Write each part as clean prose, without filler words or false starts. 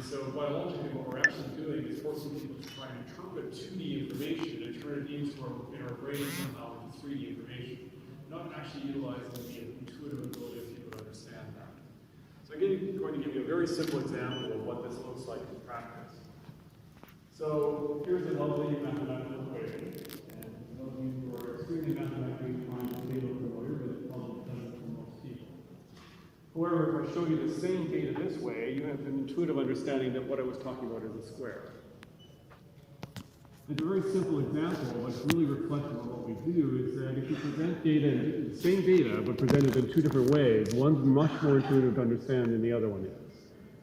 so biologically, what we're actually doing is forcing people to try and interpret 2D information and turn it into in our brain somehow into 3D information, not actually utilizing the intuitive ability of people to understand that. So I'm going to give you a very simple example of what this looks like in practice. So here's a lovely mathematical equation, and those of you who are extremely mathematically inclined to be a little familiar, but it probably doesn't for most people. However, if I show you the same data this way, you have an intuitive understanding that what I was talking about is a square. It's a very simple example, but it's really reflective of what we do, is that if you present data, the same data, but presented in two different ways, one's much more intuitive to understand than the other one is.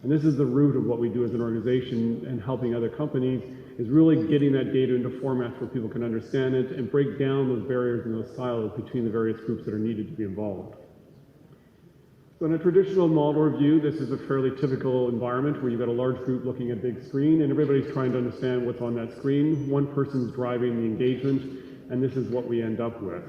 And this is the root of what we do as an organization and helping other companies, is really getting that data into formats where people can understand it and break down those barriers and those silos between the various groups that are needed to be involved. So in a traditional model review, this is a fairly typical environment where you've got a large group looking at a big screen and everybody's trying to understand what's on that screen. One person's driving the engagement, and this is what we end up with.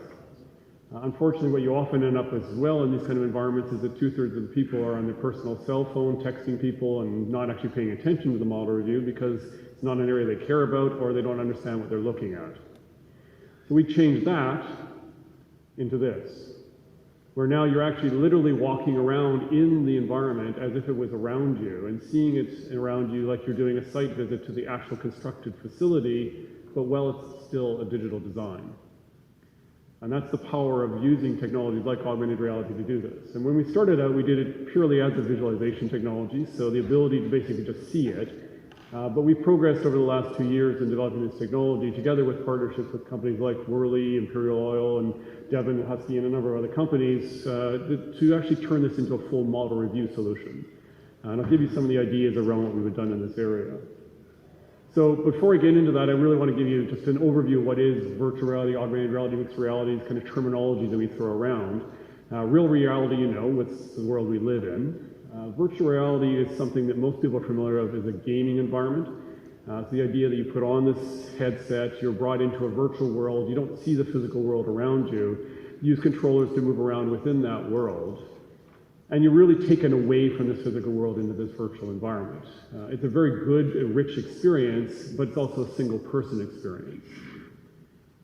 Unfortunately, what you often end up with as well in these kind of environments is that 2/3 of the people are on their personal cell phone, texting people and not actually paying attention to the model review because it's not an area they care about or they don't understand what they're looking at. So we changed that into this, where now you're actually literally walking around in the environment as if it was around you and seeing it around you like you're doing a site visit to the actual constructed facility, but well, it's still a digital design. And that's the power of using technologies like augmented reality to do this. And when we started out, we did it purely as a visualization technology, so the ability to basically just see it. But we've progressed over the last 2 years in developing this technology together with partnerships with companies like Worley, Imperial Oil, and Devon, Husky, and a number of other companies to actually turn this into a full model review solution. And I'll give you some of the ideas around what we've done in this area. So before I get into that, I really want to give you just an overview of what is virtual reality, augmented reality, mixed reality, kind of terminology that we throw around. Real reality, you know, it's the world we live in. Virtual reality is something that most people are familiar with as a gaming environment. It's the idea that you put on this headset, you're brought into a virtual world, you don't see the physical world around you, you use controllers to move around within that world, and you're really taken away from this physical world into this virtual environment. It's a very good, rich experience, but it's also a single-person experience.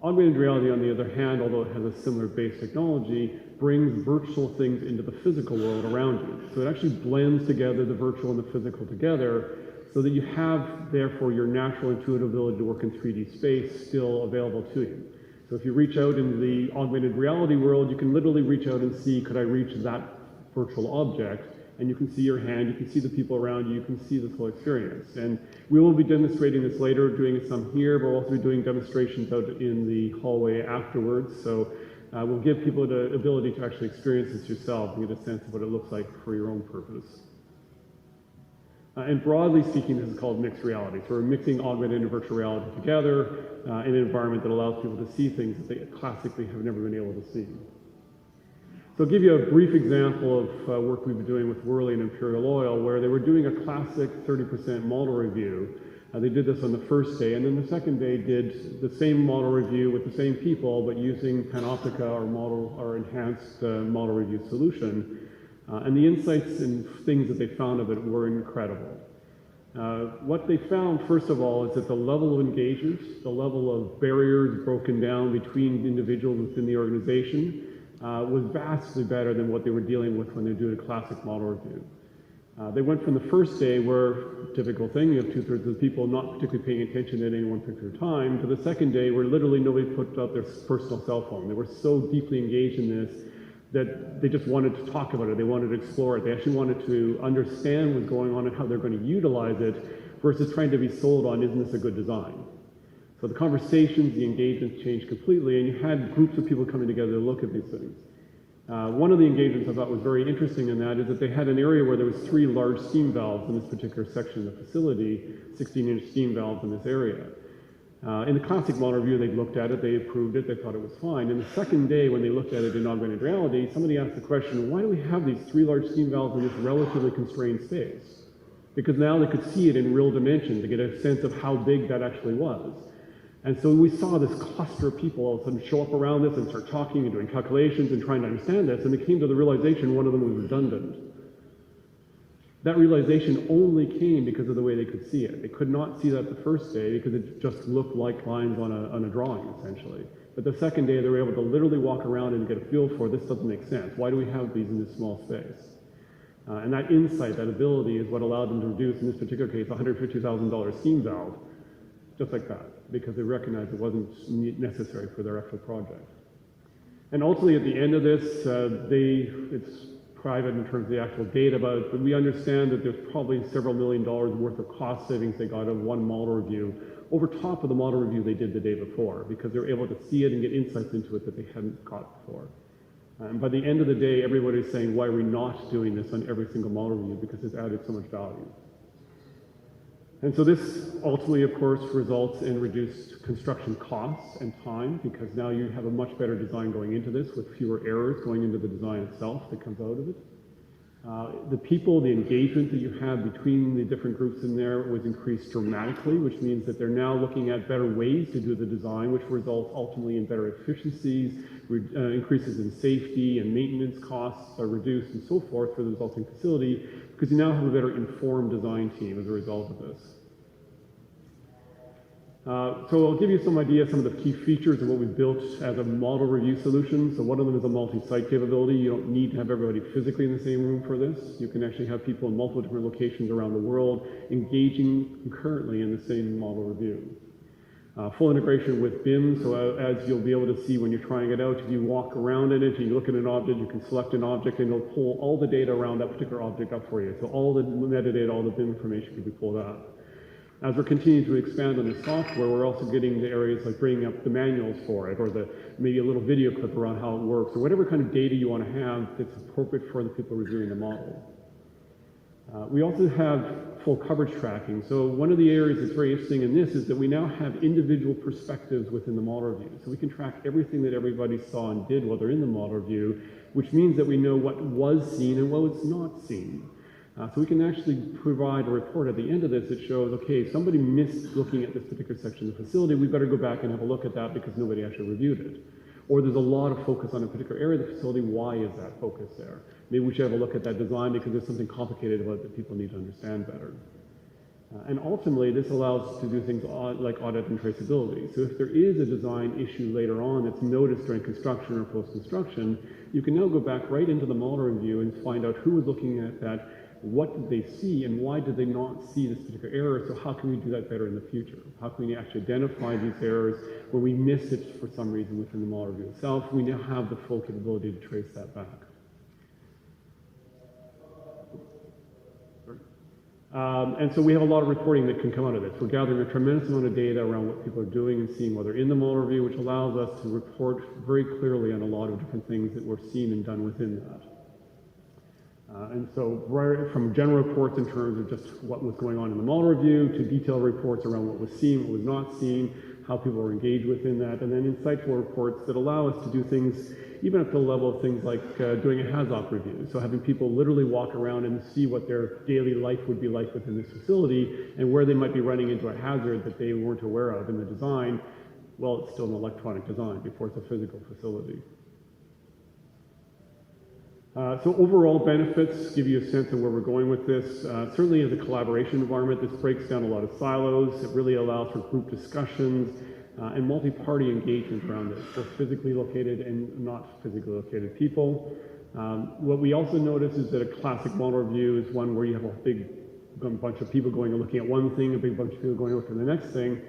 Augmented reality, on the other hand, although it has a similar base technology, brings virtual things into the physical world around you. So it actually blends together the virtual and the physical together so that you have, therefore, your natural intuitive ability to work in 3D space still available to you. So if you reach out into the augmented reality world, you can literally reach out and see, could I reach that virtual object? And you can see your hand, you can see the people around you, you can see this whole experience. And we will be demonstrating this later, doing some here, but we'll also be doing demonstrations out in the hallway afterwards. So we'll give people the ability to actually experience this yourself and get a sense of what it looks like for your own purpose. And broadly speaking, this is called mixed reality. So we're mixing augmented and virtual reality together in an environment that allows people to see things that they classically have never been able to see. So I'll give you a brief example of work we've been doing with Worley and Imperial Oil, where they were doing a classic 30% model review. They did this on the first day, and then the second day did the same model review with the same people, but using Panoptica, our enhanced model review solution. And the insights and things that they found of it were incredible. What they found, first of all, is that the level of engagement, the level of barriers broken down between individuals within the organization, was vastly better than what they were dealing with when they were doing a classic model review. They went from the first day where, typical thing, you have 2/3 of the people not particularly paying attention at any one particular time, to the second day where literally nobody put out their personal cell phone. They were so deeply engaged in this that they just wanted to talk about it, they wanted to explore it, they actually wanted to understand what's going on and how they're going to utilize it versus trying to be sold on, isn't this a good design? So the conversations, the engagements changed completely, and you had groups of people coming together to look at these things. One of the engagements I thought was very interesting in that is that they had an area where there was 3 large steam valves in this particular section of the facility, 16-inch steam valves in this area. In the classic model review, they looked at it, they approved it, they thought it was fine. And the second day, when they looked at it in augmented reality, somebody asked the question, why do we have these 3 large steam valves in this relatively constrained space? Because now they could see it in real dimension to get a sense of how big that actually was. And so we saw this cluster of people all of a sudden show up around this and start talking and doing calculations and trying to understand this, and they came to the realization one of them was redundant. That realization only came because of the way they could see it. They could not see that the first day because it just looked like lines on a drawing, essentially. But the second day, they were able to literally walk around and get a feel for, this doesn't make sense. Why do we have these in this small space? And that insight, that ability, is what allowed them to reduce, in this particular case, $150,000 steam valve, just like that, because they recognized it wasn't necessary for their actual project. And ultimately, at the end of this, it's private in terms of the actual data, but we understand that there's probably several $1 million worth of cost savings they got out of one model review over top of the model review they did the day before, because they were able to see it and get insights into it that they hadn't got before. And by the end of the day, everybody's saying, why are we not doing this on every single model review? Because it's added so much value. And so this ultimately, of course, results in reduced construction costs and time, because now you have a much better design going into this with fewer errors going into the design itself that comes out of it. The people, the engagement that you have between the different groups in there was increased dramatically, which means that they're now looking at better ways to do the design, which results ultimately in better efficiencies, increases in safety and maintenance costs are reduced and so forth for the resulting facility, because you now have a better informed design team as a result of this. So I'll give you some idea of some of the key features of what we've built as a model review solution. So one of them is a multi-site capability. You don't need to have everybody physically in the same room for this. You can actually have people in multiple different locations around the world engaging concurrently in the same model review. Full integration with BIM, so as you'll be able to see when you're trying it out, if you walk around in it and you look at an object, you can select an object and it'll pull all the data around that particular object up for you. So all the metadata, all the BIM information can be pulled up. As we're continuing to expand on the software, we're also getting to areas like bringing up the manuals for it, or maybe a little video clip around how it works, or whatever kind of data you want to have that's appropriate for the people reviewing the model. We also have full coverage tracking. So one of the areas that's very interesting in this is that we now have individual perspectives within the model review. So we can track everything that everybody saw and did while they're in the model review, which means that we know what was seen and what was not seen. So we can actually provide a report at the end of this that shows, okay, if somebody missed looking at this particular section of the facility, we better go back and have a look at that because nobody actually reviewed it. Or there's a lot of focus on a particular area of the facility, why is that focus there? Maybe we should have a look at that design because there's something complicated about it that people need to understand better. And ultimately, this allows us to do things like audit and traceability. So if there is a design issue later on that's noticed during construction or post-construction, you can now go back right into the model review and find out who was looking at that, what did they see, and why did they not see this particular error? So how can we do that better in the future? How can we actually identify these errors where we missed it for some reason within the model review itself? We now have the full capability to trace that back. And so we have a lot of reporting that can come out of this. We're gathering a tremendous amount of data around what people are doing and seeing while they're in the model review, which allows us to report very clearly on a lot of different things that were seen and done within that. And so right from general reports in terms of just what was going on in the model review to detailed reports around what was seen, what was not seen, how people were engaged within that, and then insightful reports that allow us to do things even up to the level of things like doing a HAZOP review. So having people literally walk around and see what their daily life would be like within this facility and where they might be running into a hazard that they weren't aware of in the design. Well, it's still an electronic design before it's a physical facility. So overall benefits give you a sense of where we're going with this. Certainly as a collaboration environment, this breaks down a lot of silos. It really allows for group discussions and multi-party engagement around this, both physically located and not physically located people. What we also notice is that a classic model review is one where you have a big bunch of people going and looking at one thing, a big bunch of people going and looking at the next thing.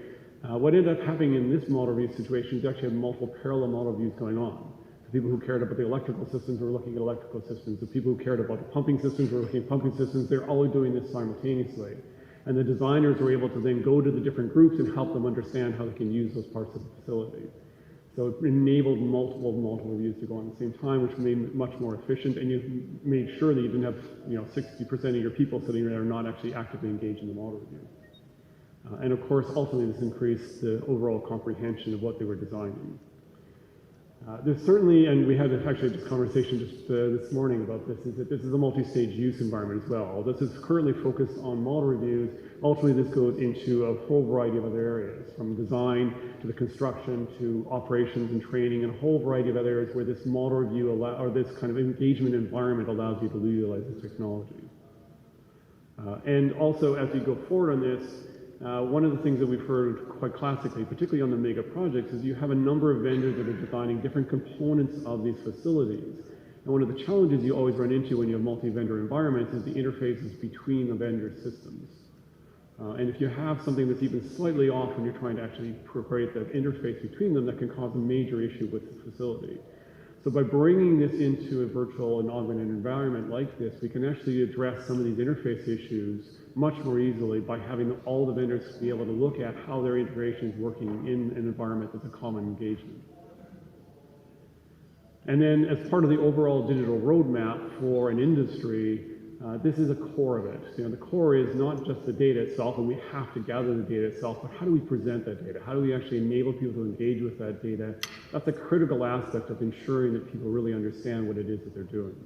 What ended up happening in this model review situation is you actually have multiple parallel model reviews going on. The people who cared about the electrical systems were looking at electrical systems. The people who cared about the pumping systems were looking at pumping systems. They're all doing this simultaneously. And the designers were able to then go to the different groups and help them understand how they can use those parts of the facility. So it enabled multiple reviews to go on at the same time, which made it much more efficient, and you made sure that you didn't have 60% of your people sitting there not actually actively engaged in the model review. And of course, ultimately, this increased the overall comprehension of what they were designing. There's certainly, and we had actually this conversation just this morning about this, is that this is a multi-stage use environment as well. This is currently focused on model reviews. Ultimately, this goes into a whole variety of other areas, from design to the construction to operations and training, and a whole variety of other areas where this model review or this kind of engagement environment allows you to utilize this technology. And also, as we go forward on this, one of the things that we've heard quite classically, particularly on the mega projects, is you have a number of vendors that are designing different components of these facilities. And one of the challenges you always run into when you have multi-vendor environments is the interfaces between the vendor systems. And if you have something that's even slightly off when you're trying to actually create that interface between them, that can cause a major issue with the facility. So by bringing this into a virtual and augmented environment like this, we can actually address some of these interface issues much more easily by having all the vendors be able to look at how their integration is working in an environment that's a common engagement. And then as part of the overall digital roadmap for an industry, this is a core of it. You know, the core is not just the data itself, and we have to gather the data itself, but how do we present that data? How do we actually enable people to engage with that data? That's a critical aspect of ensuring that people really understand what it is that they're doing.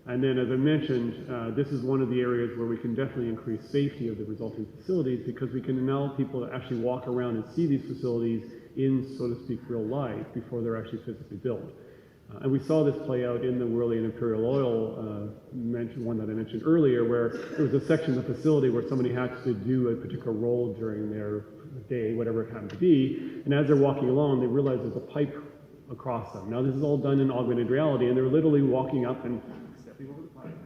And then, as I mentioned, this is one of the areas where we can definitely increase safety of the resulting facilities, because we can allow people to actually walk around and see these facilities in, so to speak, real life before they're actually physically built. And we saw this play out in the Worley and Imperial Oil one that I mentioned earlier, where there was a section of the facility where somebody had to do a particular role during their day, whatever it happened to be, and as they're walking along, they realized there's a pipe across them. Now, this is all done in augmented reality, and they're literally walking up and stepping over the pipe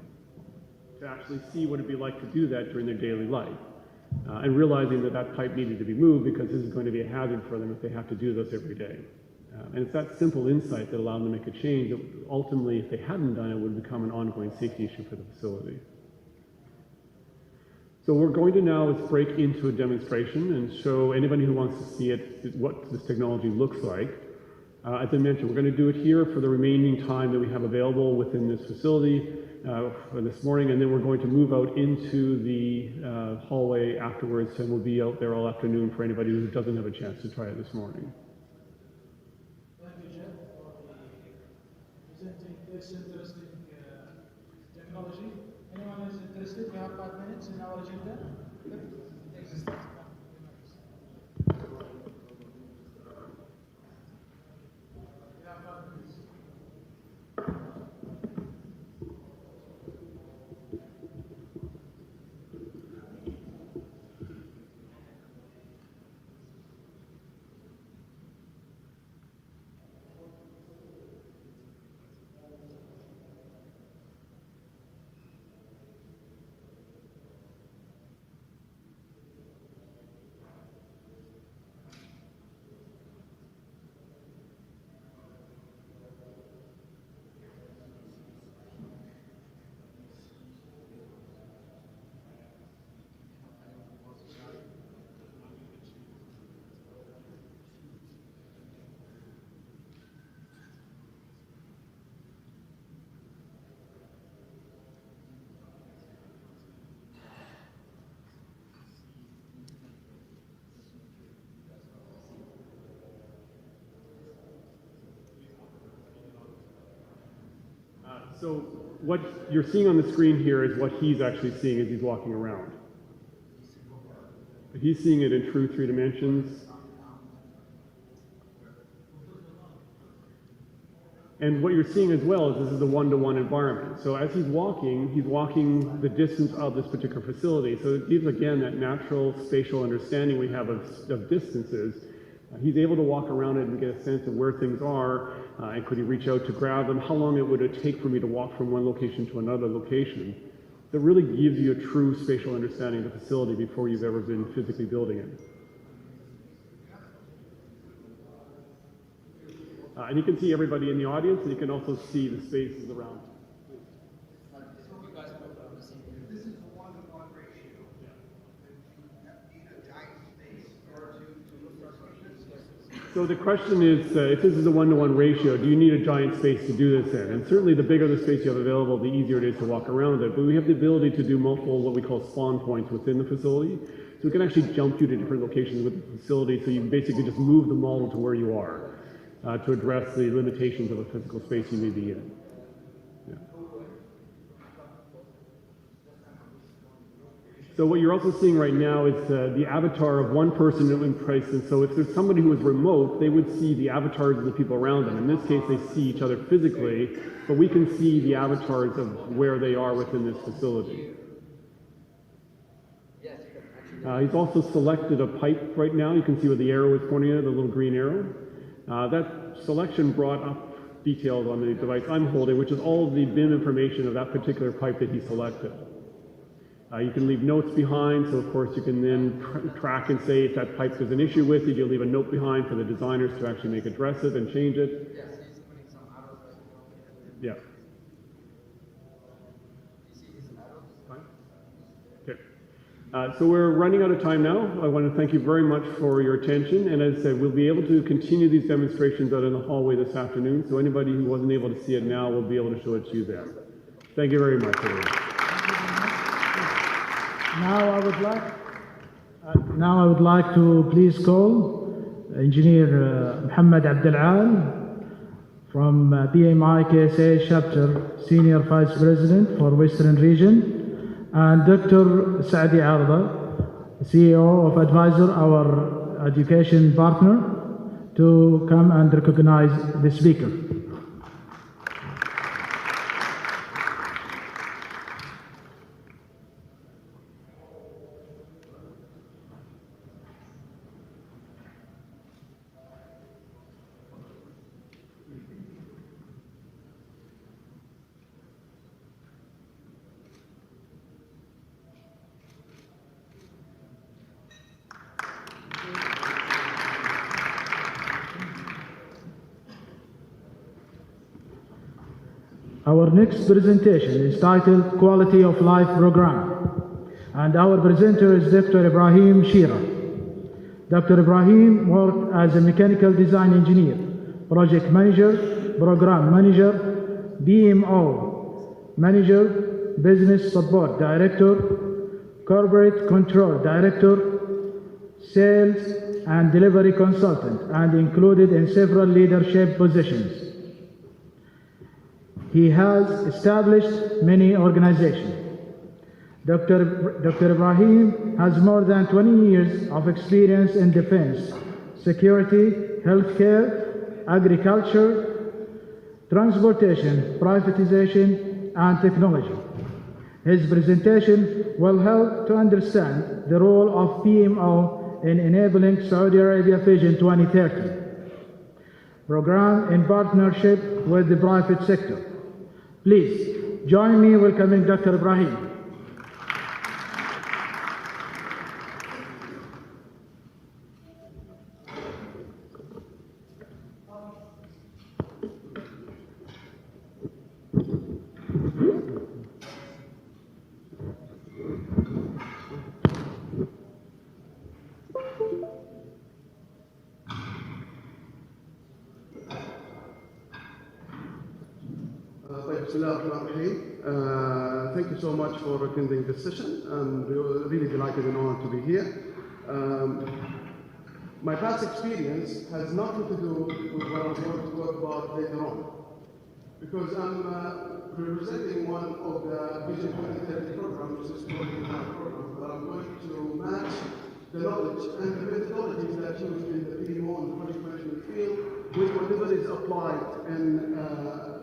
to actually see what it'd be like to do that during their daily life, and realizing that that pipe needed to be moved because this is going to be a hazard for them if they have to do this every day. And it's that simple insight that allowed them to make a change that ultimately, if they hadn't done it, would become an ongoing safety issue for the facility. So what we're going to now is break into a demonstration and show anybody who wants to see it what this technology looks like. As I mentioned, we're going to do it here for the remaining time that we have available within this facility for this morning, and then we're going to move out into the hallway afterwards, and we'll be out there all afternoon for anybody who doesn't have a chance to try it this morning. Presenting this interesting technology. Anyone is interested? We have 5 minutes in our agenda. So what you're seeing on the screen here is what he's actually seeing as he's walking around. He's seeing it in true 3 dimensions. And what you're seeing as well is this is a one-to-one environment. So as he's walking the distance of this particular facility. So it gives, again, that natural spatial understanding we have of distances. He's able to walk around it and get a sense of where things are, and could he reach out to grab them? How long would it take for me to walk from one location to another location? That really gives you a true spatial understanding of the facility before you've ever been physically building it. And you can see everybody in the audience, and you can also see the spaces around. This is a 1-to-1 ratio. Need a giant space or to look for questions? So the question is, if this is a 1-to-1 ratio, do you need a giant space to do this in? And certainly the bigger the space you have available, the easier it is to walk around with it. But we have the ability to do multiple, what we call spawn points within the facility. So we can actually jump you to different locations with the facility, so you basically just move the model to where you are to address the limitations of a physical space you may be in. Yeah. So what you're also seeing right now is the avatar of one person in place. And so if there's somebody who is remote, they would see the avatars of the people around them. In this case, they see each other physically, but we can see the avatars of where they are within this facility. He's also selected a pipe right now. You can see where the arrow is pointing at, the little green arrow. That selection brought up details on the device I'm holding, which is all of the BIM information of that particular pipe that he selected. You can leave notes behind, so of course you can then track and say if that pipe there's an issue with it, you leave a note behind for the designers to actually make address it and change it. Yes, he's putting some arrows right now. Yeah. You see his arrows? Okay. So we're running out of time now. I want to thank you very much for your attention. And as I said, we'll be able to continue these demonstrations out in the hallway this afternoon. So anybody who wasn't able to see it now will be able to show it to you there. Thank you very much, everyone. Now I would like to please call Engineer Mohammed Abdel Al from PMI KSA Chapter Senior Vice President for Western Region, and Dr. Saadi Arda, CEO of Advisor, our education partner, to come and recognize the speaker. Our next presentation is titled Quality of Life Program, and our presenter is Dr. Ibrahim Shira. Dr. Ibrahim worked as a mechanical design engineer, project manager, program manager, BMO manager, business support director, corporate control director, sales and delivery consultant, and included in several leadership positions. He has established many organizations. Dr. Ibrahim has more than 20 years of experience in defense, security, healthcare, agriculture, transportation, privatization, and technology. His presentation will help to understand the role of PMO in enabling Saudi Arabia Vision 2030 program in partnership with the private sector. Please join me in welcoming Dr. Ibrahim. Thank you so much for attending this session. I'm really delighted and honored to be here. My past experience has nothing to do with what I'm going to talk about later on, because I'm representing one of the Vision 2030 programs, which is called the program, but I'm going to match the knowledge and the methodologies that are used in the PMO and the project management field with whatever is applied in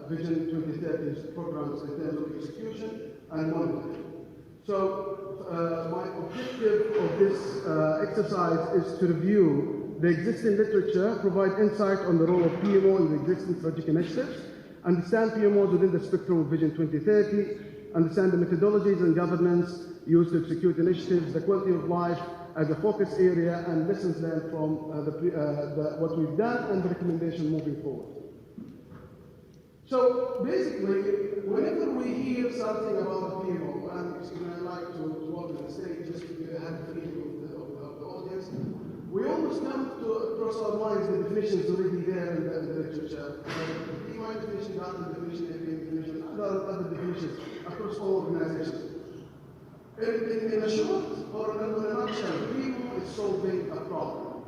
Vision 2030's programs in terms of execution and monitoring. So my objective of this exercise is to review the existing literature, provide insight on the role of PMO in the existing strategic initiatives, understand PMOs within the spectrum of Vision 2030, understand the methodologies and governance used to execute initiatives, the quality of life as a focus area, and lessons learned from what we've done and the recommendation moving forward. So basically, whenever we hear something about the PMO, and I'd like to welcome the stage just to have a feeling of the audience, we always come to across our minds the definitions already there in the literature. The PMO definition, data definition, APM definition, and other definitions across all organizations. In a short or in a nutshell, PMO is solving a problem.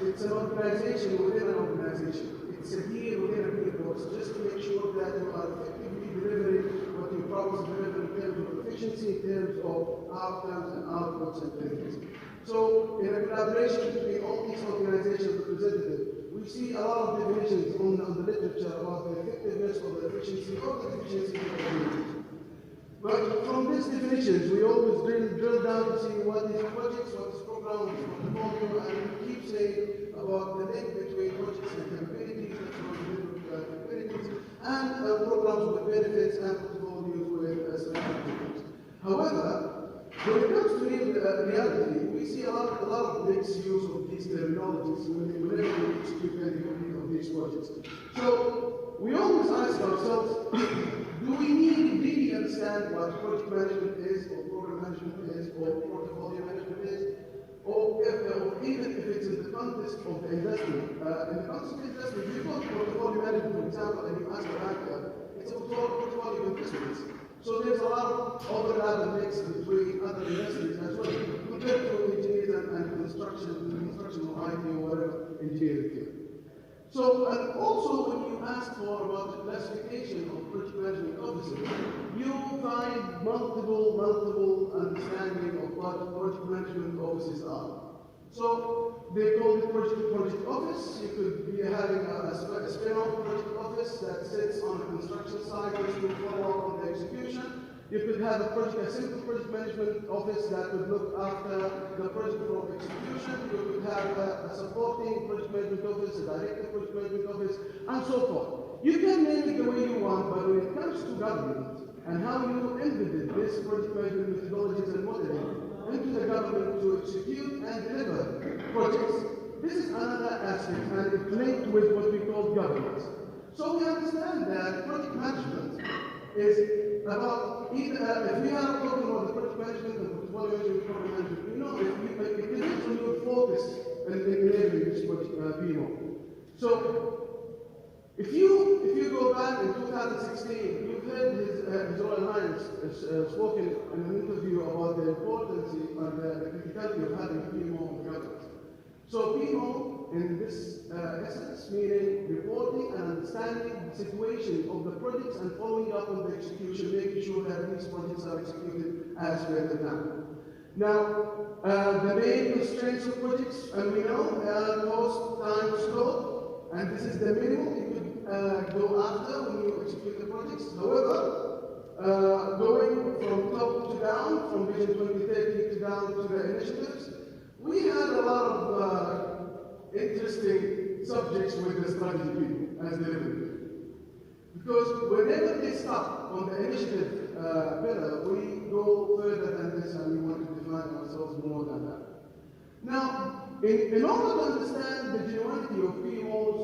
It's an organization within an organization. It's a gear within a vehicle. So just to make sure that you are effectively delivering what you promise to deliver in terms of efficiency, in terms of outcomes and outputs and things. So in a collaboration between all these organizations representatives, we see a lot of definitions on the literature about the effectiveness or the efficiency or the efficiency of the community. But from these definitions, we always drill down to see what is projects, what is program, what is portfolio, and we keep saying about the link between projects and capabilities, capabilities, and programs with benefits and portfolios with specific features. However, when it comes to reality, we see a lot of mixed use of these terminologies whenever we execute any of these projects. So we always ask ourselves, do we need to really understand what project management is, or program management is, or portfolio management is, or even if it's in the context of the investment. In the context of investment, you go to portfolio management, for example, and you ask a banker, it's a portfolio of investments. So there's a lot of overlap and mix between other investments as well, compared to engineers and construction or IT or whatever engineering field. So, and also when you ask for about the classification of project management officers, you find multiple understanding of what project management offices are. So they call it project office. You could be having a spin-off project office that sits on a construction site which will follow up on the execution. You could have a simple project management office that would look after the project from execution. You could have a supporting project management office, a director project management office, and so forth. You can name it the way you want, but when it comes to government and how you embedded this project management methodologies and modeling into the government to execute and deliver projects, this is another aspect, and it's linked with what we call governance. So we understand that project management is about, if we are talking about the project management and portfolio management, program management, we know it depends on your focus in enabling this project PMO. So if you go back in 2016, you've heard His Royal Highness spoken in an interview about the importance and the criticality of having PMO on the government. So PMO, in this essence, meaning reporting and understanding the situation of the projects and following up on the execution, making sure that these projects are executed as per the plan. Now, the main constraints of projects, and we know, cost, time, scope, and this is the minimum you could go after when you execute the projects. However, going from top to down, from Vision 2030 to down to the initiatives, we had a lot of interesting subjects with the strategy people as delivery. Because whenever they stop on the initiative pillar, we go further than this and we want to define ourselves more than that. Now, in order to understand the genuinity of PMOs,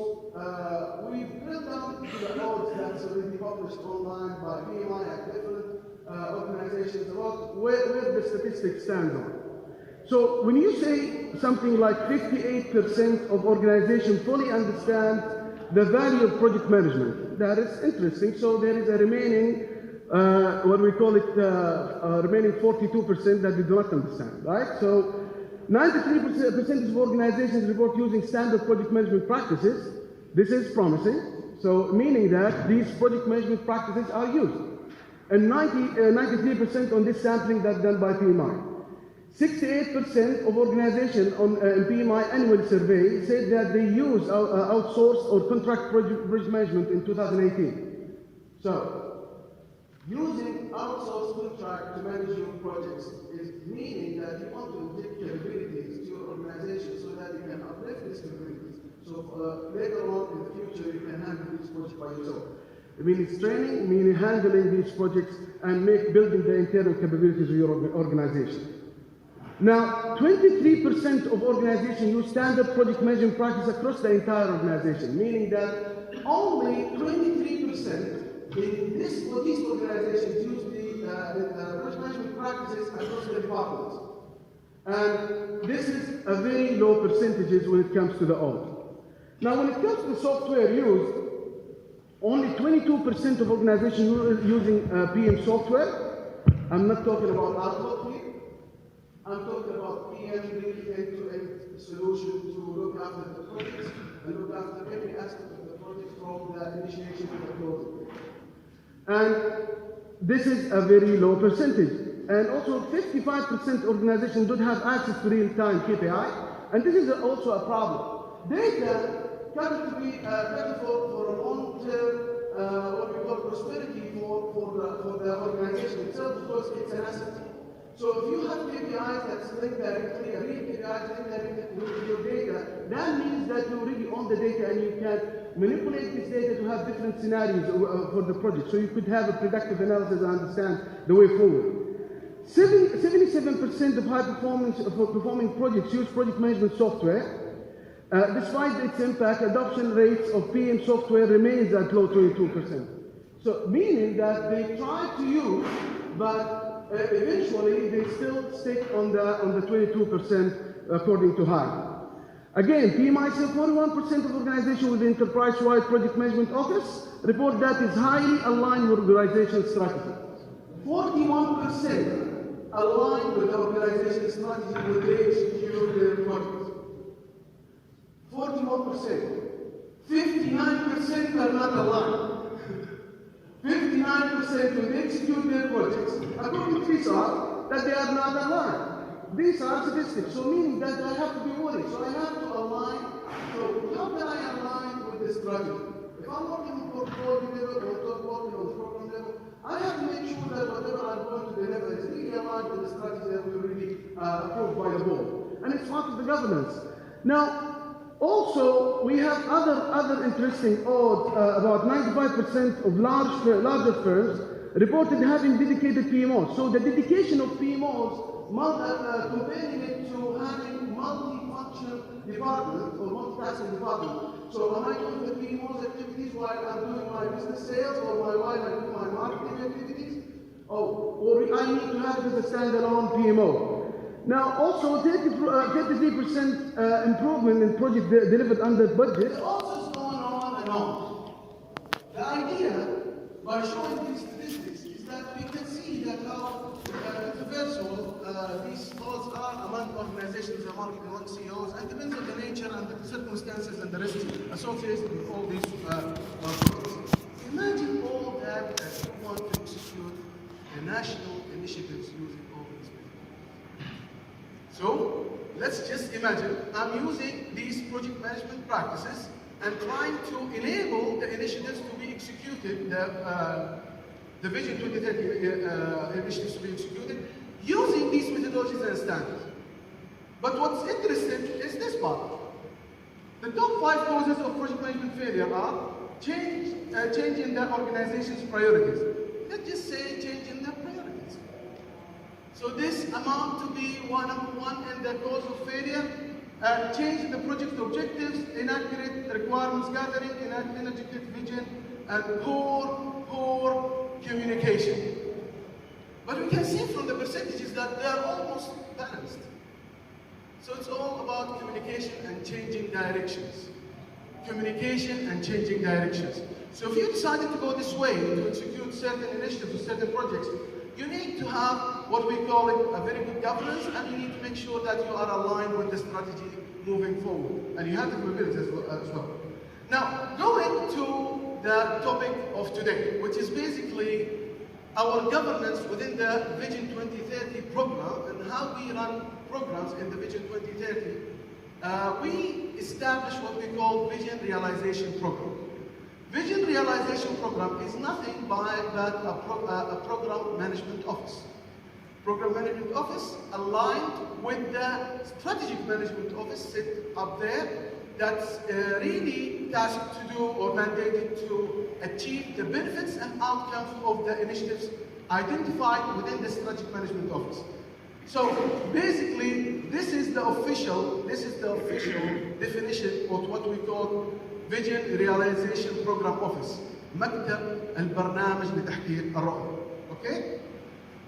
we've drilled down to the notes that's already published online by PMI at different organizations about where the statistics stand on. So when you say something like 58% of organizations fully understand the value of project management, that is interesting. So there is a remaining, what we call it, remaining 42% that we do not understand, right? So 93% of organizations report using standard project management practices. This is promising. So meaning that these project management practices are used. And 93% on this sampling that's done by PMI. 68% of organizations on PMI annual survey said that they use outsourced or contract project management in 2018. So, using outsourced contract to manage your projects is meaning that you want to give capabilities to your organization so that you can uplift these capabilities. So later on in the future, you can handle these projects by yourself. It means training, meaning handling these projects and building the internal capabilities of your organization. Now, 23% of organizations use standard project management practice across the entire organization, meaning that only 23% in these organizations use the project management practices across the departments. And this is a very low percentage when it comes to the audit. Now, when it comes to the software used, only 22% of organizations using PM software. I'm not talking about Outlook here. I'm talking about PM really end-to-end solution to look after the projects and look after every aspect of the project from the initiation to the closing. And this is a very low percentage. And also 55% organizations don't have access to real-time KPI, and this is also a problem. Data come to be better for a long-term, what we call prosperity for the organization itself, because it's an asset. So if you have KPIs that's linked directly, a real KPIs linked directly with your data, that means that you already own the data and you can manipulate this data to have different scenarios for the project. So you could have a predictive analysis and understand the way forward. 77% of high-performing projects use project management software. Despite its impact, adoption rates of PM software remains at low 22%. So meaning that they try to use, but eventually they still stick on the 22% according to HIE. Again, PMI said 41% of organizations with the enterprise-wide project management office report that is highly aligned with organization strategy. 41% aligned with the organization strategy when they execute their projects. 41%. 59% are not aligned. 59% when they execute their projects, according to TSAR, that they are not aligned. These are statistics, so meaning that I have to be worried. So I have to align. So how can I align with this strategy? If I'm working on portfolio level or working on program level, I have to make sure that whatever I'm going to deliver is really aligned with the strategy that we already approved by the board. And it's part of the governance. Now, also, we have other interesting odds. About 95% of larger firms reported having dedicated PMOs. So the dedication of PMOs, comparing it to having multifunctional department or multitasking department. So am I doing the PMOs activities while I'm doing my business sales or while I'm doing my marketing activities? Or I need to have this as a standalone PMO. Now, also 33% improvement in project delivered under budget. It also is going on and on. The idea, by showing these statistics, is that we can see that how universal these thoughts are among organizations, among CEOs, and depends on the nature and the circumstances and the risks associated with all these projects. Imagine all that you want to execute the national initiatives using all these methods. So let's just imagine I'm using these project management practices and trying to enable the initiatives to be executed, the Vision 2030 initiatives to be executed using these methodologies and standards. But what's interesting is this part. The top 5 causes of project management failure are change in the organization's priorities. Let's just say change in their priorities. So this amount to be number one in the cause of failure. Change in the project objectives, inaccurate requirements gathering, inadequate vision, and poor communication. But we can see from the percentages that they are almost balanced. So it's all about communication and changing directions. Communication and changing directions. So if you decided to go this way to execute certain initiatives or certain projects, you need to have what we call it a very good governance, and you need to make sure that you are aligned with the strategy moving forward. And you have the capabilities as well. Now, going to the topic of today, which is basically our governance within the Vision 2030 program and how we run programs in the Vision 2030. We established what we call Vision Realization Program. Vision Realization Program is nothing but a program management office. Program management office aligned with the strategic management office sit up there that's really tasked to do or mandated to achieve the benefits and outcomes of the initiatives identified within the strategic management office. So basically, this is the official definition of what we call Vision Realization Program Office. مكتب البرنامج لتحقيق الرؤية. Okay?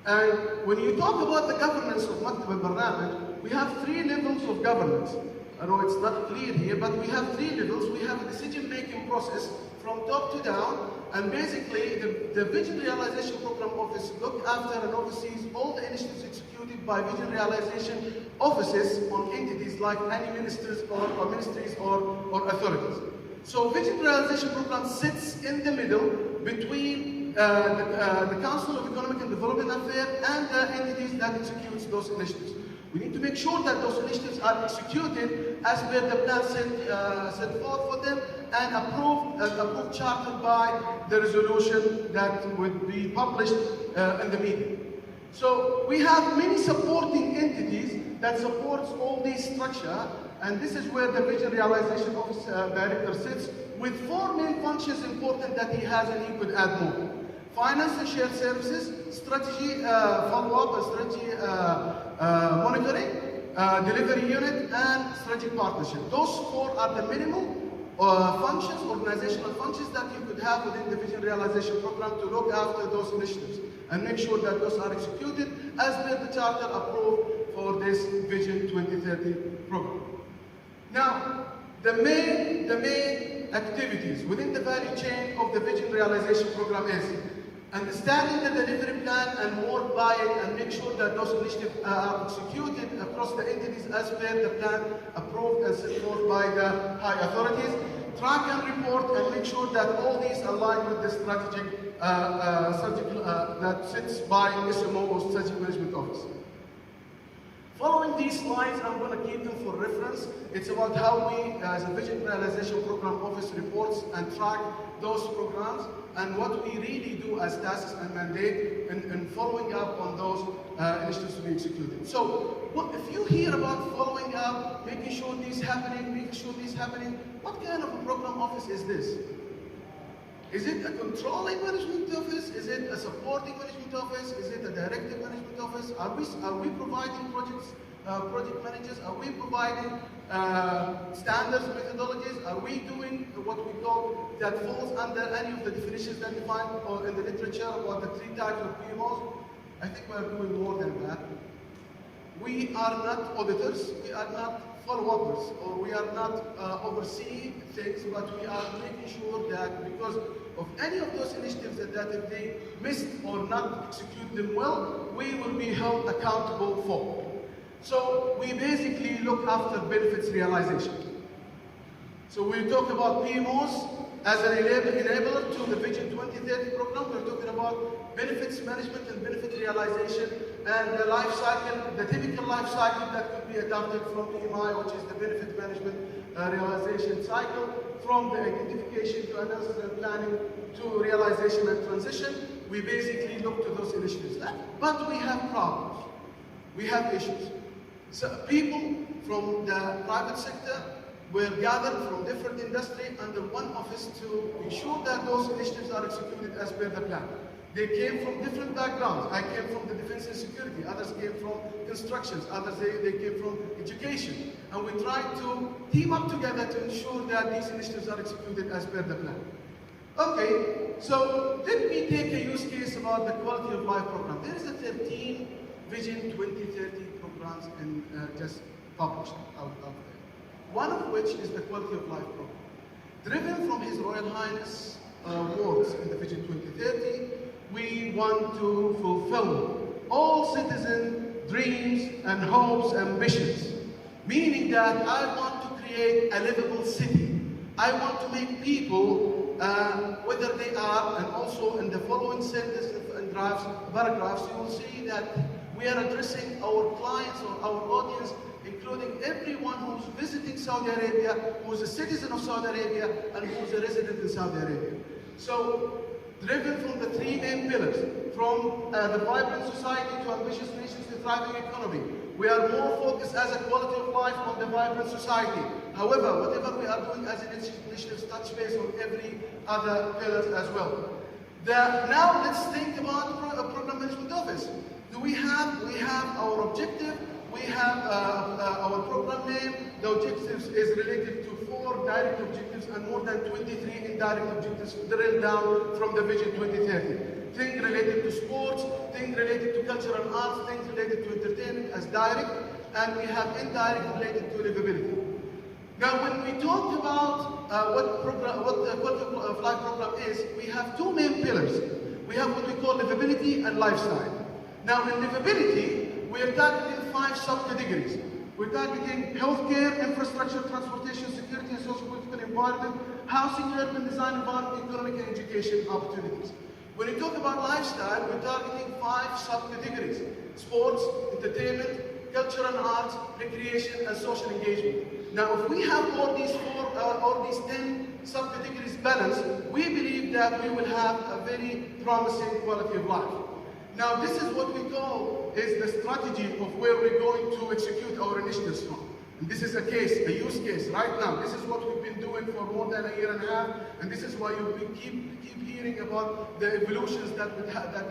And when you talk about the governance of مكتب البرنامج, we have 3 levels of governance. I know it's not clear here, but we have 3 levels. We have a decision-making process from top to down, and basically the Vision Realization Program Office looks after and oversees all the initiatives executed by Vision Realization offices on entities like any ministries or ministries or authorities. So Vision Realization Program sits in the middle between the Council of Economic and Development Affairs and the entities that execute those initiatives. We need to make sure that those initiatives are executed as per the plan set forth for them and approved chartered by the resolution that would be published in the media. So we have many supporting entities that supports all these structure, and this is where the Vision Realization Office Director sits with 4 main functions important that he has, and he could add more. Finance and shared services, strategy follow-up, strategy monitoring, delivery unit, and strategic partnership. Those 4 are the minimum functions, organizational functions that you could have within the Vision Realization Program to look after those initiatives and make sure that those are executed as per the charter approved for this Vision 2030 program. Now, the main activities within the value chain of the Vision Realization Program is understanding the delivery plan and work by it and make sure that those initiatives are executed across the entities as per the plan approved and set forth by the high authorities. Track and report and make sure that all these align with the strategic that sits by SMO or Strategic Management Office. Following these slides, I'm going to keep them for reference. It's about how we, as a Vision Realization Program Office, reports and track those programs and what we really do as tasks and mandate in following up on those initiatives to be executed. So, if you hear about following up, making sure this is happening, what kind of a program office is this? Is it a controlling management office? Is it a supporting management office? Is it a directive management office? Are we providing project managers? Are we providing standards, methodologies? Are we doing what we call that falls under any of the definitions that you find or in the literature about the 3 types of PMOs? I think we are doing more than that. We are not auditors, we are not follow-uppers, or we are not overseeing things, but we are making sure that because of any of those initiatives that if they missed or not execute them well, we will be held accountable for. So we basically look after benefits realization. So we talk about PMOs as an enabler to the Vision 2030 program. We're talking about benefits management and benefit realization and the life cycle, the typical life cycle that could be adopted from PMI, which is the benefit management realization cycle, from the identification to analysis and planning to realization and transition. We basically look to those initiatives. But we have problems. We have issues. So people from the private sector were gathered from different industry under one office to ensure that those initiatives are executed as per the plan. They came from different backgrounds. I came from the defense and security. Others came from construction. Others, they came from education. And we tried to team up together to ensure that these initiatives are executed as per the plan. Okay, so let me take a use case about the quality of life program. There is a 13 Vision 2030 programs just published out there. One of which is the quality of life program. Driven from His Royal Highness words in the Vision 2030, we want to fulfill all citizen dreams and hopes, ambitions. Meaning that I want to create a livable city. I want to make people, whether they are, and also in the following sentences and paragraphs, you will see that we are addressing our clients or our audience, including everyone who's visiting Saudi Arabia, who's a citizen of Saudi Arabia, and who's a resident in Saudi Arabia. So, driven from the 3 main pillars, from the vibrant society to ambitious nations to thriving economy, we are more focused as a quality of life on the vibrant society. However, whatever we are doing as initiatives touch base on every other pillars as well. Now let's think about a program management office. We have our objective, we have our program name. The objectives is related to 4 direct objectives and more than 23 indirect objectives drilled down from the Vision 2030. Things related to sports, things related to culture and arts, things related to entertainment as direct, and we have indirect related to livability. Now, when we talk about what the quality of life program is, we have 2 main pillars. We have what we call livability and lifestyle. Now, in livability, we are targeting 5 subcategories. We're targeting healthcare, infrastructure, transportation, security and socio-political environment, housing, urban design, environment, economic and education opportunities. When we talk about lifestyle, we're targeting 5 subcategories: sports, entertainment, culture and arts, recreation, and social engagement. Now, if we have all these 10 subcategories balanced, we believe that we will have a very promising quality of life. Now, this is what we call is the strategy of where we're going to execute our initiatives from. And this is a case, a use case right now. This is what we've been doing for more than a year and a half, and this is why you keep hearing about the evolutions that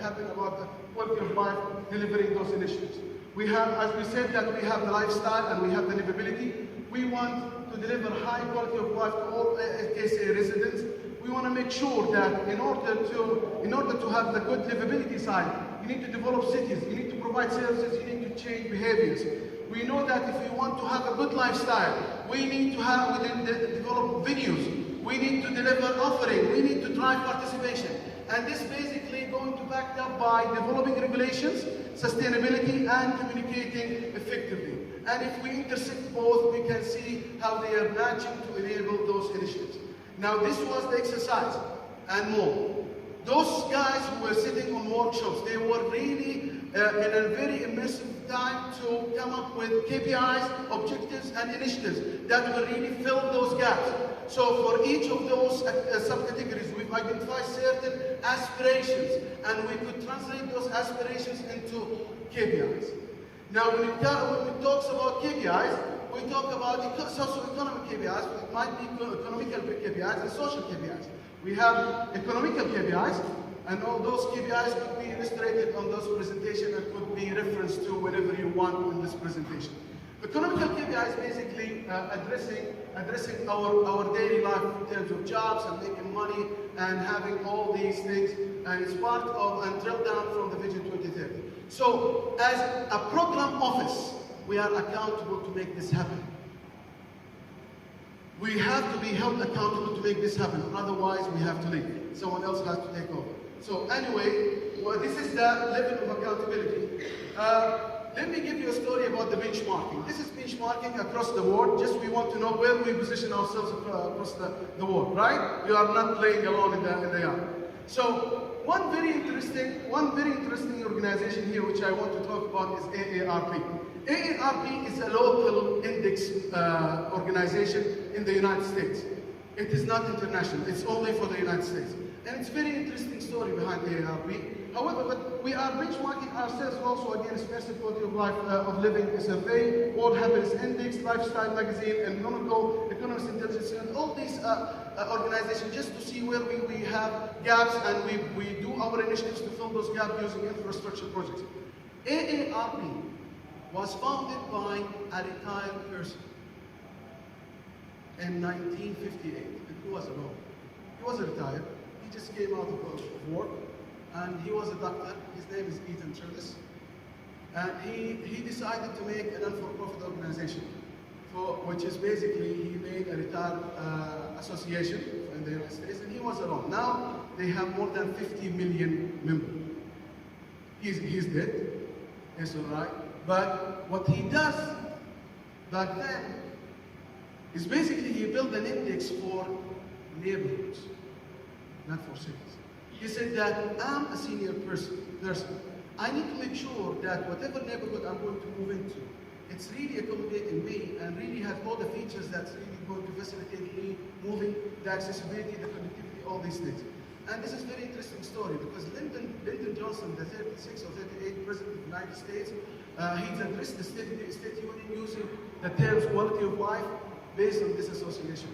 happen about the quality of life delivering those initiatives. We have, as we said, that we have the lifestyle and we have the livability. We want to deliver high quality of life to all KSA residents. We want to make sure that in order to have the good livability side, you need to develop cities, you need to provide services, you need to change behaviors. We know that if we want to have a good lifestyle, we need to develop venues, we need to deliver offering, we need to drive participation. And this basically going to back up by developing regulations, sustainability, and communicating effectively. And if we intersect both, we can see how they are matching to enable those initiatives. Now, this was the exercise and more. Those guys who were sitting on workshops, they were really in a very immersive time to come up with KPIs, objectives, and initiatives that will really fill those gaps. So for each of those subcategories, we've identified certain aspirations, and we could translate those aspirations into KPIs. Now, when we talk about KPIs, we talk about socio-economic KPIs. It might be economical KPIs and social KPIs. We have economical KPIs, and all those KPIs could be illustrated on those presentations and could be referenced to whenever you want in this presentation. Economical KPI is basically addressing our daily life in terms of jobs and making money and having all these things, and it's part of and drilled down from the Vision 2030. So, as a program office, we are accountable to make this happen. We have to be held accountable to make this happen, otherwise we have to leave. Someone else has to take over. So anyway, this is the level of accountability. Let me give you a story about the benchmarking. This is benchmarking across the world. Just we want to know where we position ourselves across the world, right? You are not playing alone in the yard. So one very interesting organization here, which I want to talk about, is AARP. AARP is a local index organization in the United States. It is not international. It's only for the United States. And it's a very interesting story behind AARP. However, but we are benchmarking ourselves also against Best Quality of Life of Living Survey, World Happiness Index, Lifestyle Magazine, and Economist Intelligence, and all these organizations, just to see where we have gaps, and we do our initiatives to fill those gaps using infrastructure projects. AARP was founded by a retired person in 1958, and he was alone. He was retired. He just came out of work, and he was a doctor. His name is Ethan Turles. And he decided to make a non-for-profit organization, which is basically, he made a retired association in the United States, and he was alone. Now, they have more than 50 million members. He's dead, it's all right. But what he does back then is basically he built an index for neighborhoods, not for cities. He said that I'm a senior person. I need to make sure that whatever neighborhood I'm going to move into, it's really accommodating me and really has all the features that's really going to facilitate me moving, the accessibility, the connectivity, all these things. And this is a very interesting story because Lyndon Johnson, the 36th or 38th President of the United States, he addressed the State Union using the terms quality of life based on this association.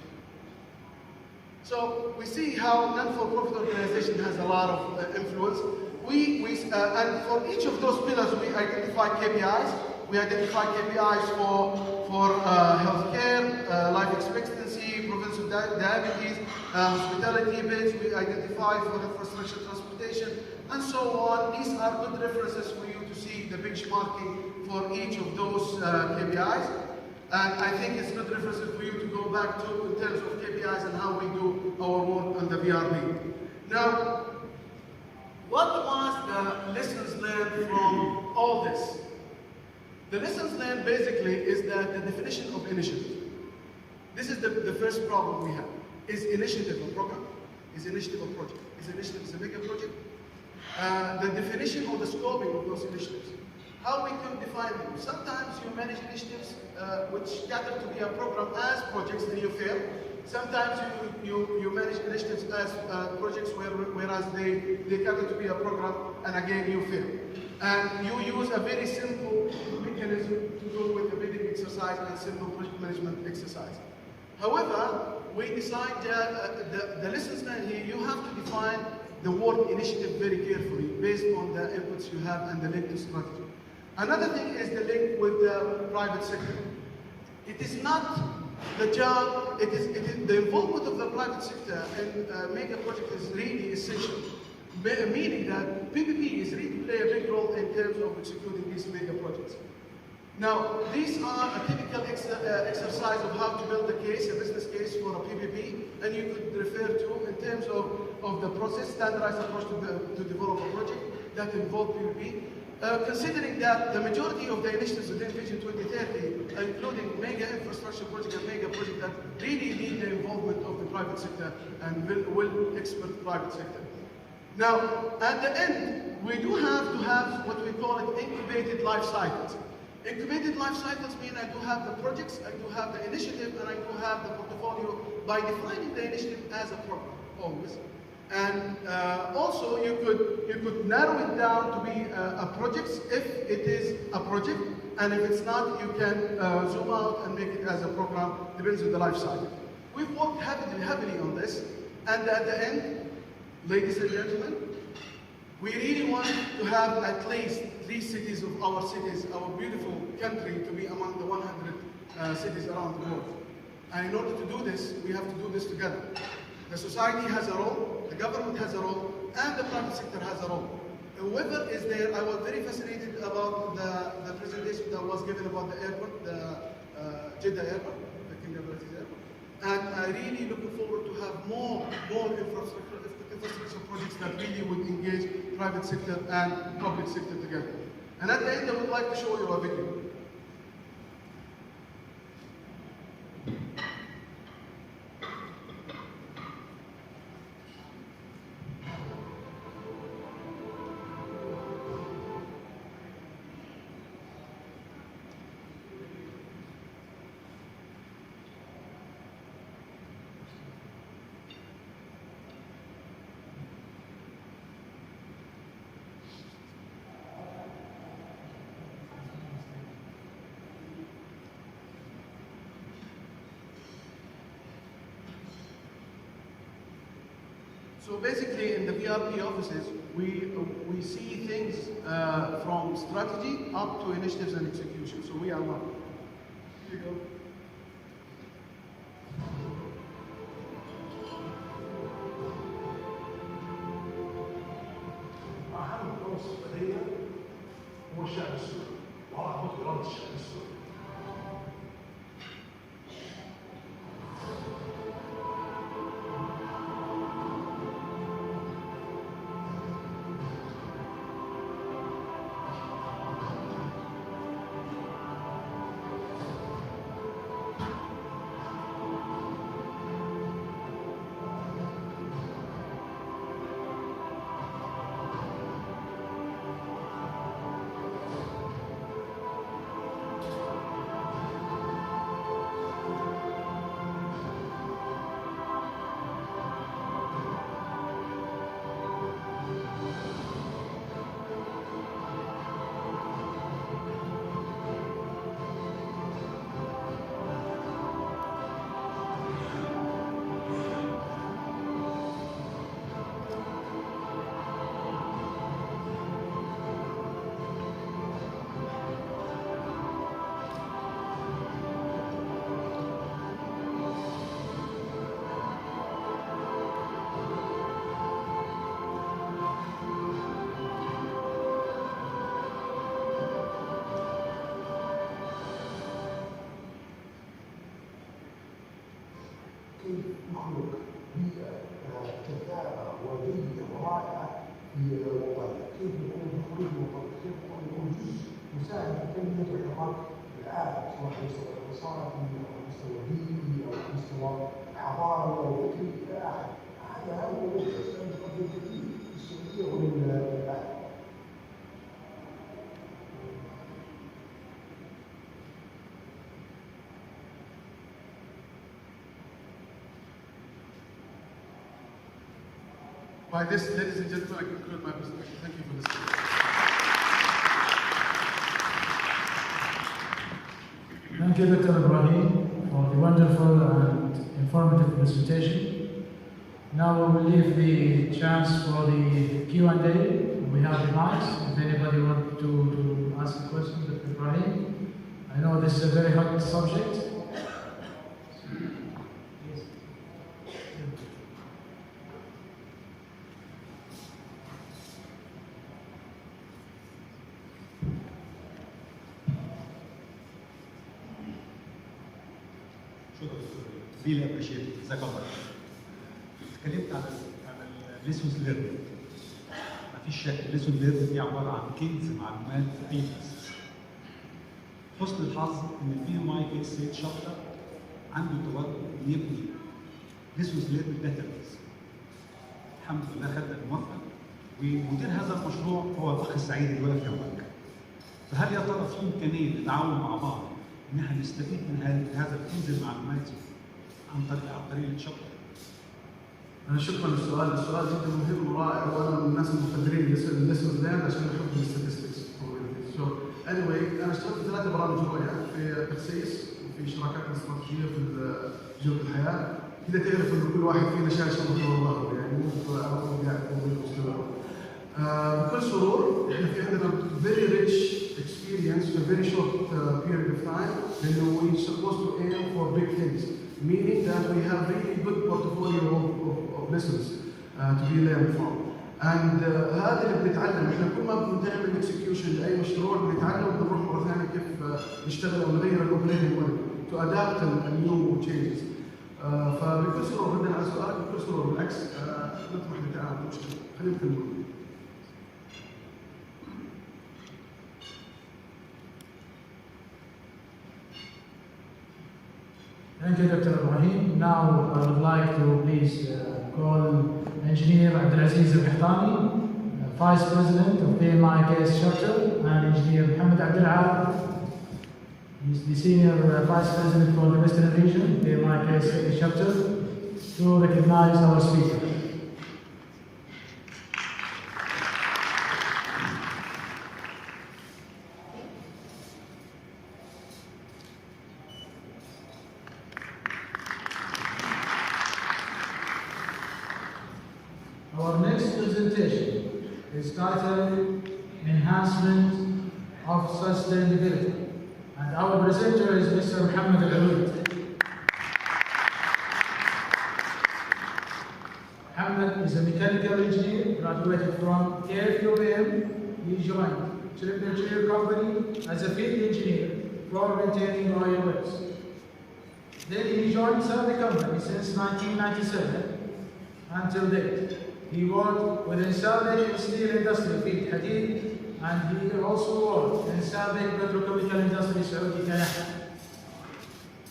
So we see how non-for-profit organization has a lot of influence. And for each of those pillars, we identify KPIs. We identify KPIs for healthcare, life expectancy, prevalence of diabetes, hospitality beds. We identify for infrastructure, transportation, and so on. These are good references for you to see the benchmarking for each of those KPIs. And I think it's good references for you to go back to in terms of KPIs and how we do our work on the VRB. Now, what was the lessons learned from all this? The lessons learned basically is that the definition of initiative. This is the first problem we have. Is initiative a program? Is initiative a project? Is initiative a mega project? The definition or the scoping of those initiatives. How we can define them. Sometimes you manage initiatives which gather to be a program as projects and you fail. Sometimes you manage initiatives as projects whereas they come to be a program, and again you fail. And you use a very simple mechanism to go with the bidding exercise and simple project management exercise. However, we decide the lessons learned here, you have to define the word initiative very carefully based on the inputs you have and the link to strategy. Another thing is the link with the private sector. It is not the job, it is the involvement of the private sector in mega project is really essential. Meaning that PPP is really play a big role in terms of executing these mega projects. Now, these are a typical exercise of how to build a case, a business case for a PPP, and you could refer to in terms of the process, standardized approach to develop a project that involve PPP. Considering that the majority of the initiatives within Vision 2030, including mega infrastructure project and mega project that really need the involvement of the private sector and will expert private sector. Now, at the end, we do have to have what we call it incubated life cycles. Incubated life cycles mean I do have the projects, I do have the initiative, and I do have the portfolio by defining the initiative as a program, always. And also, you could narrow it down to be a project if it is a project, and if it's not, you can zoom out and make it as a program, depends on the life cycle. We've worked heavily on this, and at the end, ladies and gentlemen, we really want to have at least 3 cities of our cities, our beautiful country, to be among the 100 cities around the world. And in order to do this, we have to do this together. The society has a role, the government has a role, and the private sector has a role. Whoever is there, I was very fascinated about the presentation that was given about the airport, the Jeddah airport, the King Abdulaziz airport. And I really looking forward to have more infrastructure projects that really would engage private sector and public sector together. And at the end, I would like to show you a video. So basically, in the VRP offices, we see things from strategy up to initiatives and execution. So we are one. Here you go. أهم عنصر لدينا هو الشعب السوري وعلاقة إرادة الشعب السوري. كيف نخلق بيئة كفاءة وجيدة ورائعة في الوطن، كيف نكون نخرج الوطن، كيف نكون جزء مساهم في تنمية الحضارة العالم، سواء على المستوى الاقتصادي أو على المستوى الديني أو على المستوى الحضاري أو فكري إلى آخره. هذا هو الذي يقدم كثير للسعودية وللعالم. By this, ladies and gentlemen, I conclude my presentation. Thank you for listening. Thank you, Dr. Ibrahim, for the wonderful and informative presentation. Now we will leave the chance for the Q&A. We have the mics. If anybody wants to ask a question, Dr. Ibrahim. I know this is a very hot subject. Yes. really appreciate it. جزاك الله خير. اتكلمت عن الليسونز ليرنينج. مفيش شك الليسون ليرنينج دي عباره عن كنز معلومات في اي مؤسسه. حسن الحظ ان البي ام اي كيس سيت شابتر عنده توجه ان يبني ليسونز ليرنينج داتابيز. الحمد لله خدنا الموافقه ومدير هذا المشروع هو الاخ السعيد اللي واقف جنبك. فهل يا ترى في امكانيه نتعاون مع بعض ان احنا نستفيد من هذا الكنز المعلوماتي عن طريق الشابتر؟ شكرا للسؤال، السؤال جدا مهم ورائع وانا من الناس المفضلين للليسونز ليرند عشان احب الستاتستكس. سو anyway انا اشتغلت في 3 برامج رؤيه في تخسيس وفي شراكات استراتيجيه في جوده الحياه. كذا تعرف ان كل واحد فينا شايل شغله والله يعني مو قاعد مستمر. بكل سرور احنا في عندنا very rich experience in a very short period of time لانه we supposed to aim for big things. Meaning that we have really good portfolio of lessons to be learned from. And هذا اللي بنتعلم، احنا كل ما بنعمل اكسكيوشن لاي مشروع بنتعلم وبنروح مره ثانيه كيف نشتغل او نغير الاوبريتنج موديل to adapt النيو changes. فبكل سرور ردنا على سؤالك بكل سرور بالعكس نطمح للتعاون مشكله خلينا نكمل. Thank you, Dr. Ibrahim. Now I would like to please call Engineer Abdulaziz Al-Qahtani, Vice President of PMI KS Chapter, and Engineer Mohammed Abdullah. He's the Senior Vice President for the Western Region, PMI KS Chapter, to recognize our speaker. Our next presentation is titled Enhancement of Sustainability, and our presenter is Mr. Mohammed Al-Aoud. Mohammed is a mechanical engineer, graduated from KFUM. He joined Triple Engineer Company as a field engineer for maintaining oil wells. Then he joined Saudi Company since 1997 until date. He worked within Saudi steel industry field Hadid, and he also worked in Saudi petrochemical industry Saudi Kayah.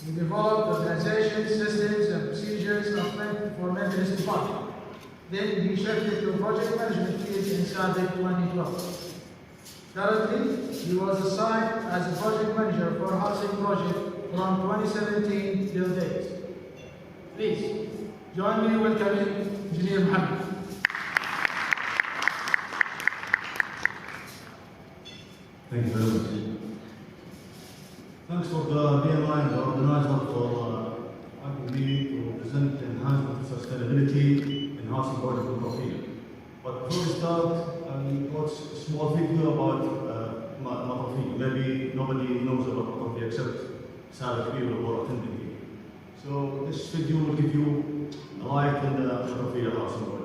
He developed organization systems and procedures for maintenance department. Then he shifted to project management field in Saudi 2012. Currently, he was assigned as a project manager for housing project from 2017 till date. Please join me in welcoming Engineer Mohammed. Thank you very much. Thanks for the BMI and the organizer for asking me to present enhancement of sustainability in housing project in Matofiya. But before we start, I will watch a small video about Matofiya. Maybe nobody knows about Matofiya except Saudi people who are attending here. So this video will give you a light on the Matofiya housing project.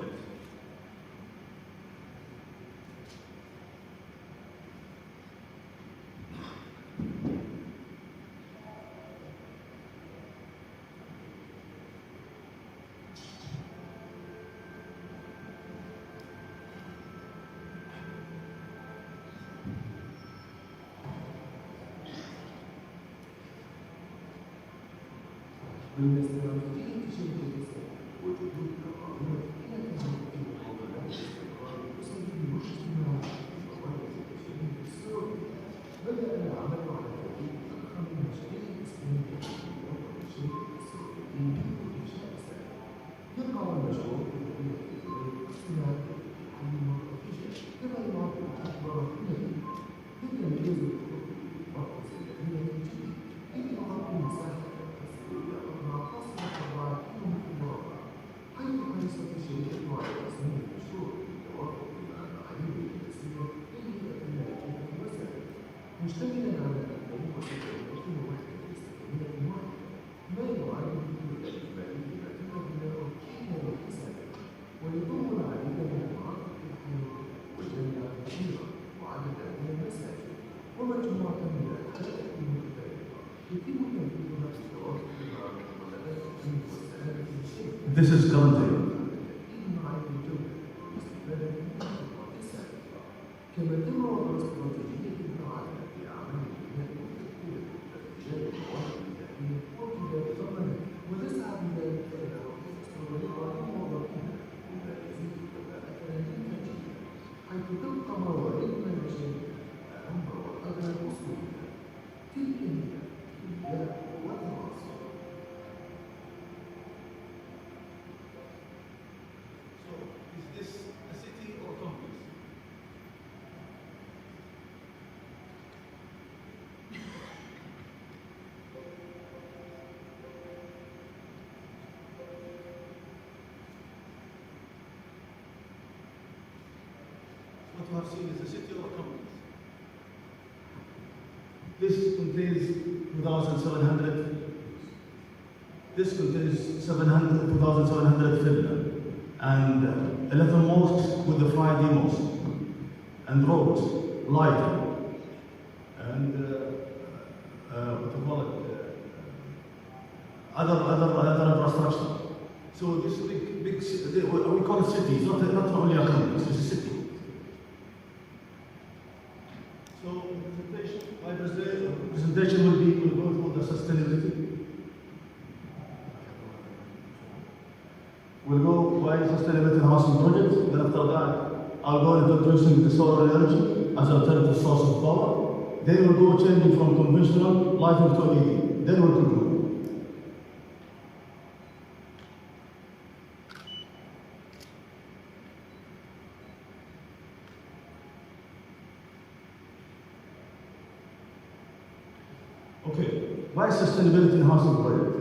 يبقى المشروع ويضم عليك الجامعات الحكومية والجامعات الكبيرة وعدد من المساجد ومجموعة من الحالات المختلفة يتم تنفيذها في التواصل مع العملاء والسلامة الشيء. This is currently. كما تم وضع استراتيجية الرعاية في أعمال البناء والتطوير لرجال الموارد الذاتية وكذلك ثمنا وتسعى بذلك إلى وضع الموظفين المبارزين والأكاديميين حيث تبقى موارد المناجم أهم وأغلى الأصول تلك هي الإبداع والتواصل. So, is this a city or complex? What you have seen is a city or complex. This contains 2,700. This contains 2,700 villas and 11 mosques with the Friday mosque and roads, lighting, and what do you call it? Other infrastructure. So this big city, we call it city. It's not only a complex, it's a city. So my presentation will go through the sustainability. We'll go by sustainability housing project. Then after that, I'll go into introducing the solar energy as an alternative source of power. Then we'll go changing from conventional lighting to LED. Then we'll conclude. Okay, why sustainability in housing project?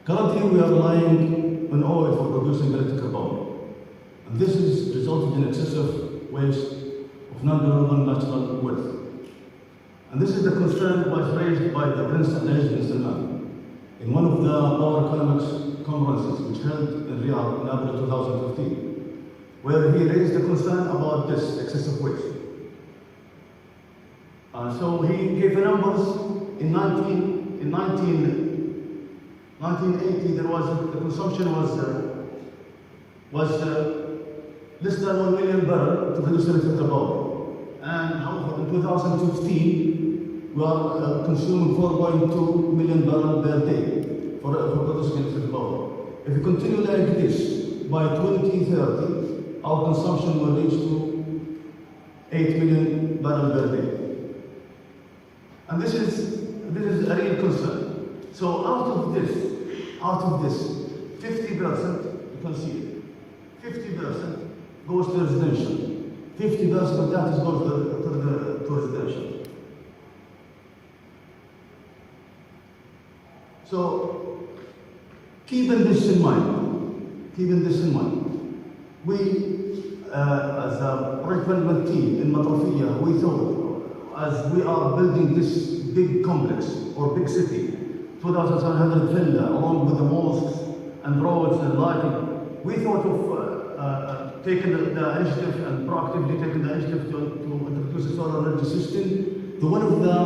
Currently, we are relying on oil for producing electrical power. And this has resulted in excessive waste of non-renewable natural wealth. And this is the concern that was raised by the Prince Abdulaziz bin Salman in one of the power economics conferences which held in Riyadh in April 2015, where he raised the concern about this excessive waste. So he gave the numbers in 1980. There was the consumption was less than 1 million barrels to produce electrical power, and however in 2015 we are consuming 4.2 million barrels per day for producing electrical power. If we continue like this, by 2030 our consumption will reach to 8 million barrels per day. And this is a real concern. So out of this, 50%, you can see it, 50% goes to residential. 50% of that goes to residential. So keeping this in mind, we as a project management team in Matrafiyah, we thought, as we are building this big complex or big city, 2,700 villas, along with the mosques and roads and lighting, we thought of taking the initiative and proactively taking the initiative to introduce a solar energy system to one of the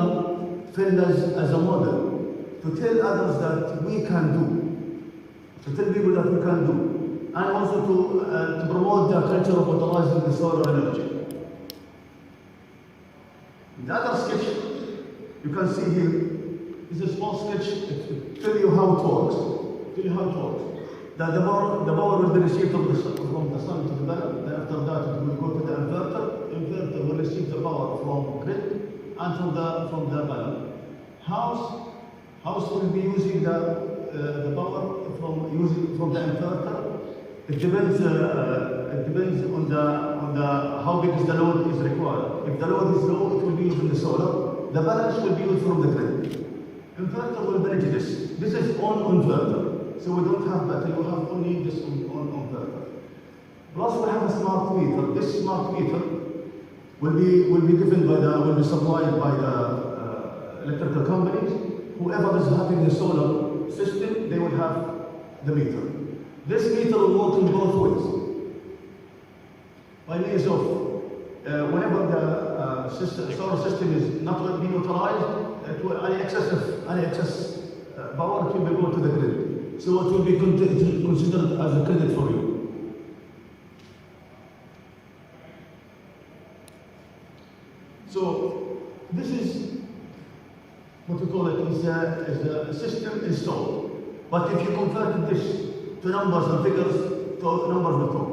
villas as a model, to tell others that we can do, to tell people that we can do, and also to promote the culture of utilizing the solar energy. The other sketch you can see here is a small sketch to tell you how it works. That the power will be received from the sun to the panel. Then after that it will go to the inverter. Inverter will receive the power from grid and from the panel. House will be using the power from the inverter. It depends on the how big is the load is required. If the load is low, it will be using the solar. The balance will be used from the grid. Inverter will manage this. This is on inverter, so we don't have battery. We have only this on inverter. Plus, we have a smart meter. This smart meter will be supplied by electrical companies. Whoever is having a solar system, they will have the meter. This meter will work in both ways. By means of whenever the solar system is not being utilized, any excess power will go to the grid. So it will be considered as a credit for you. So this is what we call it is a system installed. But if you convert this to numbers and figures, numbers will talk.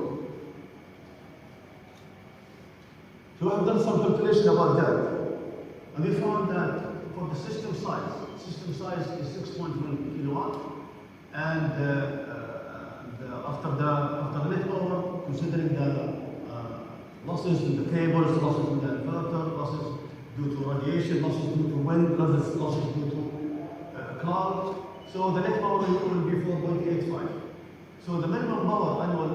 So I've done some calculation about that, and we found that for the system size is 6.1 kilowatt, and after the net power, considering the losses in the cables, losses in the inverter, losses due to radiation, losses due to wind, losses due to cloud. So the net power will be 4.85. So the minimum power annual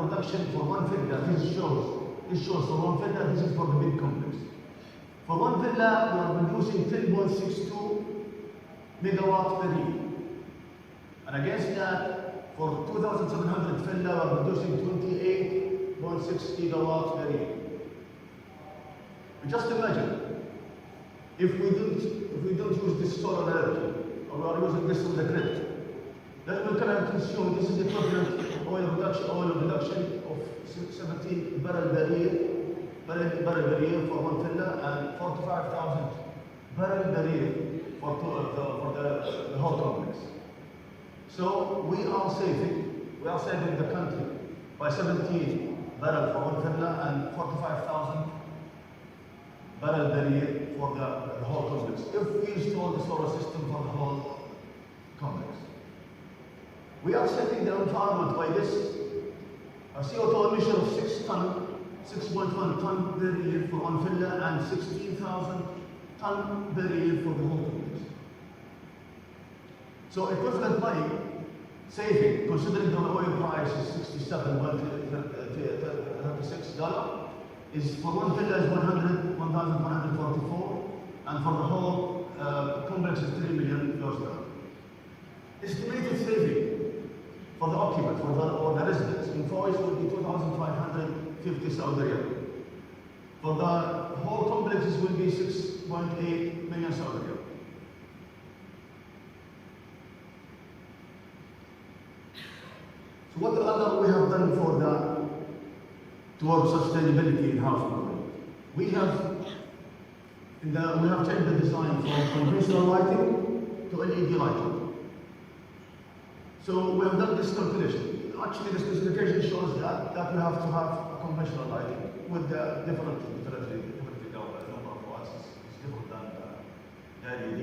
production for one villa, this shows for one villa, this is for the big complex. For one villa, we are producing 10.62 megawatts per year. And against that, for 2,700 villa, we are producing 28.6 gigawatts per year. Just imagine, if we don't use this solar energy, or we are using this on the grid, then we can consume, this is equivalent oil production of 17 barrel per year for one villa, and 45,000 barrel per year for the whole complex. So we are saving the country by 17 barrel for one villa and 45,000 barrel per year for the whole complex, if we install the solar system for the whole complex. We are setting the environment by this a CO2 emission of 6.1 ton per year for one villa and 16,000 ton per year for the whole complex. So equivalent money saving, considering the oil price is $36, is for one villa is 1,144, and for the whole complex is $3 million. Estimated saving for the occupant, or the residents, invoice will be 2,550 Saudi Riyal. For the whole complexes will be 6.8 million Saudi Riyal. So what other we have done for towards sustainability in house building? We have changed the design from conventional lighting to LED lighting. So we have done this calculation. Actually, the specification shows that we have to have conventional lighting with the different number of watts is different than the LED.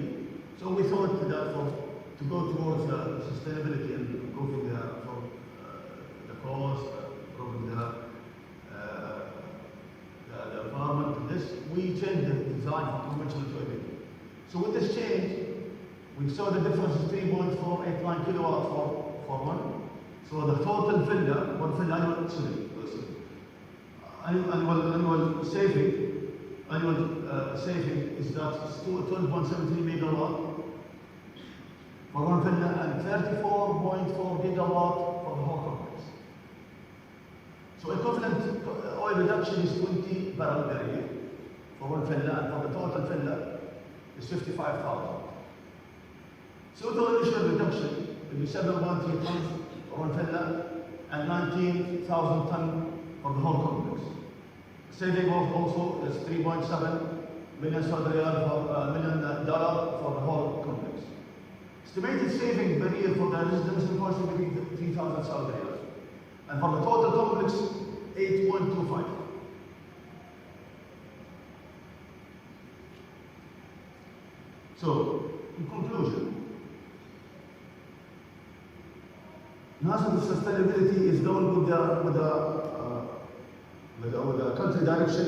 So we thought that to go towards sustainability and improving the cost, improving the environment, we changed the design from conventional to LED. So with this change, we saw the difference is 3.489 kilowatt for one. So the total villa, annual saving is that 12.73 megawatt for one villa and 34.4 gigawatt for the whole complex. So equivalent oil reduction is 20 barrel per year for one villa, and for the total villa is 55,000. So the emission reduction will be 7.3 tons for one villa and 19,000 tons for the whole complex. Saving of also is 3.7 million Saudi Riyal million dollar for the whole complex. Estimated saving per year for the residents in Portugal will be 3,000 Saudi Riyal, and for the total complex 8.25. So, in conclusion, national sustainability is done with the country direction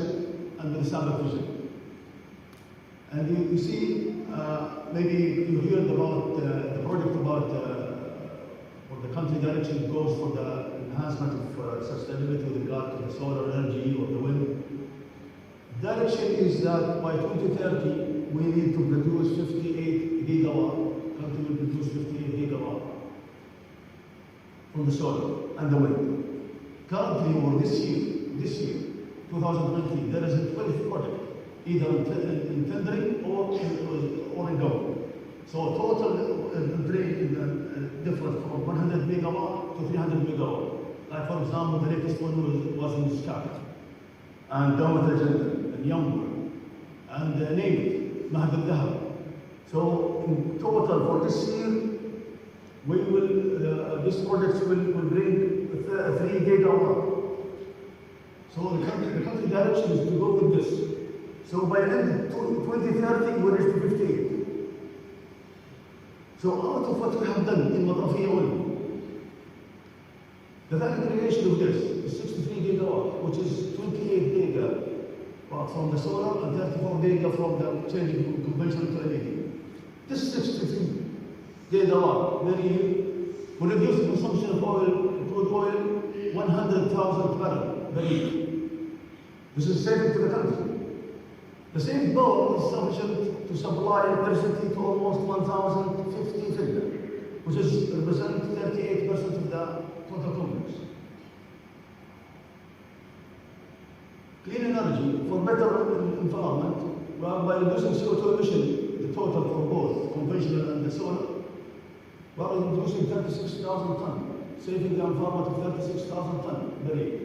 and the Islamic vision. And you see, maybe you heard about the project about for the country direction goes for the enhancement of sustainability with regard to the solar energy or the wind. Direction is that by 2030 we need to produce gigawatt, country will produce 58 gigawatt from the solar and the wind. Currently, or this year, 2020, there is a 12th project, either in tendering or in go. So total difference from 100 megawatt to 300 megawatt. Like for example, the latest one was in Scotland, and Dawmat Al-Jannah, and Youngwood, and name it, Mahd al-Dhahab. So in total for this year, we will, this project will bring 3 gigawatt. So the country direction is to go with this. So by end 2030, we reach to 58. So out of what we have done in Matafiyah only, the value creation of this is 63 gigawatt, which is 28 gigawatt from the solar and 34 gigawatt from the changing conventional to LED. This is 63 gigawatt per year will reduce the consumption of oil, crude oil, 100,000 barrels per year. This is saving to the country. The same power is sufficient to supply electricity to almost 1,050 figure, which is represent 38% of the total complex. Clean energy for better environment, by reducing CO2 emission, the total for both conventional and the solar, we are reducing 36,000 tons, saving the environment of 36,000 tons per year.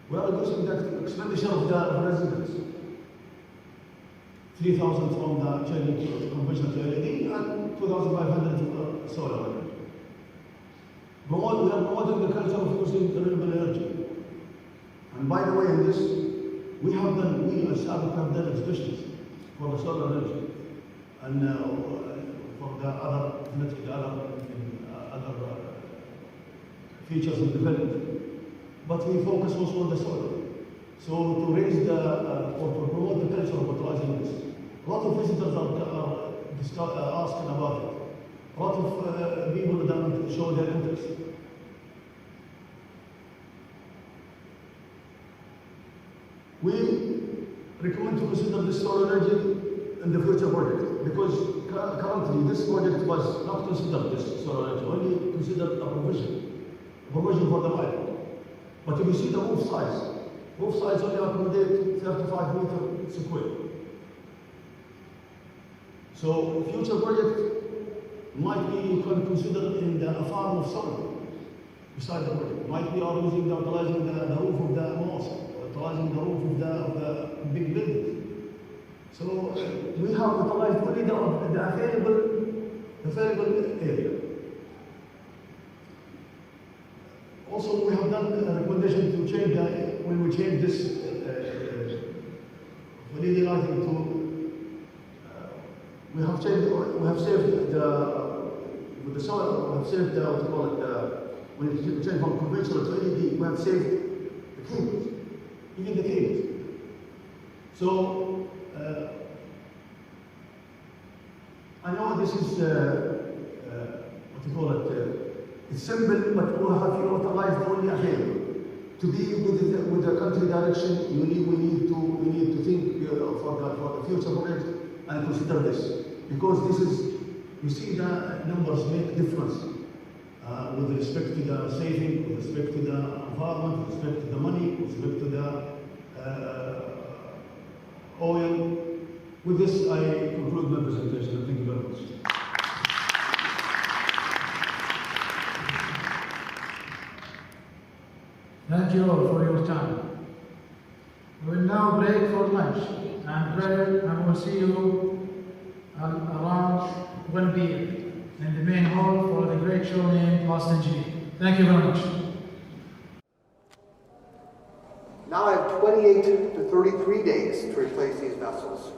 We are reducing the expenditure of the residents. 3,000 from the conventional to LED and 2,500 to solar energy. We are promoting the culture of using renewable energy. And by the way, in this, we as SABIC have done exhibitions for the solar energy and for the other features of development. But we focus also on the solar. So to raise or to promote the culture of utilizing this. A lot of visitors are asking about it. A lot of people that show their interest. We recommend to consider this solar energy in the future project because currently this project was not considered this solar energy, only considered a provision for the island. But if you see the roof size only accommodate 35 meters square. So future project might be you can consider in a farm of solar beside the project. Might be utilizing the roof of the mosque, utilizing the roof of the big building. So we have utilized only the available area. Also, we have done a recommendation to change when we change this LED lighting to. We have saved with the solar. We have saved what you call it. When you change from conventional to LED, we have saved the cables, even the cables. So I know this is what you call it. It's simple, but we have utilized only available. To be with the country direction, we need to think for the future project and consider this. Because this is, you see the numbers make difference with respect to the saving, with respect to the environment, with respect to the money, with respect to the oil. With this, I conclude my presentation. Thank you very much. Thank you all for your time. We will now break for lunch and prayer, and we'll see you around 1 p.m. in the main hall for the great show named Lost Engineer. Thank you very much. Now I have 28 to 33 days to replace these vessels.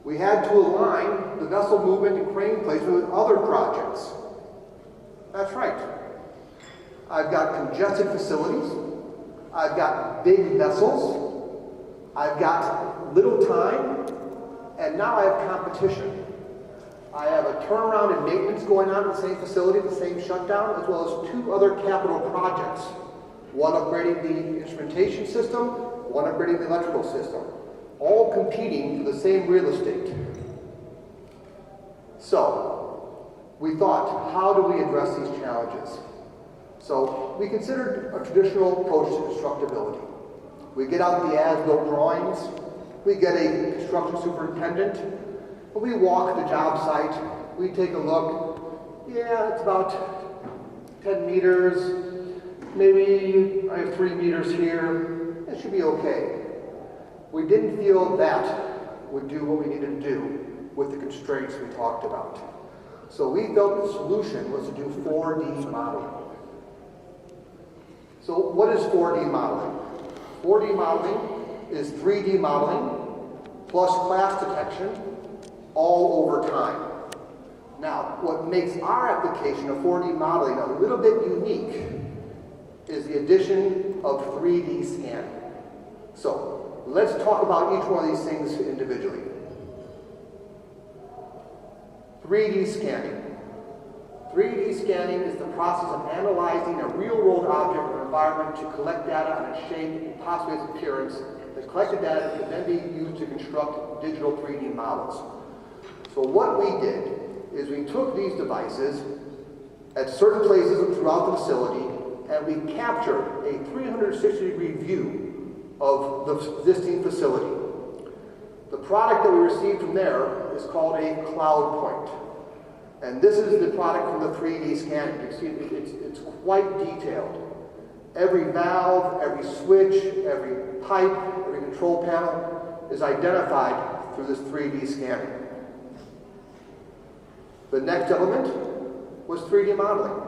We had to align the vessel movement and crane placement with other projects. That's right. I've got congested facilities. I've got big vessels. I've got little time. And now I have competition. I have a turnaround and maintenance going on in the same facility, the same shutdown, as well as 2 other capital projects. One upgrading the instrumentation system, one upgrading the electrical system. All competing for the same real estate. So, we thought, how do we address these challenges? So, we considered a traditional approach to constructability. We get out the as-built drawings, we get a construction superintendent, and we walk the job site, we take a look. Yeah, it's about 10 meters, maybe I have 3 meters here, it should be okay. We didn't feel that would do what we needed to do with the constraints we talked about. So we felt the solution was to do 4D modeling. So what is 4D modeling? 4D modeling is 3D modeling plus clash detection all over time. Now, what makes our application of 4D modeling a little bit unique is the addition of 3D scanning. So, let's talk about each one of these things individually. 3D scanning. 3D scanning is the process of analyzing a real-world object or environment to collect data on its shape and possibly its appearance. The collected data can then be used to construct digital 3D models. So what we did is we took these devices at certain places throughout the facility and we captured a 360-degree view of the existing facility. The product that we received from there is called a cloud point. And this is the product from the 3D scanning. You can see it's quite detailed. Every valve, every switch, every pipe, every control panel is identified through this 3D scanning. The next element was 3D modeling.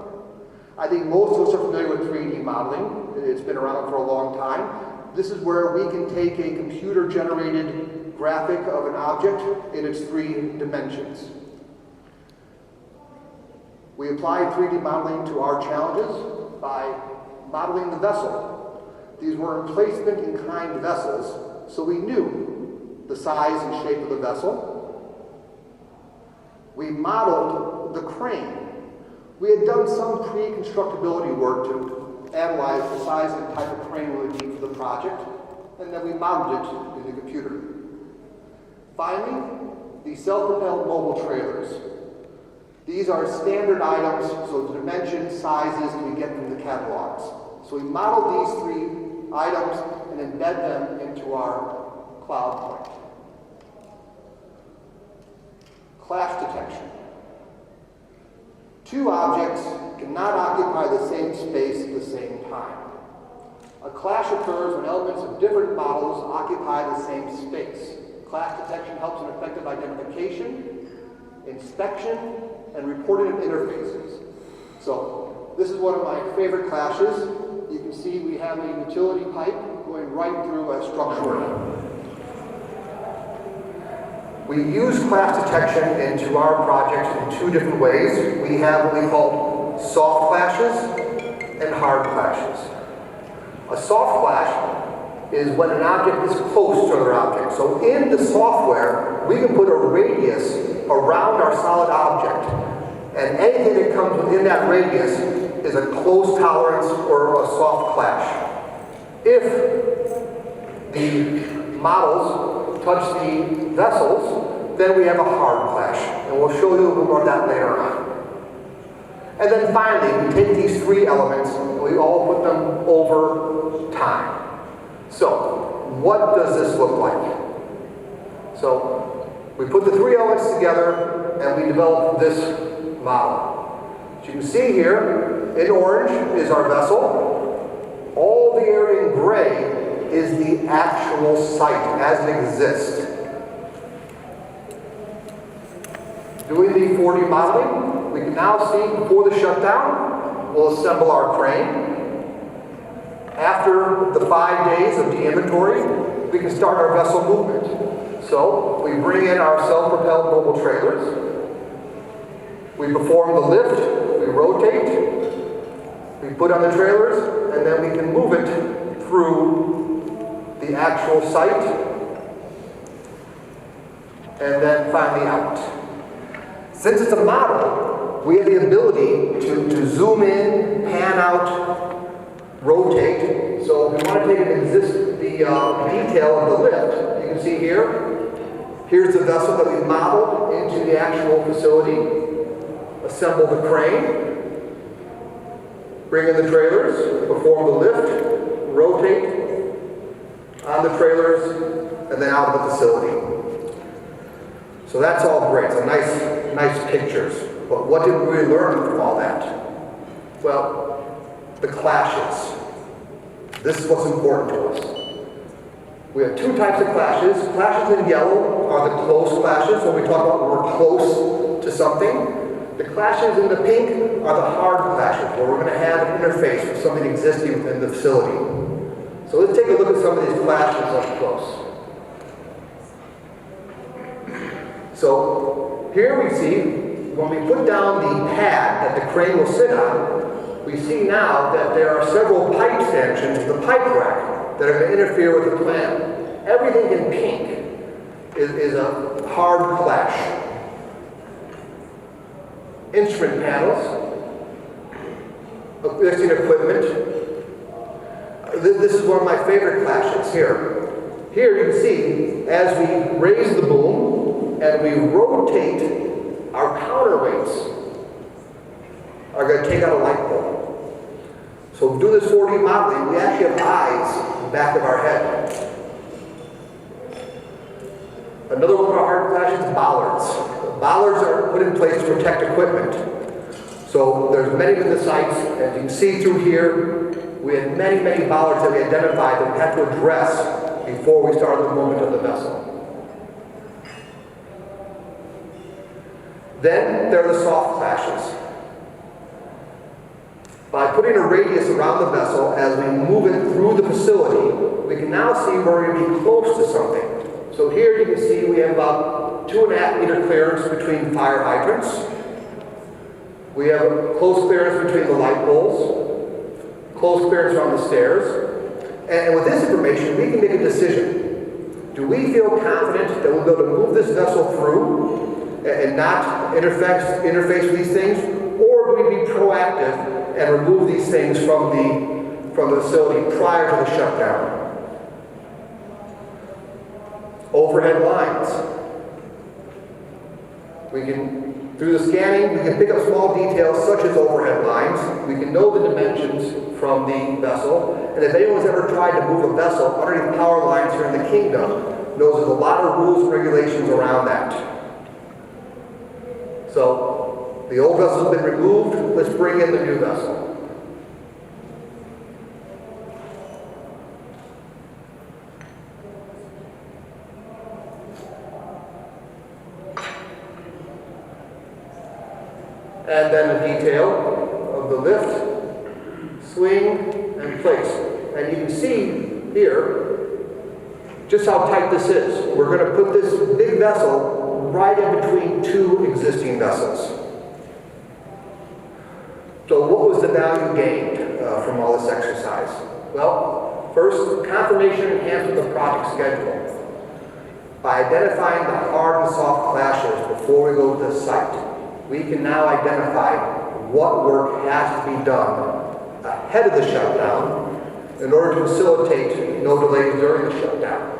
I think most of us are familiar with 3D modeling. It's been around for a long time. This is where we can take a computer-generated graphic of an object in its 3 dimensions. We applied 3D modeling to our challenges by modeling the vessel. These were emplacement-in-kind vessels, so we knew the size and shape of the vessel. We modeled the crane. We had done some pre-constructability work to analyze the size and type of crane we would need for the project, and then we modeled it in the computer. Finally, the self-propelled mobile trailers. These are standard items, so the dimensions, sizes we get from the catalogs. So we modeled these 3 items and embed them into our cloud point. Clash detection. 2 objects cannot occupy the same space at the same time. A clash occurs when elements of different models occupy the same space. Clash detection helps in effective identification, inspection, and reporting of interfaces. So, this is one of my favorite clashes. You can see we have a utility pipe going right through a structure. We use clash detection into our projects in 2 different ways. We have what we call soft clashes and hard clashes. A soft clash is when an object is close to another object. So in the software, we can put a radius around our solid object, and anything that comes within that radius is a close tolerance or a soft clash. If the models touch the vessels, then we have a hard clash, and we'll show you a little more of that later on. And then finally, we take these 3 elements and we all put them over time. So, what does this look like? So, we put the 3 elements together and we develop this model. As you can see here, in orange is our vessel. All the area in gray is the actual site as it exists. Doing the 4D modeling, we can now see before the shutdown, we'll assemble our crane. After the 5 days of de-inventory, we can start our vessel movement. So, we bring in our self-propelled mobile trailers. We perform the lift, we rotate, we put on the trailers, and then we can move it through the actual site, and then finally out. Since it's a model, we have the ability to zoom in, pan out, rotate. So if we want to take the detail of the lift, you can see here, Here's the vessel that we modeled into the actual facility. Assemble the crane, bring in the trailers, perform the lift, rotate on the trailers, and then out of the facility. So that's all great. So nice pictures. But what did we learn from all that? Well, the clashes. This is what's important to us. We have two types of clashes. Clashes in yellow are the close clashes, when we talk about we're close to something. The clashes in the pink are the hard clashes, where we're going to have an interface with something existing within the facility. So let's take a look at some of these clashes up close. So here we see, when we put down the pad that the crane will sit on, we see now that there are several pipe stanchions to the pipe rack that are going to interfere with the plan. Everything in pink is a hard clash. Instrument panels, existing equipment. This is one of my favorite clashes here. Here you can see, as we raise the boom and we rotate, our counterweights are going to take out a light bulb. So do this 4D modeling, we actually have eyes in the back of our head. Another one of our hard clashes is bollards. Bollards are put in place to protect equipment. So there's many of the sites, as you can see through here, we had many bollards that we identified that we had to address before we started the movement of the vessel. Then there are the soft clashes. By putting a radius around the vessel as we move it through the facility, we can now see we're going to be close to something. So here you can see we have about 2.5 meter clearance between fire hydrants. We have a close clearance between the light poles, close clearance on the stairs. And with this information, we can make a decision. Do we feel confident that we'll be able to move this vessel through and not interface with these things? Or do we be proactive and remove these things from the facility prior to the shutdown? Overhead lines. We can, through the scanning, we can pick up small details such as overhead lines. We can know the dimensions from the vessel. And if anyone's ever tried to move a vessel underneath power lines here in the kingdom, knows there's a lot of rules and regulations around that. So, the old vessel's been removed, let's bring in the new vessel. And then the detail of the lift, swing, and place. And you can see here just how tight this is. We're going to put this big vessel right in between two existing vessels. So what was the value gained from all this exercise? Well, first, confirmation enhancement of the project schedule. By identifying the hard and soft clashes before we go to the site, we can now identify what work has to be done ahead of the shutdown in order to facilitate no delays during the shutdown.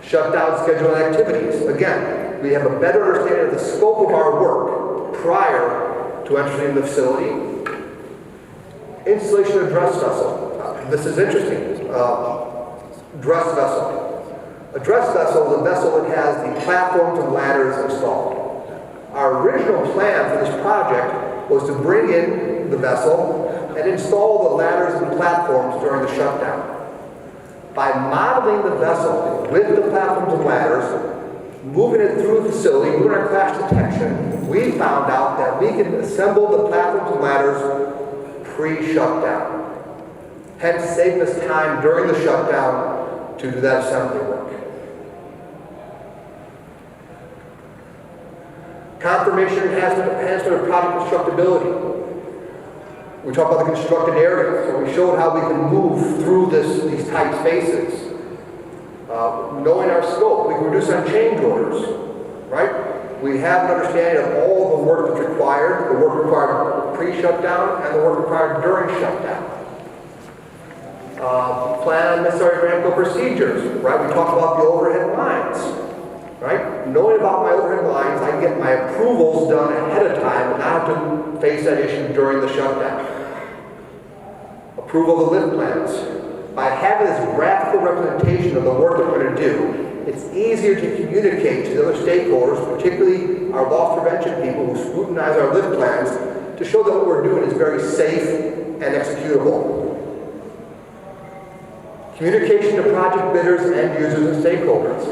Shutdown schedule and activities. Again, we have a better understanding of the scope of our work prior to entering the facility. Installation of dress vessel. This is interesting. Dress vessel. A dress vessel is a vessel that has the platforms and ladders installed. Our original plan for this project was to bring in the vessel and install the ladders and platforms during the shutdown. By modeling the vessel with the platforms and ladders, moving it through the facility, doing our crash detection, we found out that we can assemble the platforms and ladders pre-shutdown. Hence saving us time during the shutdown to do that assembly work. Confirmation enhancement of project constructability. We talked about the constructed area, so we showed how we can move through these tight spaces. Knowing our scope, we can reduce on change orders, right? We have an understanding of all the work that's required, the work required pre-shutdown and the work required during shutdown. Plan on necessary mechanical procedures, right? We talked about the overhead lines. knowing about my overhead lines, I can get my approvals done ahead of time and not have to face that issue during the shutdown. Approval of the lift plans. By having this graphical representation of the work that we're going to do, it's easier to communicate to the other stakeholders, particularly our loss prevention people who scrutinize our lift plans, to show that what we're doing is very safe and executable. Communication to project bidders, end users, and stakeholders.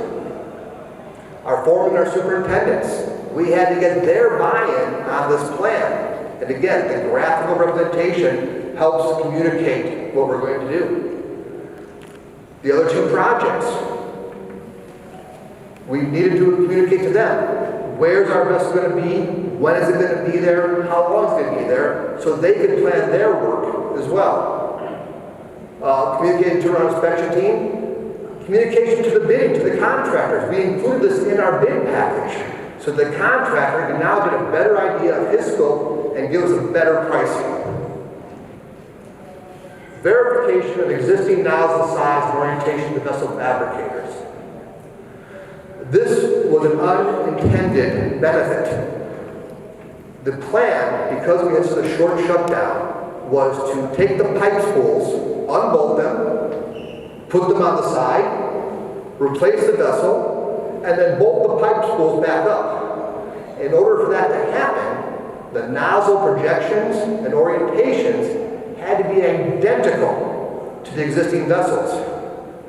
Our foremen and our superintendents, we had to get their buy-in on this plan. And again, the graphical representation helps communicate what we're going to do. The other two projects, we needed to communicate to them. Where's our vessel going to be? When is it going to be there? How long is it going to be there? So they can plan their work as well. Communicating to our inspection team. Communication to the bidding, to the contractors. We included this in our bid package. So the contractor can now get a better idea of his scope and give us a better pricing. Verification of existing nozzle size and orientation to vessel fabricators. This was an unintended benefit. The plan, because we had such a short shutdown, was to take the pipe spools, unbolt them, put them on the side, replace the vessel, and then bolt the pipe spools back up. In order for that to happen, the nozzle projections and orientations had to be identical to the existing vessels.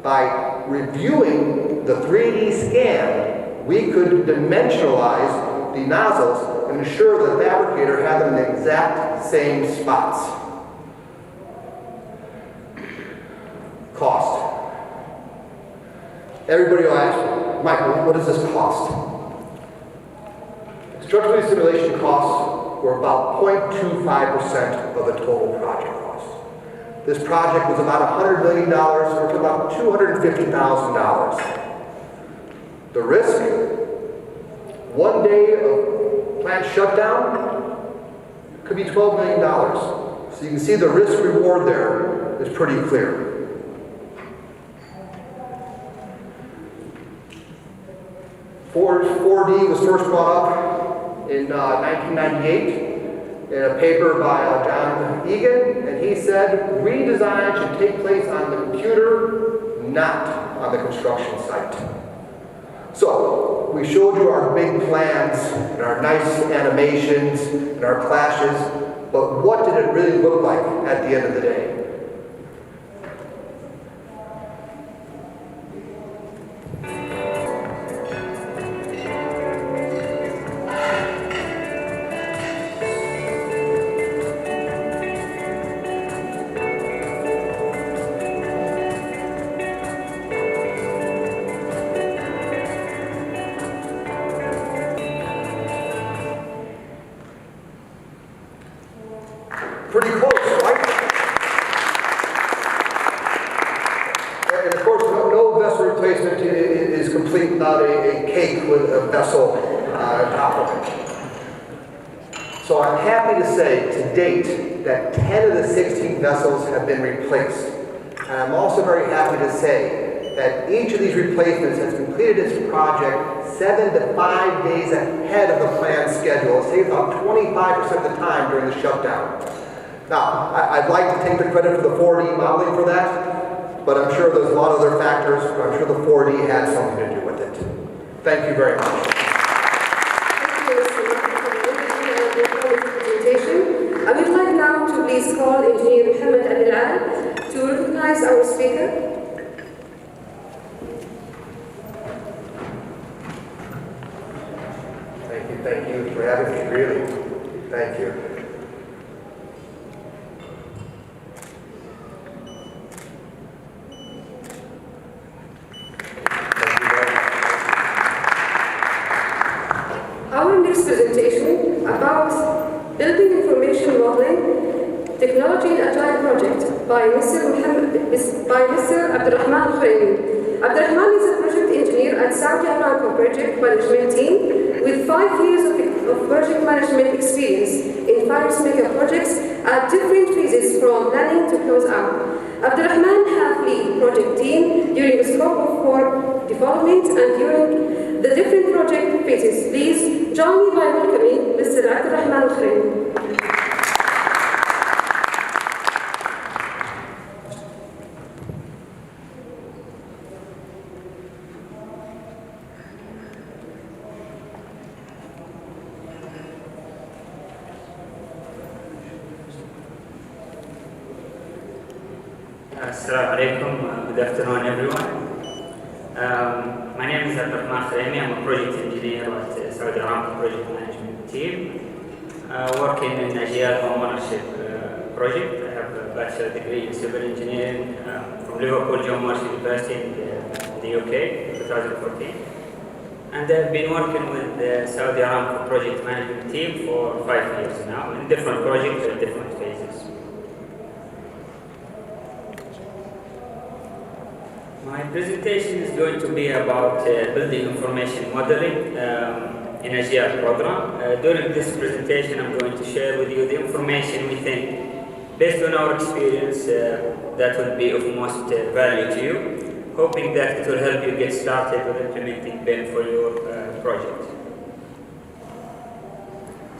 By reviewing the 3D scan, we could dimensionalize the nozzles and ensure the fabricator had them in the exact same spots. Cost. Everybody will ask, Mike, what does this cost? Structural simulation costs were about 0.25% of the total project cost. This project was about $100 million, or about $250,000. The risk, 1 day of plant shutdown, could be $12 million. So you can see the risk reward there is pretty clear. 4D was first brought up in 1998 in a paper by John Egan, and he said redesign should take place on the computer, not on the construction site. So we showed you our big plans and our nice animations and our flashes, but what did it really look like at the end of the day? Pretty close, right? And of course, no vessel replacement is complete without a cake with a vessel on top of it. So I'm happy to say to date that 10 of the 16 vessels have been replaced. And I'm also very happy to say that each of these replacements has completed its project 7 to 5 days ahead of the planned schedule. It saves about 25% of the time during the shutdown. Now, I'd like to take the credit for the 4D modeling for that, but I'm sure there's a lot of other factors. I'm sure the 4D had something to do with it. Thank you very much. Thank you, Mr. Mark, for the presentation. I would like now to please call Engineer Mohammed Abdelal to recognize our speaker. Thank you for having me, really. Thank you. Our next presentation about building information modeling, technology and agile project by Mr. Abdurrahman Khuraymi. Abdurrahman is a project engineer at Saudi Aramco project management team with 5 years of project management experience in various mega projects at different phases from planning to close out. Abdurrahman has lead project team during the scope of work development and during the different project مستر عبد الرحمن الخريمي. Assalamu alaikum. Good afternoon, everyone. My name is Abdurrahman Khareemi. I'm a project engineer at Saudi Aramco project management team, working in Ageal home ownership project. I have a bachelor degree in civil engineering from Liverpool John Moores University in the UK, 2014. And I've been working with the Saudi Aramco project management team for 5 years now in different projects at different phases. My presentation is going to be about building information modeling in Ageal program. During this presentation, I'm going to share with you the information we think, based on our experience, that will be of most value to you, hoping that it will help you get started with implementing BIM for your project.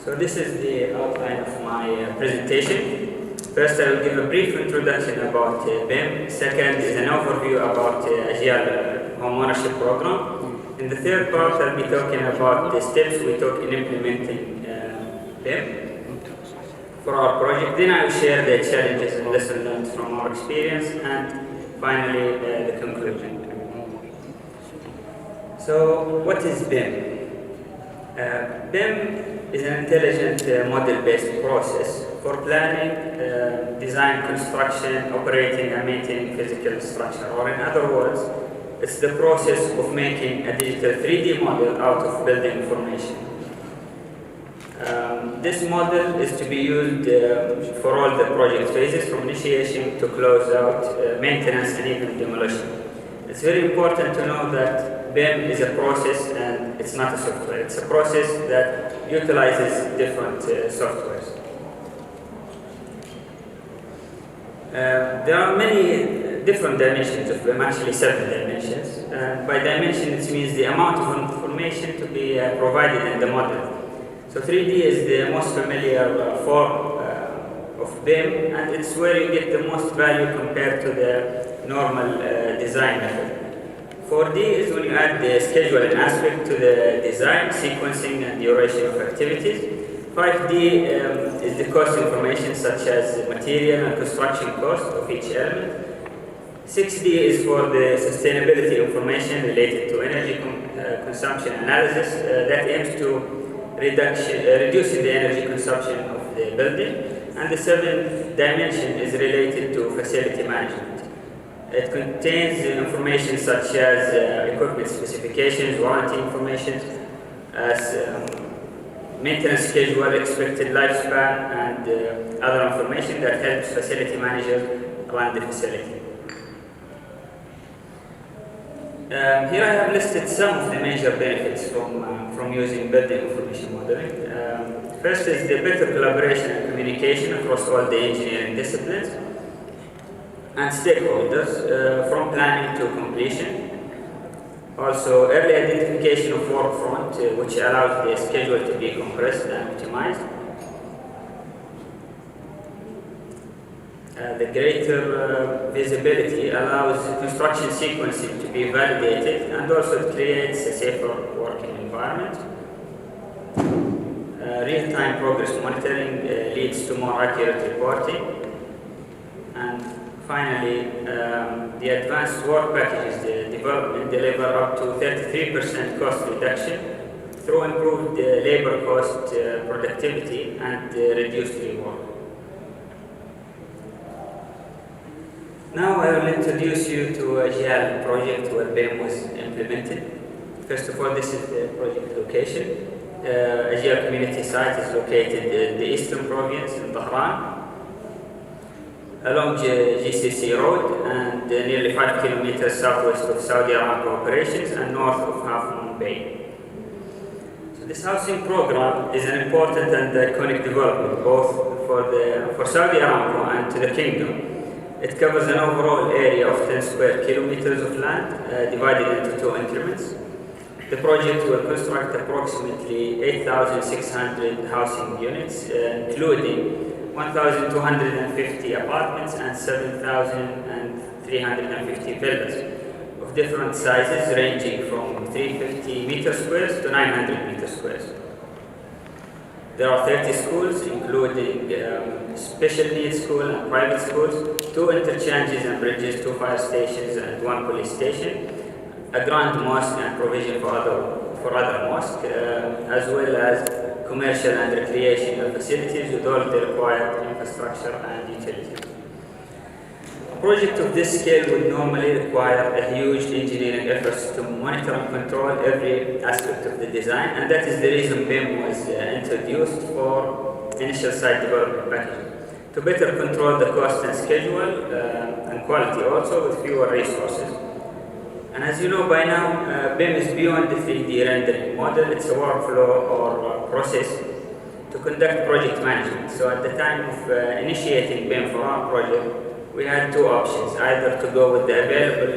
So this is the outline of my presentation. First, I will give a brief introduction about BIM. Second is an overview about Ageal home ownership program. In the third part, I'll be talking about the steps we took in implementing BIM for our project. Then I will share the challenges and lessons learned from our experience, and finally the conclusion. So, what is BIM? BIM is an intelligent model-based process for planning, design, construction, operating and maintaining physical structure. Or in other words, it's the process of making a digital 3D model out of building information. This model is to be used for all the project phases, from initiation to close out, maintenance and even demolition. It's very important to know that BIM is a process and it's not a software. It's a process that utilizes different softwares. There are many different dimensions of BIM, actually 7 dimensions. By dimension, it means the amount of information to be provided in the model. So 3D is the most familiar form of BIM, and it's where you get the most value compared to the normal design method. 4D is when you add the scheduling aspect to the design, sequencing and duration of activities. 5D is the cost information such as material and construction cost of each element. 6D is for the sustainability information related to energy consumption analysis that aims to reducing the energy consumption of the building. And the 7th dimension is related to facility management. It contains information such as equipment specifications, warranty information, maintenance schedule, expected lifespan, and other information that helps facility managers run the facility. Here I have listed some of the major benefits from using building information modeling. First is the better collaboration and communication across all the engineering disciplines and stakeholders from planning to completion. Also, early identification of work front, which allows the schedule to be compressed and optimized. The greater visibility allows construction sequencing to be validated, and also it creates a safer working environment. Real-time progress monitoring leads to more accurate reporting. And finally, the advanced work packages development deliver up to 33% cost reduction through improved labor cost productivity and reduced rework. Now I will introduce you to Ageal project where BIM was implemented. First of all, this is the project location. Ageal community site is located in the Eastern Province in Dhahran, along GCC Road and nearly 5 kilometers southwest of Saudi Aramco operations and north of Half Moon Bay. So this housing program is an important and iconic development both for Saudi Aramco and to the kingdom. It covers an overall area of 10 square kilometers of land divided into 2 increments. The project will construct approximately 8,600 housing units, including 1,250 apartments and 7,350 villas of different sizes, ranging from 350 meter squares to 900 meter squares. There are 30 schools, including special needs school and private schools, 2 interchanges and bridges, 2 fire stations and 1 police station, a grand mosque and provision for other mosques, as well as commercial and recreational facilities with all the required infrastructure and utilities. A project of this scale would normally require a huge engineering efforts to monitor and control every aspect of the design, and that is the reason BIM was introduced for initial site development package, to better control the cost and schedule and quality also with fewer resources. And as you know by now, BIM is beyond the 3D rendering model. It's a workflow or process to conduct project management. So at the time of initiating BIM for our project, we had 2 options: either to go with the available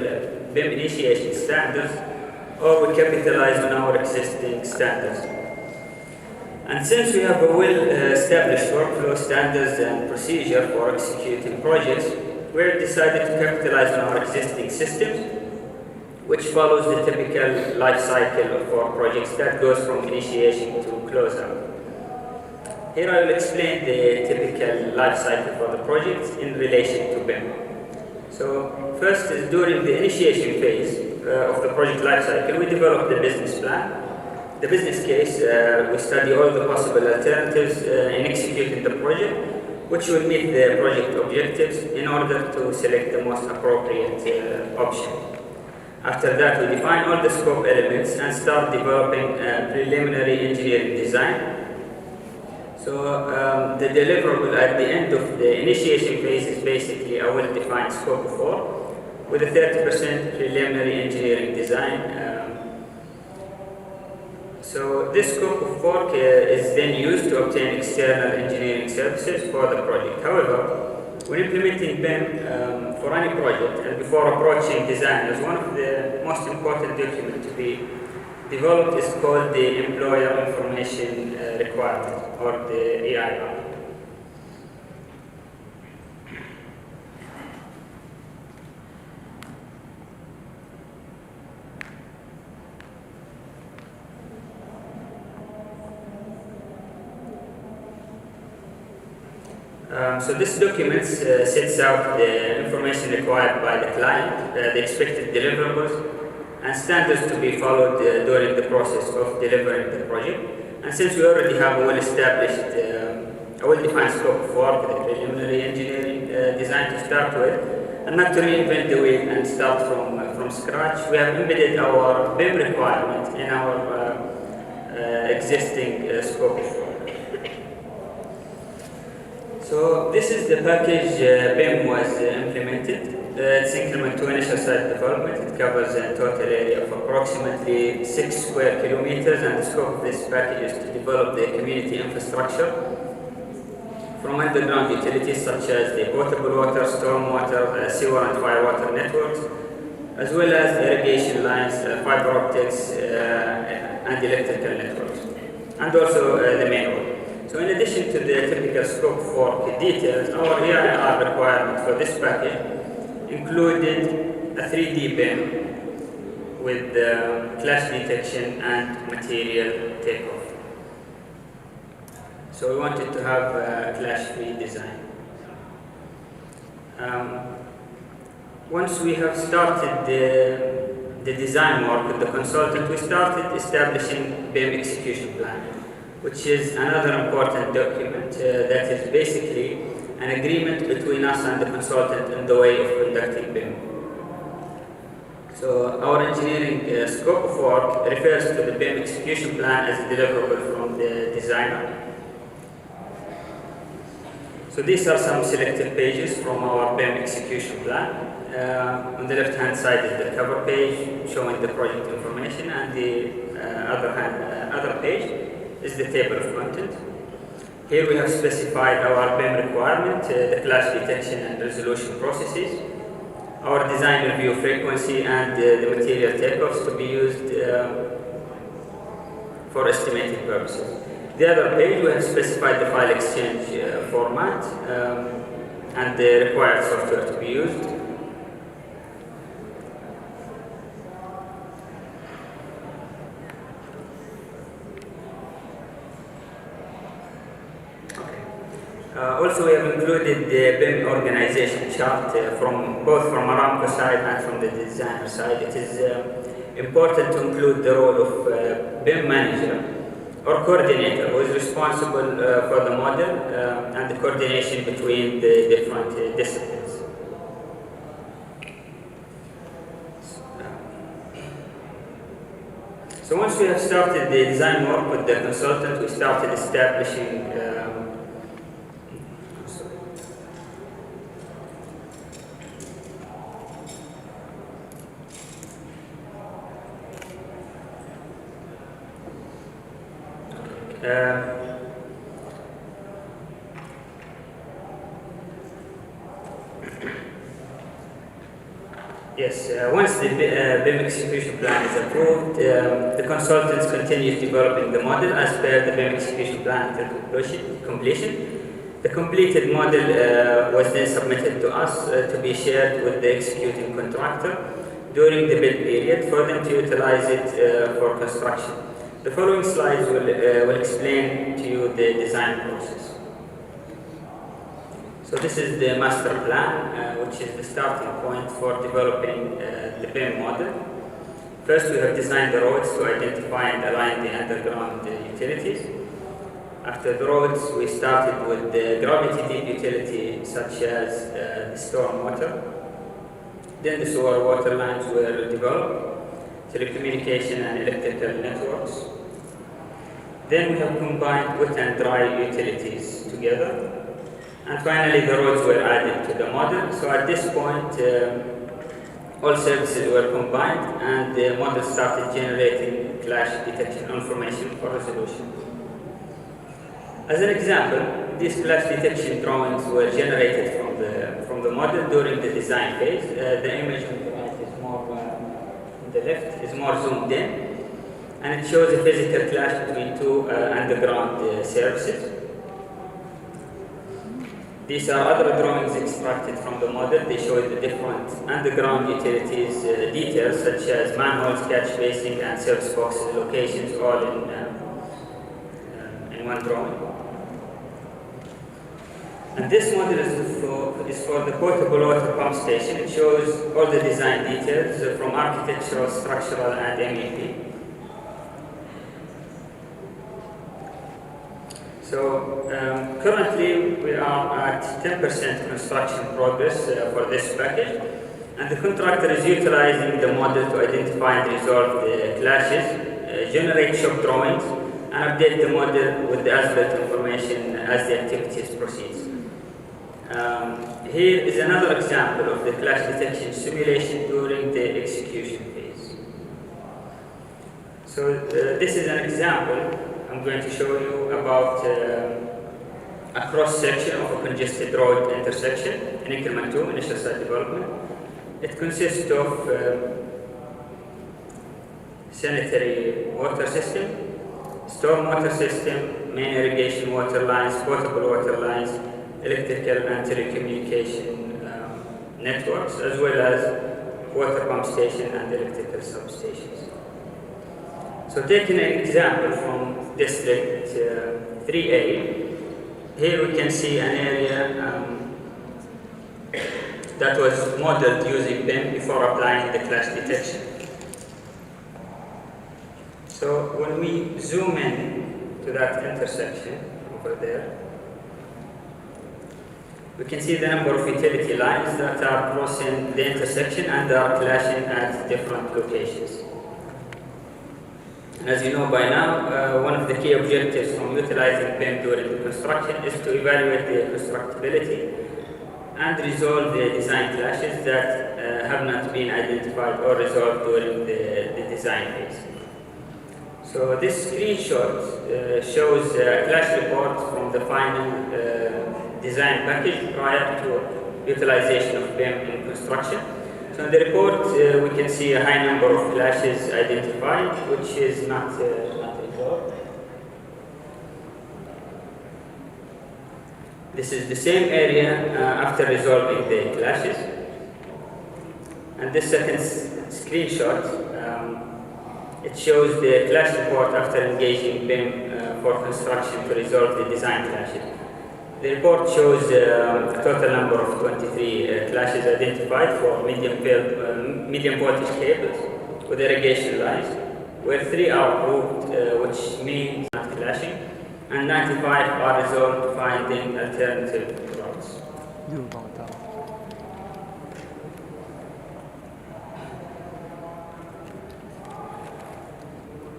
BIM initiation standards, or we capitalize on our existing standards. And since we have a well-established workflow, standards and procedure for executing projects, we decided to capitalize on our existing systems, which follows the typical life cycle for projects that goes from initiation to closeout. Here I will explain the typical life cycle for the project in relation to BIM. So first is during the initiation phase of the project life cycle, we develop the business plan. The business case, we study all the possible alternatives in executing the project, which will meet the project objectives in order to select the most appropriate option. After that, we define all the scope elements and start developing a preliminary engineering design. So the deliverable at the end of the initiation phase is basically a well-defined scope of work with a 30% preliminary engineering design. So this scope of work is then used to obtain external engineering services for the project. However, when implementing BIM for any project and before approaching designers, one of the most important documents to be developed is called the Employer Information Requirement, or the EIR. So this document sets out the information required by the client, the expected deliverables, and standards to be followed during the process of delivering the project. And since we already have a well-established, a well-defined scope of work, the preliminary engineering design to start with, and not to reinvent the wheel and start from scratch, we have embedded our BIM requirement in our existing scope of work. So this is the package BIM was implemented. It's increment to initial site development. It covers a total area of approximately 6 square kilometers, and the scope of this package is to develop the community infrastructure from underground utilities such as the potable water, stormwater, sewer and fire water networks, as well as irrigation lines, fiber optics, and electrical networks, and also the main road. So in addition to the typical scope for details, our EIR requirement for this package included a 3D BIM with clash detection and material takeoff. So we wanted to have a clash-free design. Once we have started the design work with the consultant, we started establishing BIM execution plan, which is another important document that is basically an agreement between us and the consultant in the way of conducting BIM. So our engineering scope of work refers to the BIM execution plan as a deliverable from the designer. So these are some selected pages from our BIM execution plan. On the left-hand side is the cover page showing the project information, and the other page is the table of content. Here we have specified our BIM requirement, the clash detection and resolution processes, our design review frequency, and the material takeoffs to be used for estimating purposes. The other page, we have specified the file exchange format and the required software to be used. Also, we have included the BIM organization chart both from Aramco side and from the designer side. It is important to include the role of BIM manager or coordinator who is responsible for the model and the coordination between the different disciplines. So once we have started the design work with the consultant, we started establishing once the BIM execution plan is approved, the consultants continue developing the model as per the BIM execution plan until completion. The completed model was then submitted to us to be shared with the executing contractor during the bid period for them to utilize it for construction. The following slides will explain to you the design process. So this is the master plan, which is the starting point for developing the BIM model. First, we have designed the roads to identify and align the underground utilities. After the roads, we started with the gravity deep utility, such as the storm water. Then the sewer water lines were developed, telecommunication and electrical networks. Then we have combined wet and dry utilities together. And finally, the roads were added to the model. So at this point, all services were combined and the model started generating clash detection information for resolution. As an example, these clash detection drawings were generated from the model during the design phase. The image on the right is more, on the left is more zoomed in, and it shows a physical clash between two underground services. These are other drawings extracted from the model. They show the different underground utilities details, such as manholes, catch basin, and service boxes locations, all in one drawing. And this model is for the potable water pump station. It shows all the design details from architectural, structural, and MEP. So currently we are at 10% construction progress for this package, and the contractor is utilizing the model to identify and resolve the clashes, generate shop drawings, and update the model with the as-built information as the activities proceed. Here is another example of the clash detection simulation during the execution phase. So this is an example I'm going to show you about a cross-section of a congested road intersection in increment 2, initial site development. It consists of sanitary water system, storm water system, main irrigation water lines, potable water lines, electrical and telecommunication networks, as well as water pump station and electrical substations. So taking an example from District 3A, here we can see an area that was modeled using BIM before applying the clash detection. So when we zoom in to that intersection over there, we can see the number of utility lines that are crossing the intersection and are clashing at different locations. And as you know by now, one of the key objectives from utilizing BIM during the construction is to evaluate the constructability and resolve the design clashes that have not been identified or resolved during the design phase. So this screenshot shows a clash report from the final design package prior to utilization of BIM in construction. So in the report, we can see a high number of clashes identified, which is not resolved. This is the same area after resolving the clashes. And this second screenshot, it shows the clash report after engaging BIM for construction to resolve the design clashes. The report shows a total number of 23 clashes identified for medium voltage cables with irrigation lines, where 3 are approved, which means not clashing, and 95 are resolved, finding alternative routes.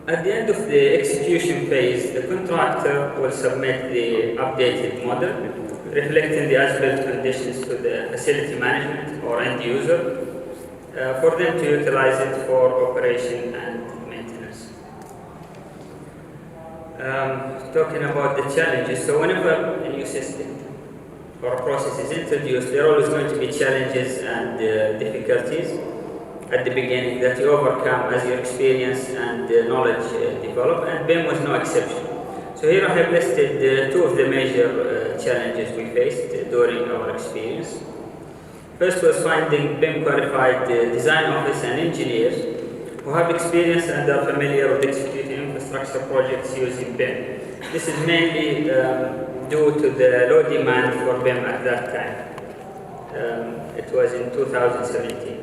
At the end of the execution phase, the contractor will submit the updated model, reflecting the as-built conditions to the facility management or end user, for them to utilize it for operation and maintenance. Talking about the challenges, so whenever a new system or a process is introduced, there are always going to be challenges and difficulties at the beginning that you overcome as your experience and knowledge develop, and BIM was no exception. So here I have listed 2 of the major challenges we faced during our experience. First was finding BIM qualified design office and engineers who have experience and are familiar with executing infrastructure projects using BIM. This is mainly due to the low demand for BIM at that time. It was in 2017.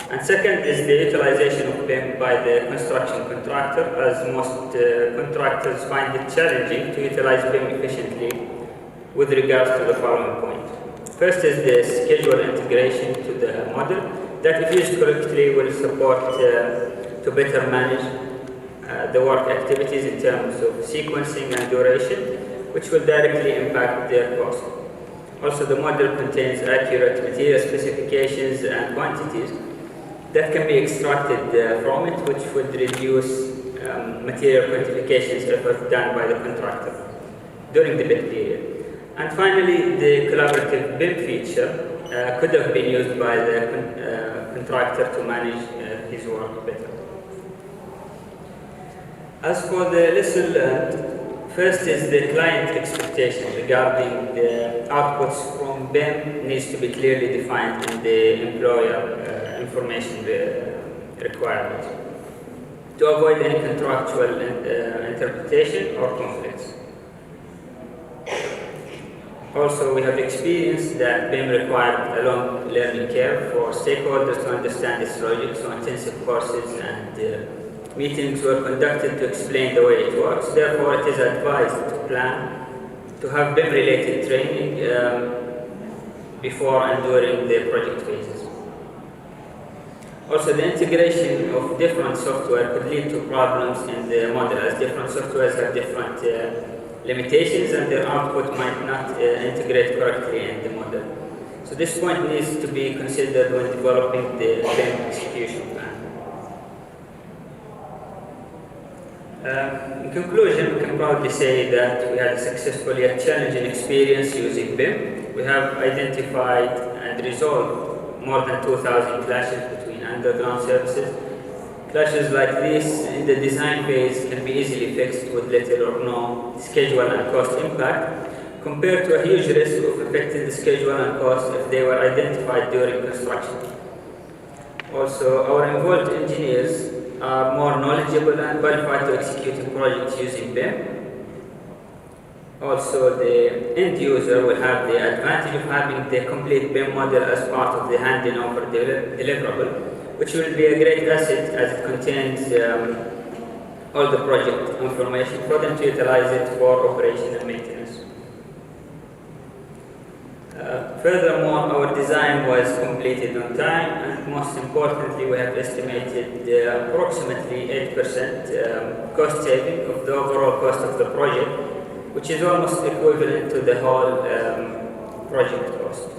And second is the utilization of BIM by the construction contractor, as most contractors find it challenging to utilize BIM efficiently with regards to the following point. First is the schedule integration to the model that, if used correctly, will support to better manage the work activities in terms of sequencing and duration, which will directly impact their cost. Also, the model contains accurate material specifications and quantities that can be extracted from it, which would reduce material quantifications effort done by the contractor during the bid period. And finally, the collaborative BIM feature could have been used by the contractor to manage his work better. As for the lesson learned, first is the client expectation regarding the outputs from BIM needs to be clearly defined in the employer information requirements to avoid any contractual interpretation or conflicts. Also, we have experienced that BIM required a long learning curve for stakeholders to understand its logic, so intensive courses and meetings were conducted to explain the way it works. Therefore, it is advised to plan to have BIM-related training before and during the project phases. Also, the integration of different software could lead to problems in the model, as different softwares have different limitations and their output might not integrate correctly in the model. So this point needs to be considered when developing the BIM execution plan. In conclusion, we can proudly say that we had a successful yet challenging experience using BIM. We have identified and resolved more than 2,000 clashes between underground services. Clashes like this in the design phase can be easily fixed with little or no schedule and cost impact, compared to a huge risk of affecting the schedule and cost if they were identified during construction. Also, our involved engineers are more knowledgeable and qualified to execute projects using BIM. Also, the end user will have the advantage of having the complete BIM model as part of the handing over deliverable, which will be a great asset as it contains all the project information for them to utilize it for operation and maintenance. Furthermore, our design was completed on time, and most importantly, we have estimated approximately 8% cost saving of the overall cost of the project, which is almost equivalent to the whole project cost.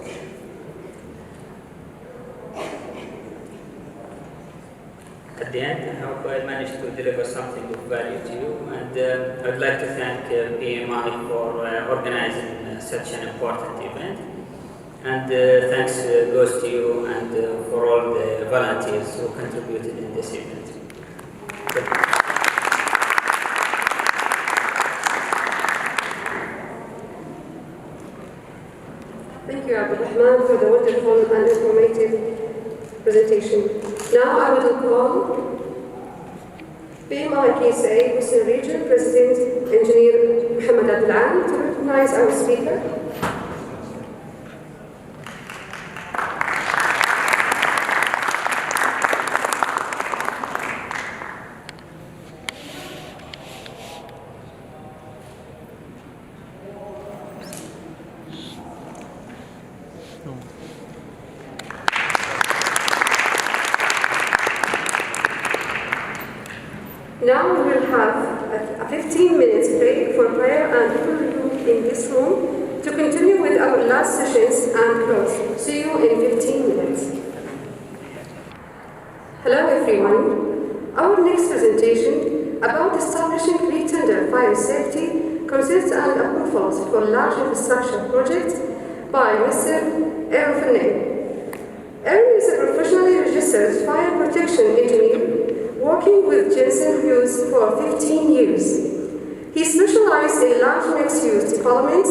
At the end, I hope I managed to deliver something of value to you, and I'd like to thank PMI for organizing such an important event, And thanks goes to you and for all the volunteers who contributed in this event. Thank you, Abdulrahman, for the wonderful and informative presentation. Now I will call PMI-KSA Western Region President Engineer Mohammed Abdul to recognize our speaker. Now we will have a 15 minutes break for prayer and people in this room to continue with our last sessions and close. See you in 15 minutes. Hello everyone. Our next presentation about establishing pre-tender fire safety consists and approvals for large infrastructure projects by Mr. Aaron Fenney. Aaron is a professionally registered fire protection engineer working with Jensen Hughes for 15 years. He specialized in large mixed-use developments,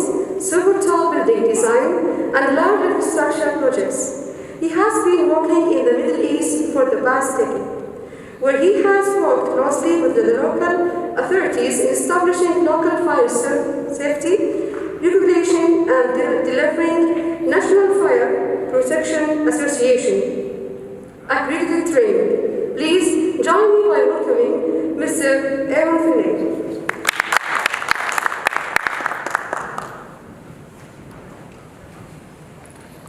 super tall building design, and large infrastructure projects. He has been working in the Middle East for the past decade, where he has worked closely with the local authorities in establishing local fire safety, regulation, and delivering National Fire Protection Association accredited training. Please join me by welcoming Mr. Aaron Fenney.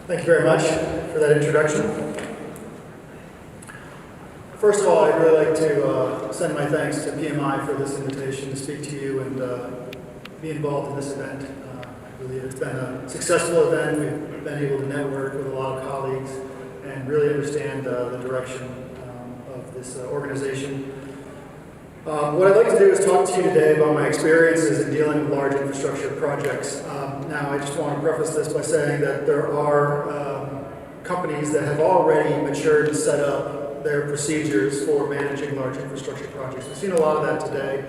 Thank you very much for that introduction. First of all, I'd really like to send my thanks to PMI for this invitation to speak to you and be involved in this event. I believe it's been a successful event. We've been able to network with a lot of colleagues and really understand the direction of this organization. What I'd like to do is talk to you today about my experiences in dealing with large infrastructure projects. Now, I just want to preface this by saying that there are companies that have already matured and set up their procedures for managing large infrastructure projects. We've seen a lot of that today,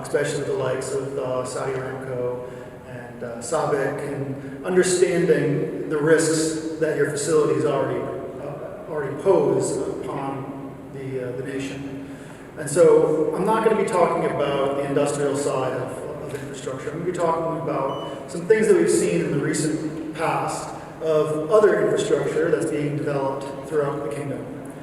especially with the likes of Saudi Aramco and SABIC, and understanding the risks that your facilities already pose upon the nation. And so I'm not going to be talking about the industrial side of infrastructure. I'm going to be talking about some things that we've seen in the recent past of other infrastructure that's being developed throughout the kingdom,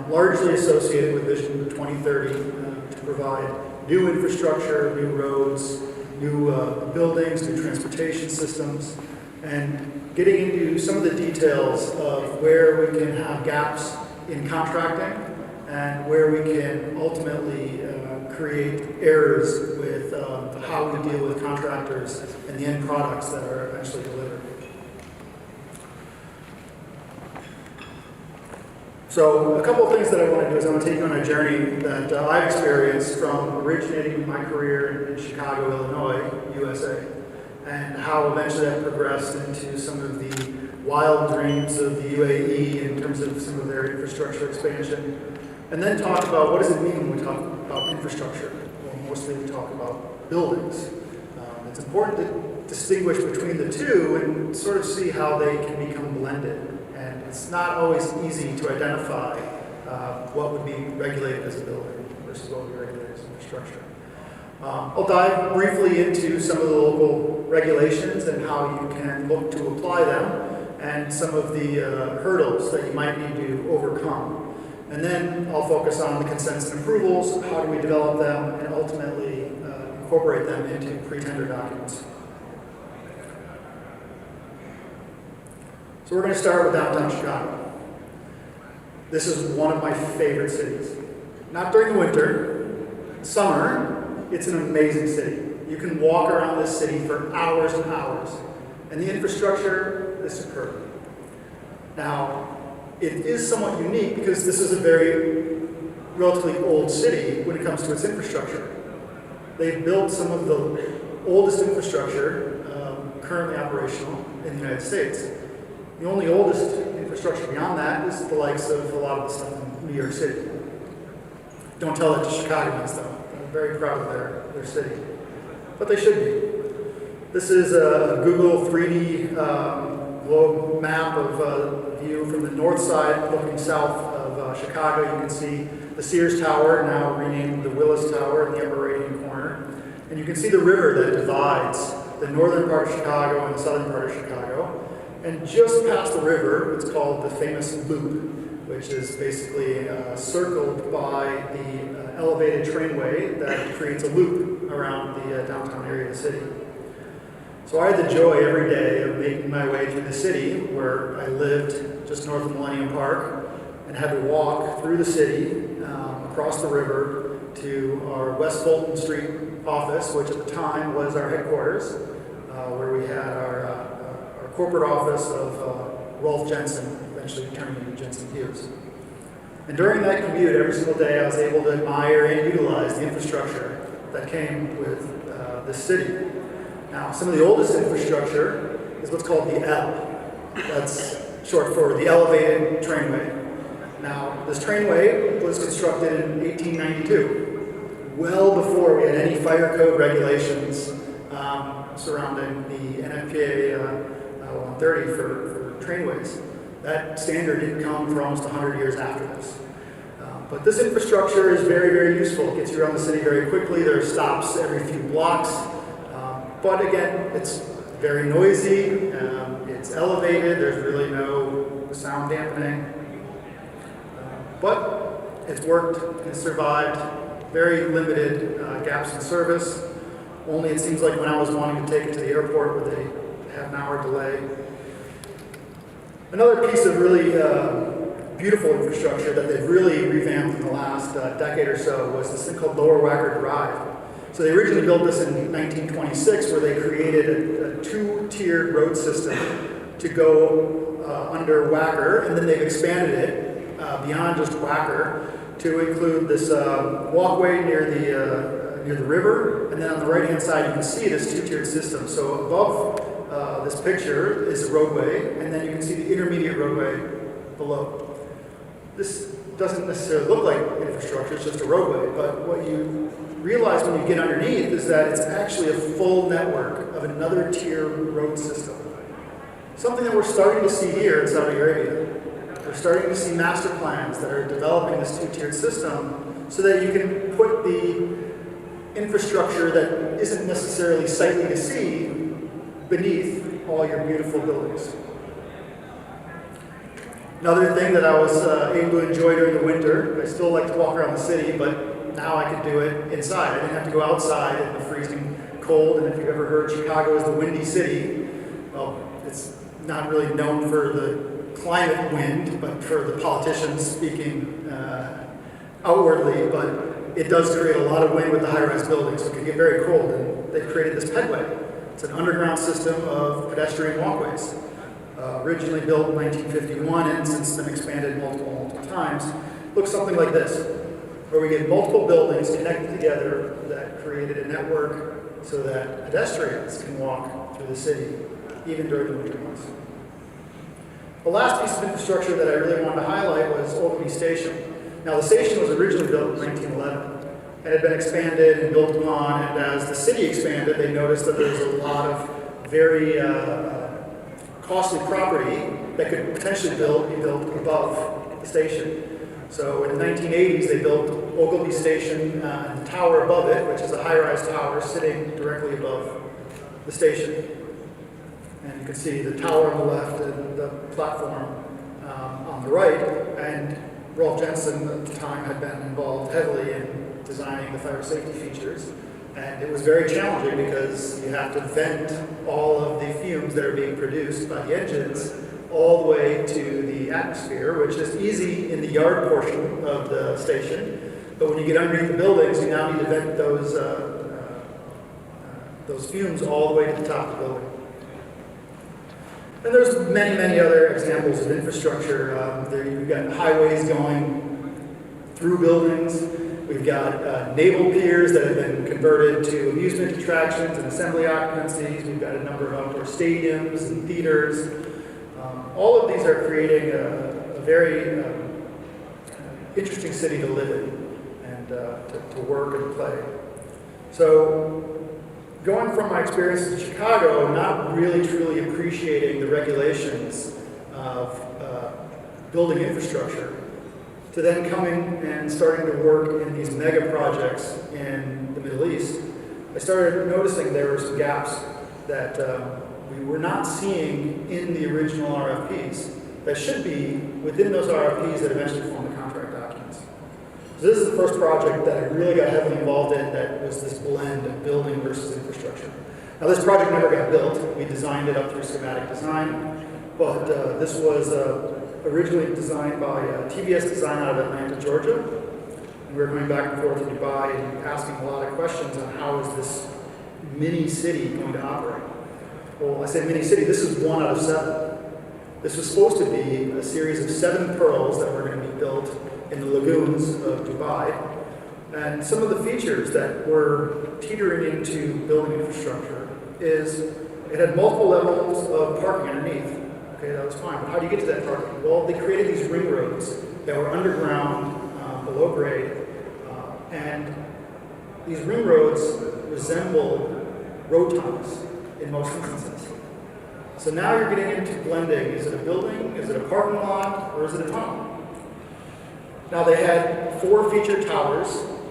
largely associated with Vision 2030 to provide new infrastructure, new roads, new buildings, new transportation systems, and getting into some of the details of where we can have gaps in contracting and where we can ultimately create errors with how we deal with contractors and the end products that are eventually delivered. So a couple of things that I want to do is I want to take you on a journey that I've experienced from originating my career in Chicago, Illinois, USA, and how eventually that progressed into some of the wild dreams of the UAE in terms of some of their infrastructure expansion. And then talk about what does it mean when we talk about infrastructure. Well, mostly we talk about buildings. It's important to distinguish between the two and sort of see how they can become blended. And it's not always easy to identify what would be regulated as a building versus what would be regulated as infrastructure. I'll dive briefly into some of the local regulations and how you can look to apply them and some of the hurdles that you might need to overcome. And then I'll focus on the consents and approvals, how do we develop them, and ultimately incorporate them into pre-tender documents. So we're going to start with downtown Chicago. This is one of my favorite cities. Not during the winter. Summer, it's an amazing city. You can walk around this city for hours and hours. And the infrastructure is superb. Now, it is somewhat unique because this is a very relatively old city when it comes to its infrastructure. They've built some of the oldest infrastructure currently operational in the United States. The only oldest infrastructure beyond that is the likes of a lot of the stuff in New York City. Don't tell that to Chicagoans, though. They're very proud of their city. But they should be. This is a Google 3D globe map of view from the north side looking south of Chicago. You can see the Sears Tower, now renamed the Willis Tower in the upper right-hand corner. And you can see the river that divides the northern part of Chicago and the southern part of Chicago. And just past the river, it's called the famous Loop, which is basically circled by the elevated trainway that creates a loop around the downtown area of the city. So I had the joy every day of making my way through the city, where I lived just north of Millennium Park, and had to walk through the city, across the river, to our West Fulton Street office, which at the time was our headquarters, where we had our corporate office of Rolf Jensen, eventually turning into Jensen Hughes. And during that commute, every single day, I was able to admire and utilize the infrastructure that came with this city. Now, some of the oldest infrastructure is what's called the L. That's short for the elevated trainway. Now, this trainway was constructed in 1892, well before we had any fire code regulations surrounding the NFPA 130 for trainways. That standard didn't come for almost 100 years after this. But this infrastructure is very, very useful. It gets you around the city very quickly. There are stops every few blocks. But again, it's very noisy. It's elevated. There's really no sound dampening. But it's worked and survived. Very limited gaps in service. Only it seems like when I was wanting to take it to the airport with a half-an-hour delay. Another piece of really beautiful infrastructure that they've really revamped in the last decade or so was this thing called Lower Wacker Drive. So they originally built this in 1926, where they created a two-tiered road system to go under Wacker, and then they've expanded it beyond just Wacker to include this walkway near the river, and then on the right-hand side you can see this two-tiered system. So above this picture is a roadway, and then you can see the intermediate roadway below. This doesn't necessarily look like infrastructure, it's just a roadway, but what you realize when you get underneath is that it's actually a full network of another tier road system. Something that we're starting to see here in Saudi Arabia. We're starting to see master plans that are developing this two-tiered system so that you can put the infrastructure that isn't necessarily sightly to see beneath all your beautiful buildings. Another thing that I was able to enjoy during the winter, I still like to walk around the city, but now I could do it inside. I didn't have to go outside in the freezing cold, and if you've ever heard Chicago is the windy city, well, it's not really known for the climate wind, but for the politicians speaking outwardly, but it does create a lot of wind with the high-rise buildings, so it can get very cold, and they've created this pedway. It's an underground system of pedestrian walkways. Originally built in 1951 and since been expanded multiple times. Looks something like this, where we get multiple buildings connected together that created a network so that pedestrians can walk through the city, even during the winter months. The last piece of infrastructure that I really wanted to highlight was Ogilvie Station. Now, the station was originally built in 1911 and had been expanded and built upon, and as the city expanded, they noticed that there was a lot of very costly property that could potentially be built above the station. So in the 1980s, they built Ogilvie Station and the tower above it, which is a high-rise tower sitting directly above the station. And you can see the tower on the left and the platform on the right. And Rolf Jensen at the time had been involved heavily in designing the fire safety features. And it was very challenging because you have to vent all of the fumes that are being produced by the engines all the way to the atmosphere, which is easy in the yard portion of the station. But when you get underneath the buildings, you now need to vent those fumes all the way to the top of the building. And there's many, many other examples of infrastructure. You've got highways going through buildings. We've got naval piers that have been converted to amusement attractions and assembly occupancies. We've got a number of outdoor stadiums and theaters. All of these are creating a very interesting city to live in and to work and play. So going from my experience in Chicago, not really truly appreciating the regulations of building infrastructure, to then coming and starting to work in these mega projects in the Middle East, I started noticing there were some gaps that we were not seeing in the original RFPs that should be within those RFPs that eventually form the contract documents. So this is the first project that I really got heavily involved in that was this blend of building versus infrastructure. Now this project never got built. We designed it up through schematic design, but this was originally designed by TVS Design out of Atlanta, Georgia. And we were going back and forth to Dubai and asking a lot of questions on how is this mini city going to operate. Well, I say mini city, this is 1 out of 7. This was supposed to be a series of 7 pearls that were going to be built in the lagoons of Dubai. And some of the features that were teetering into building infrastructure is it had multiple levels of parking underneath. Okay, that was fine, but how do you get to that parking? Well, they created these ring roads that were underground, below grade, and these ring roads resemble road tunnels in most instances. So now you're getting into blending. Is it a building, is it a parking lot, or is it a tunnel? Now they had 4 featured towers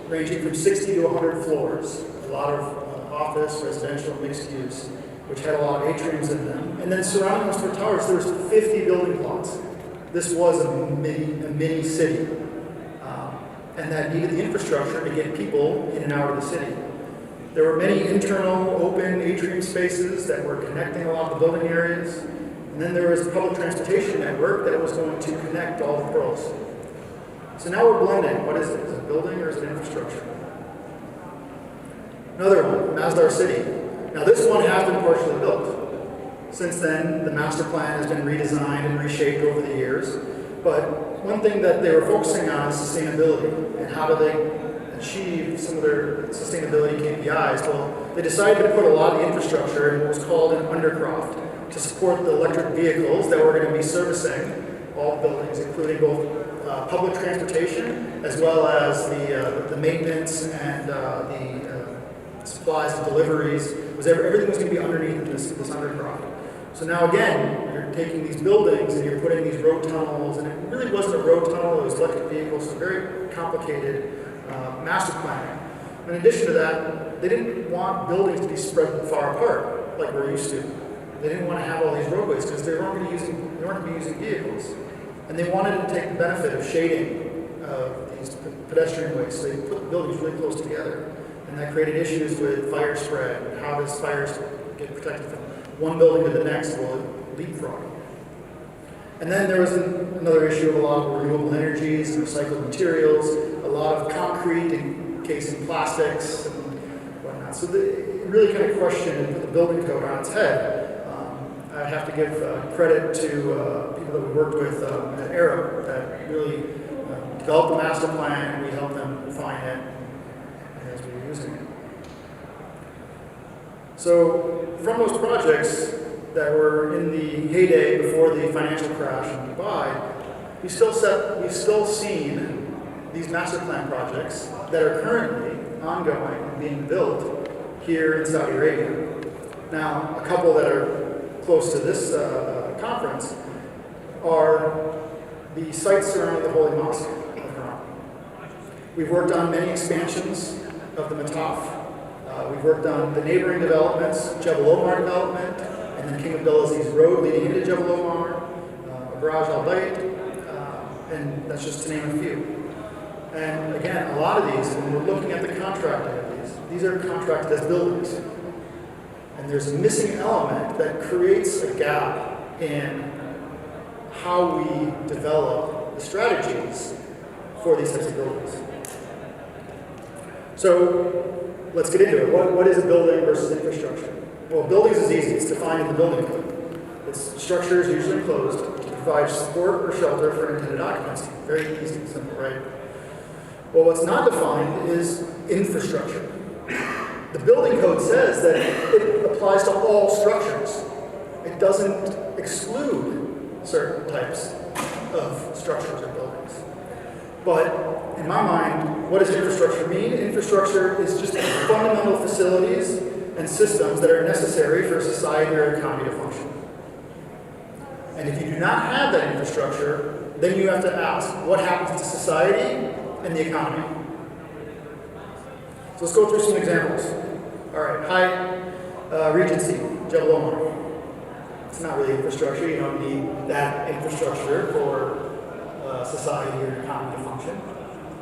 ranging from 60 to 100 floors, a lot of office, residential, mixed use, which had a lot of atriums in them. And then surrounding those 4 towers, there was 50 building plots. This was a mini city. And that needed the infrastructure to get people in and out of the city. There were many internal open atrium spaces that were connecting a lot of the building areas. And then there was a public transportation network that was going to connect all the pearls. So now we're blending. What is it? Is it a building or is it infrastructure? Another one, Masdar City. Now this one has been partially built. Since then, the master plan has been redesigned and reshaped over the years. But one thing that they were focusing on is sustainability and how do they achieve some of their sustainability KPIs. Well, they decided to put a lot of the infrastructure in what was called an undercroft to support the electric vehicles that were going to be servicing all buildings, including both public transportation as well as the maintenance and the supplies and deliveries. Everything was going to be underneath this undercroft. So now again, you're taking these buildings and you're putting these road tunnels, and it really wasn't a road tunnel, it was electric vehicles, so very complicated master planning. In addition to that, they didn't want buildings to be spread far apart like we're used to. They didn't want to have all these roadways because they weren't going to be using vehicles. And they wanted to take the benefit of shading these pedestrian ways, so they put the buildings really close together. And that created issues with fire spread. How does fires get protected from one building to the next? Well, leapfrog. And then there was another issue of a lot of renewable energies and recycled materials, a lot of concrete encasing plastics and whatnot. So it really kind of questioned and put the building code on its head. I have to give credit to people that we worked with at Arrow that really developed the master plan. We helped them refine it as we were using it. So from those projects that were in the heyday before the financial crash in Dubai, we've still seen these master plan projects that are currently ongoing and being built here in Saudi Arabia. Now, a couple that are close to this conference are the sites surrounding the Holy Mosque of Haram. We've worked on many expansions of the Mataf. We've worked on the neighboring developments, Jebel Omar development, and then King Abdulaziz Road leading into Jebel Omar, Barrage Al Bayt, and that's just to name a few. And again, a lot of these, when we're looking at the contracting of these are contracted as buildings. And there's a missing element that creates a gap in how we develop the strategies for these types of buildings. So let's get into it. What is a building versus infrastructure? Well, buildings is easy. It's defined in the building code. Its structure is usually enclosed to provide support or shelter for intended occupancy. Very easy and simple, right? Well, what's not defined is infrastructure. The building code says that it applies to all structures. It doesn't exclude certain types of structures or buildings. But in my mind, what does infrastructure mean? Infrastructure is just fundamental facilities and systems that are necessary for society or economy to function. And if you do not have that infrastructure, then you have to ask, what happens to society and the economy? So let's go through some examples. All right, High Regency, Jebel Omar. It's not really infrastructure. You don't need that infrastructure for society or economy to function.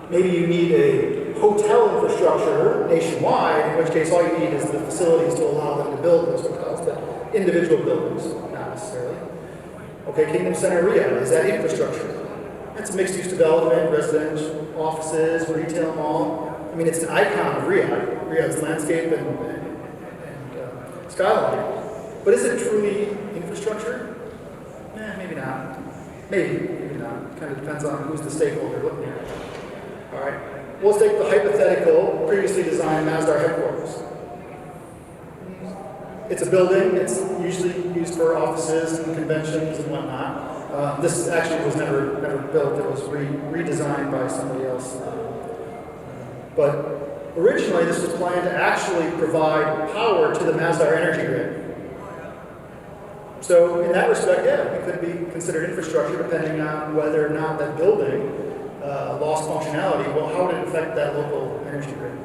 Maybe you need a hotel infrastructure nationwide, in which case all you need is the facilities to allow them to build those hotels, but individual buildings, not necessarily. Okay, Kingdom Center Riyadh, is that infrastructure? It's a mixed-use development, residential, offices, retail mall. I mean, it's an icon of Riyadh, Riyadh's landscape and skyline. But is it truly infrastructure? Maybe not. Maybe not. Kind of depends on who's the stakeholder looking at it. All right. Well, let's take the hypothetical previously designed Masdar headquarters. It's a building. It's usually used for offices and conventions and whatnot. This actually was never built. It was redesigned by somebody else. But originally, this was planned to actually provide power to the Masdar energy grid. So in that respect, yeah, it could be considered infrastructure depending on whether or not that building lost functionality. Well, how would it affect that local energy grid?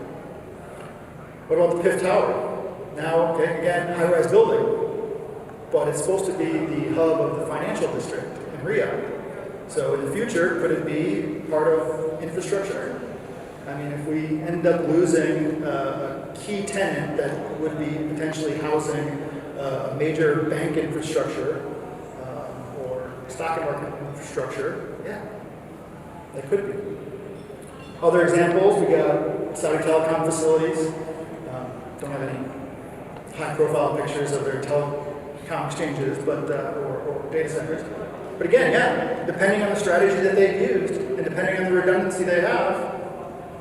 What about the PIF Tower? Now, okay, again, high-rise building, but it's supposed to be the hub of the financial district in Riyadh. So in the future, could it be part of infrastructure? I mean, if we end up losing a key tenant that would be potentially housing a major bank infrastructure or stock market infrastructure, yeah, that could be. Other examples, we got Saudi telecom facilities. Don't have any high-profile pictures of their telecom exchanges, but or data centers. But again, yeah, depending on the strategy that they've used and depending on the redundancy they have,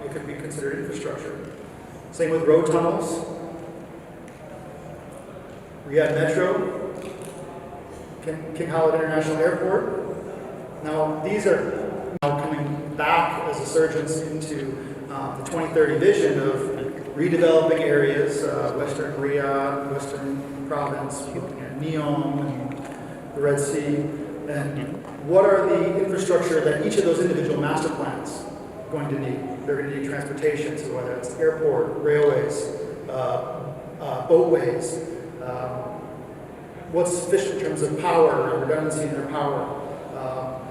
it could be considered infrastructure. Same with road tunnels. Riyadh Metro, King Khalid International Airport. Now, these are now coming back as a surgence into the 2030 vision of redeveloping areas, Western Riyadh, Western Province, looking at Neom and the Red Sea, and what are the infrastructure that each of those individual master plans going to need? They're going to need transportation, so whether it's airport, railways, boatways, what's sufficient in terms of power, redundancy in their power,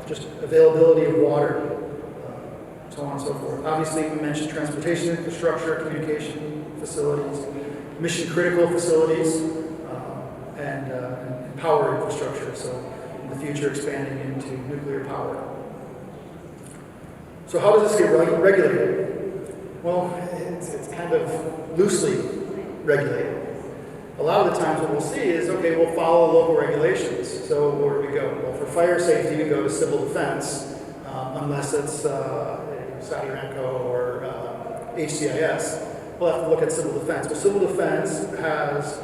just availability of water, so on and so forth. Obviously, we mentioned transportation infrastructure, communication facilities, mission-critical facilities, and power infrastructure, so in the future expanding into nuclear power. So how does this get regulated? Well, it's kind of loosely regulated. A lot of the times what we'll see is, okay, we'll follow local regulations. So where do we go? Well, for fire safety, we go to civil defense, unless it's Saudi Aramco or HCIS. We'll have to look at civil defense. Well, civil defense has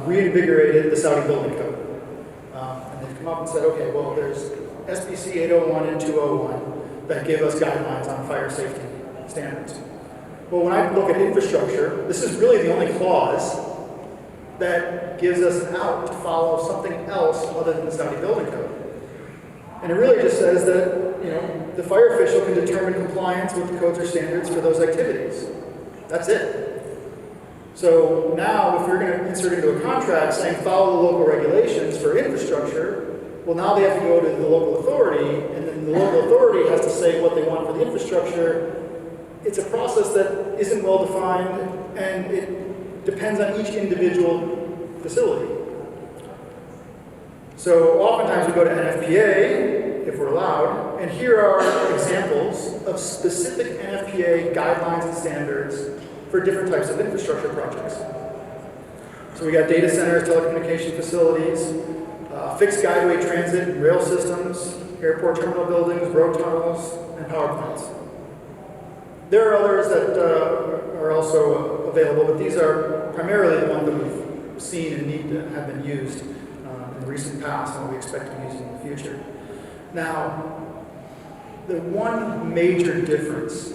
reinvigorated the Saudi Building Code. And they've come up and said, okay, well, there's SBC 801 and 201 that give us guidelines on fire safety standards. Well, when I look at infrastructure, this is really the only clause that gives us an out to follow something else other than the Saudi Building Code. And it really just says that, you know, the fire official can determine compliance with the codes or standards for those activities. That's it. So now, if you're going to insert into a contract saying follow the local regulations for infrastructure, well, now they have to go to the local authority, and then the local authority has to say what they want for the infrastructure. It's a process that isn't well defined, and it depends on each individual facility. So oftentimes we go to NFPA, if we're allowed, and here are examples of specific NFPA guidelines and standards for different types of infrastructure projects. So we got data centers, telecommunication facilities, fixed guideway transit and rail systems, airport terminal buildings, road tunnels, and power plants. There are others that are also available, but these are primarily the ones that we've seen and need to have been used in the recent past and what we expect to be using in the future. Now, the one major difference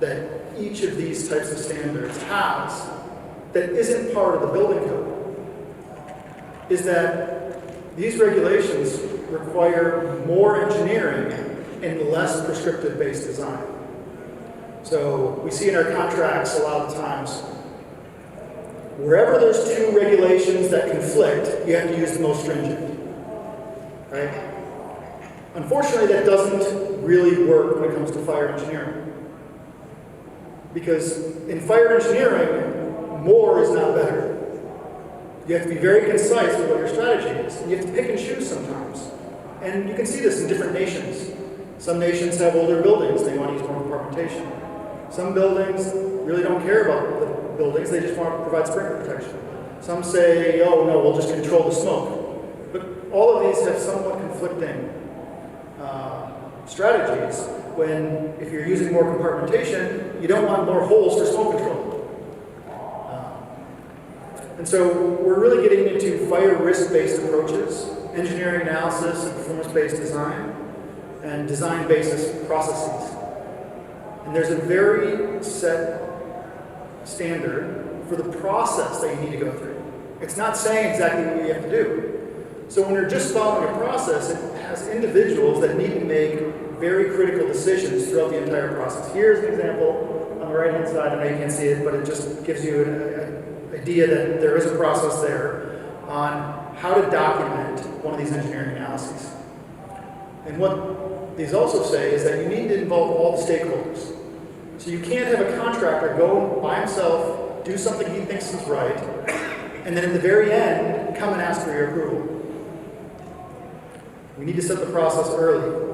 that each of these types of standards has that isn't part of the building code is that these regulations require more engineering and less prescriptive-based design. So we see in our contracts a lot of times, wherever there's two regulations that conflict, you have to use the most stringent, right? Unfortunately, that doesn't really work when it comes to fire engineering. Because in fire engineering, more is not better. You have to be very concise with what your strategy is. And you have to pick and choose sometimes. And you can see this in different nations. Some nations have older buildings. They want to use more compartmentation. Some buildings really don't care about the buildings. They just want to provide sprinkler protection. Some say, oh, no, we'll just control the smoke. But all of these have somewhat conflicting strategies when, if you're using more compartmentation, you don't want more holes for smoke control. And so we're really getting into fire risk-based approaches, engineering analysis and performance-based design, and design basis processes. And there's a very set standard for the process that you need to go through. It's not saying exactly what you have to do. So when you're just following a process, it has individuals that need to make very critical decisions throughout the entire process. Here's an example on the right-hand side. I know you can't see it, but it just gives you an idea that there is a process there on how to document one of these engineering analyses. And what these also say is that you need to involve all the stakeholders. So you can't have a contractor go by himself, do something he thinks is right, and then at the very end, come and ask for your approval. We need to set the process early.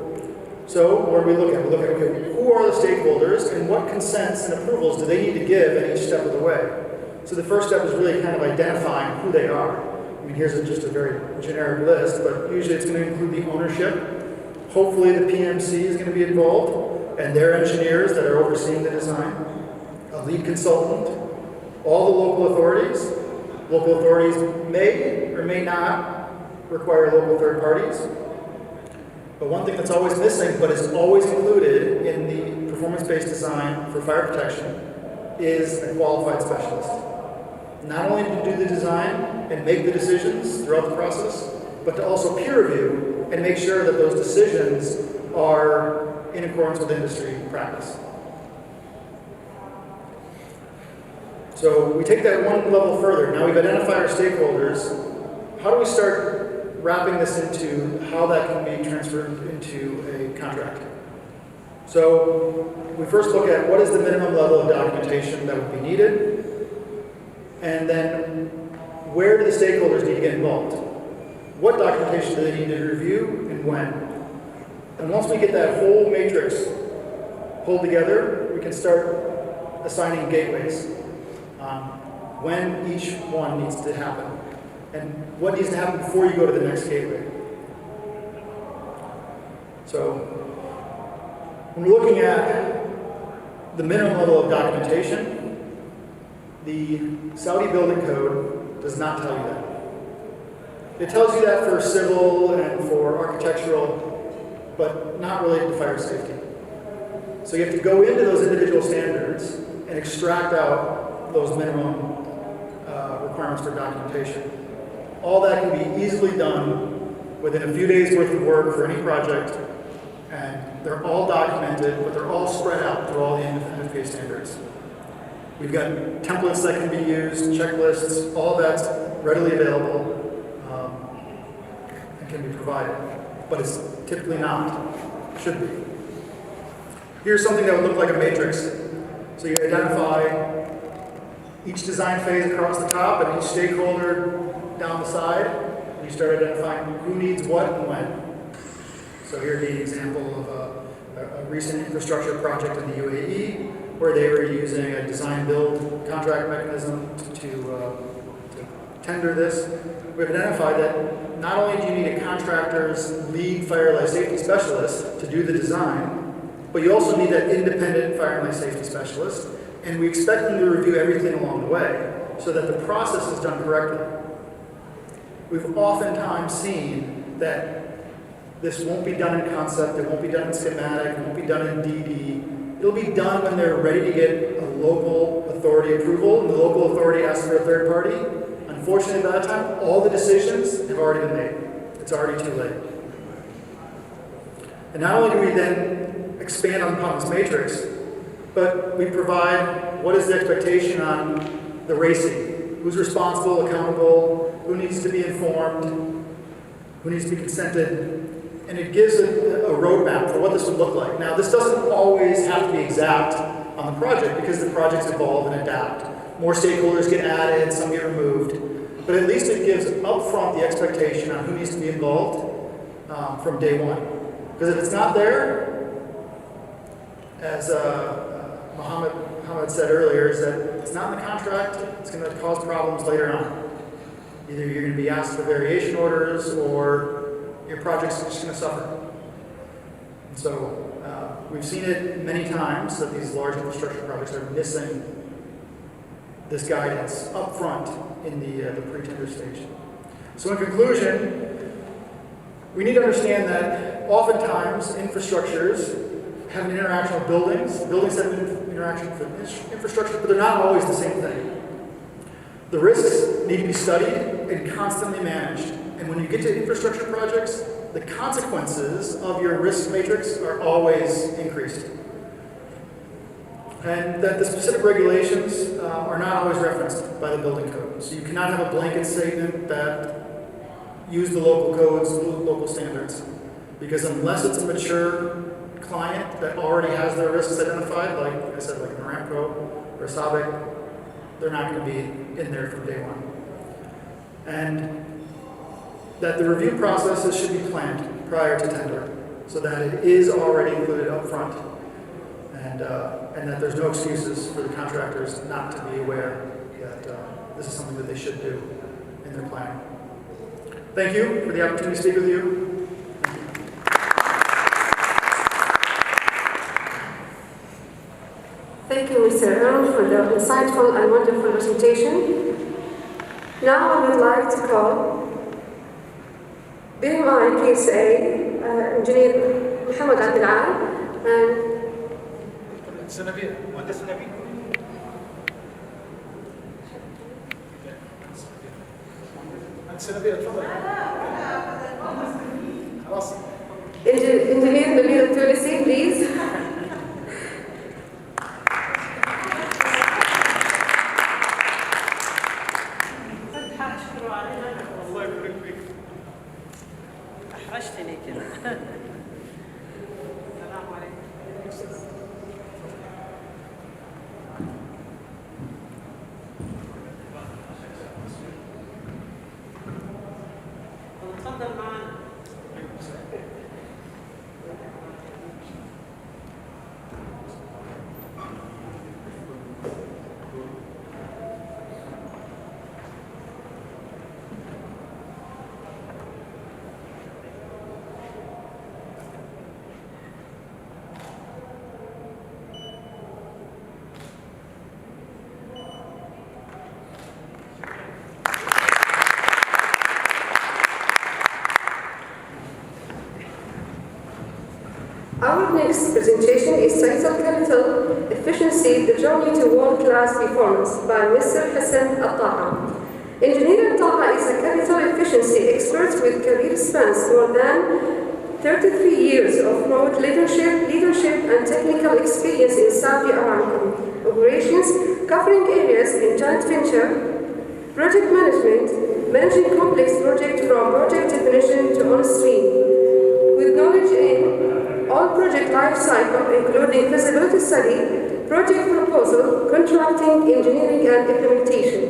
So what do we look at? We look at, okay, who are the stakeholders and what consents and approvals do they need to give at each step of the way? So the first step is really kind of identifying who they are. I mean, here's just a very generic list, but usually it's going to include the ownership. Hopefully the PMC is going to be involved and their engineers that are overseeing the design, a lead consultant, all the local authorities. Local authorities may or may not require local third parties. But one thing that's always missing, but is always included in the performance-based design for fire protection, is a qualified specialist. Not only to do the design and make the decisions throughout the process, but to also peer review and make sure that those decisions are in accordance with industry practice. So we take that one level further. Now we've identified our stakeholders. How do we start wrapping this into how that can be transferred into a contract? So we first look at what is the minimum level of documentation that would be needed, and then where do the stakeholders need to get involved? What documentation do they need to review and when? And once we get that whole matrix pulled together, we can start assigning gateways on when each one needs to happen and what needs to happen before you go to the next gateway. So when we're looking at the minimum level of documentation, the Saudi Building Code does not tell you that. It tells you that for civil and for architectural, but not related to fire safety. So you have to go into those individual standards and extract out those minimum requirements for documentation. All that can be easily done within a few days worth of work for any project, and they're all documented, but they're all spread out through all the NFPA standards. We've got templates that can be used, checklists, all that's readily available and can be provided, but it's typically not, should be. Here's something that would look like a matrix. So you identify each design phase across the top and each stakeholder down the side, and you start identifying who needs what and when. So here's the example of a recent infrastructure project in the UAE where they were using a design-build contract mechanism to tender this. We've identified that not only do you need a contractor's lead fire life safety specialist to do the design, but you also need that independent fire and life safety specialist, and we expect them to review everything along the way so that the process is done correctly. we've oftentimes seen that this won't be done in concept, it won't be done in schematic, it won't be done in DD. It'll be done when they're ready to get a local authority approval, and the local authority asks for a third party. Unfortunately, by that time, all the decisions have already been made. It's already too late. And not only do we then expand upon this matrix, but we provide what is the expectation on the racing. Who's responsible, accountable, who needs to be informed, who needs to be consented, and it gives a roadmap for what this would look like. Now, this doesn't always have to be exact on the project because the projects evolve and adapt. More stakeholders get added, some get removed, but at least it gives upfront the expectation on who needs to be involved from day one. Because if it's not there, as Mohammed said earlier, is that it's not in the contract, it's going to cause problems later on. Either you're going to be asked for variation orders or your project's just going to suffer. And so we've seen it many times that these large infrastructure projects are missing this guidance up front in the pre-tender stage. So in conclusion, we need to understand that oftentimes infrastructures have an interaction with buildings. Buildings have an interaction with infrastructure, but they're not always the same thing. The risks need to be studied and constantly managed. And when you get to infrastructure projects, the consequences of your risk matrix are always increased. And that the specific regulations are not always referenced by the building code. So you cannot have a blanket statement that use the local codes, local standards. Because unless it's a mature client that already has their risks identified, like I said, like an Aramco or a SABIC, they're not going to be in there from day one. And that the review processes should be planned prior to tender so that it is already included up front and that there's no excuses for the contractors not to be aware that this is something that they should do in their planning. Thank you for the opportunity to speak with you. Thank you, Mr. Earl, for the insightful and wonderful presentation. Now I would like to call BMI PSA Engineer Mohammed Abdelal and Engineer Nabil Al-Tunisi, please. أحرجتني كده. السلام عليكم. تفضل معنا. Our next presentation is titled Capital Efficiency, the Journey to World-Class Performance by Mr. Hassan Al-Taha. Engineer Al-Taha is a capital efficiency expert with career spans more than 33 years of broad leadership and technical experience in Saudi Aramco operations, covering areas in joint venture, project management, managing complex projects from project definition to on-stream, with knowledge in all project life cycle, including feasibility study, project proposal, contracting, engineering, and implementation.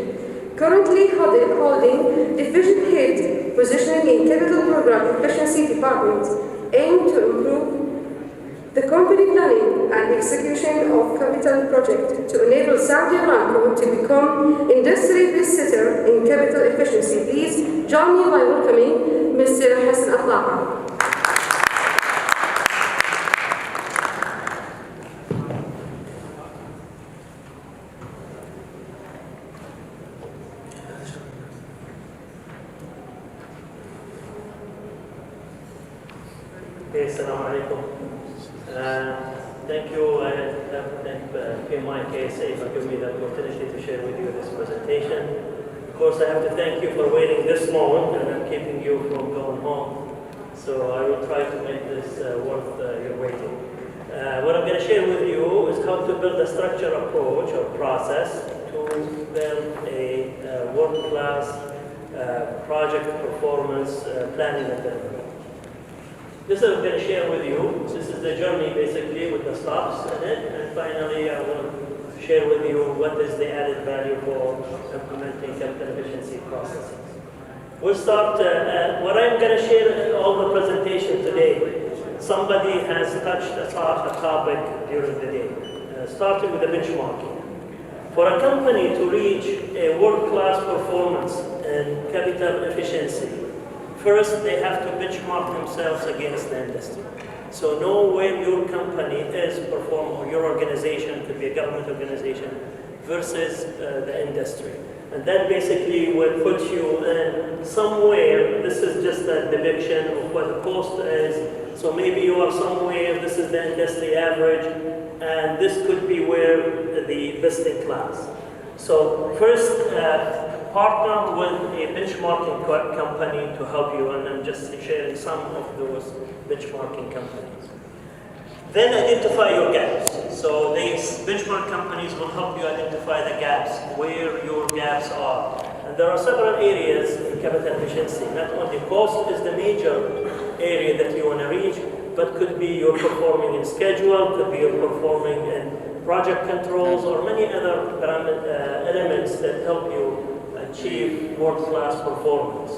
Currently holding division head positioning in capital program efficiency department, aimed to improve the company planning and execution of capital project to enable Saudi Aramco to become industry best-setter in capital efficiency. Please join me by welcoming Mr. Hassan Al-Taha. Okay, Assalamu alaikum. Thank you. I have to thank PMI KSA for giving me the opportunity to share with you this presentation. Of course, I have to thank you for waiting this long, and I'm keeping you from going home. So I will try to make this worth your waiting. What I'm going to share with you is how to build a structured approach or process to build a world-class project performance planning and delivery. This is what I'm going to share with you. This is the journey basically with the stops in it, and finally I will share with you what is the added value for implementing capital efficiency processes. We'll start, what I'm going to share in all the presentation today, somebody has touched a topic during the day, starting with the benchmarking. For a company to reach a world-class performance in capital efficiency, first they have to benchmark themselves against the industry. So know where your company is performing, or your organization, could be a government organization, versus the industry. And that basically will put you in somewhere. This is just a depiction of what the cost is. So maybe you are somewhere, this is the industry average, and this could be where the best in class. So first, partner with a benchmarking company to help you, and I'm just sharing some of those benchmarking companies. Then identify your gaps. So these benchmark companies will help you identify the gaps, where your gaps are. And there are several areas in capital efficiency. Not only cost is the major area that you want to reach, but could be you're performing in schedule, could be you're performing in project controls, or many other elements that help you achieve world-class performance.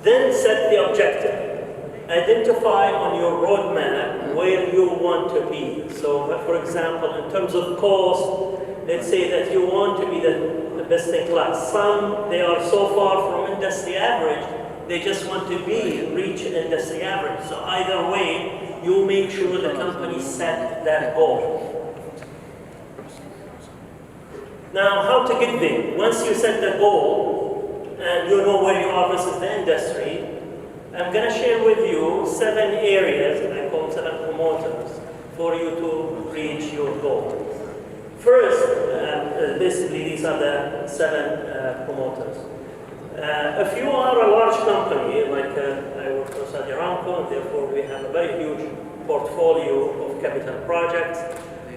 Then set the objective. Identify on your roadmap where you want to be. So, for example, in terms of cost, let's say that you want to be the best in class. Some, they are so far from industry average, they just want to reach industry average. So either way, you make sure the company set that goal. Now, how to get there? Once you set the goal, and you know where you are versus the industry, I'm going to share with you 7 areas, I call them 7 promoters, for you to reach your goal. First, basically these are the 7 promoters. If you are a large company, like I work for Saudi Aramco, and therefore we have a very huge portfolio of capital projects,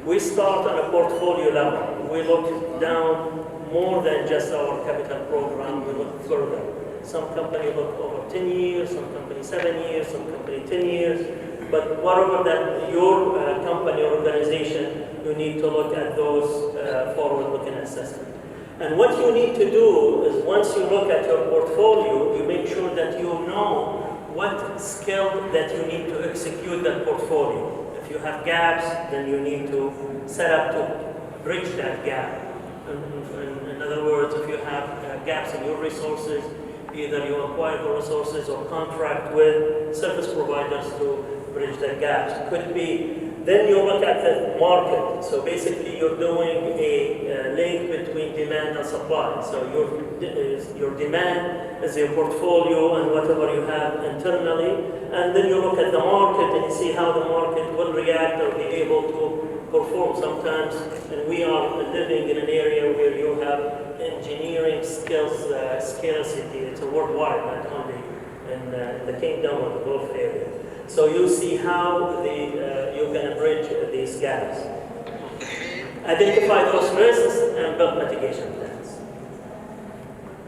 we start on a portfolio level. We look down more than just our capital program, we look further. Some company look over 10 years, some company 7 years, some company 10 years. But whatever that your company or organization, you need to look at those forward-looking assessments. And what you need to do is once you look at your portfolio, you make sure that you know what skill that you need to execute that portfolio. If you have gaps, then you need to set up to bridge that gap. In other words, if you have gaps in your resources, either you acquire the resources or contract with service providers to bridge that gaps. Could be, then you look at the market. So basically you're doing a link between demand and supply. So your demand is your portfolio and whatever you have internally. And then you look at the market and you see how the market will react or be able to perform sometimes. And we are living in an area where you have engineering skills scarcity. It's a worldwide, not only in the kingdom or the Gulf area. So you see how you're going to bridge these gaps. Identify those risks and build mitigation plans.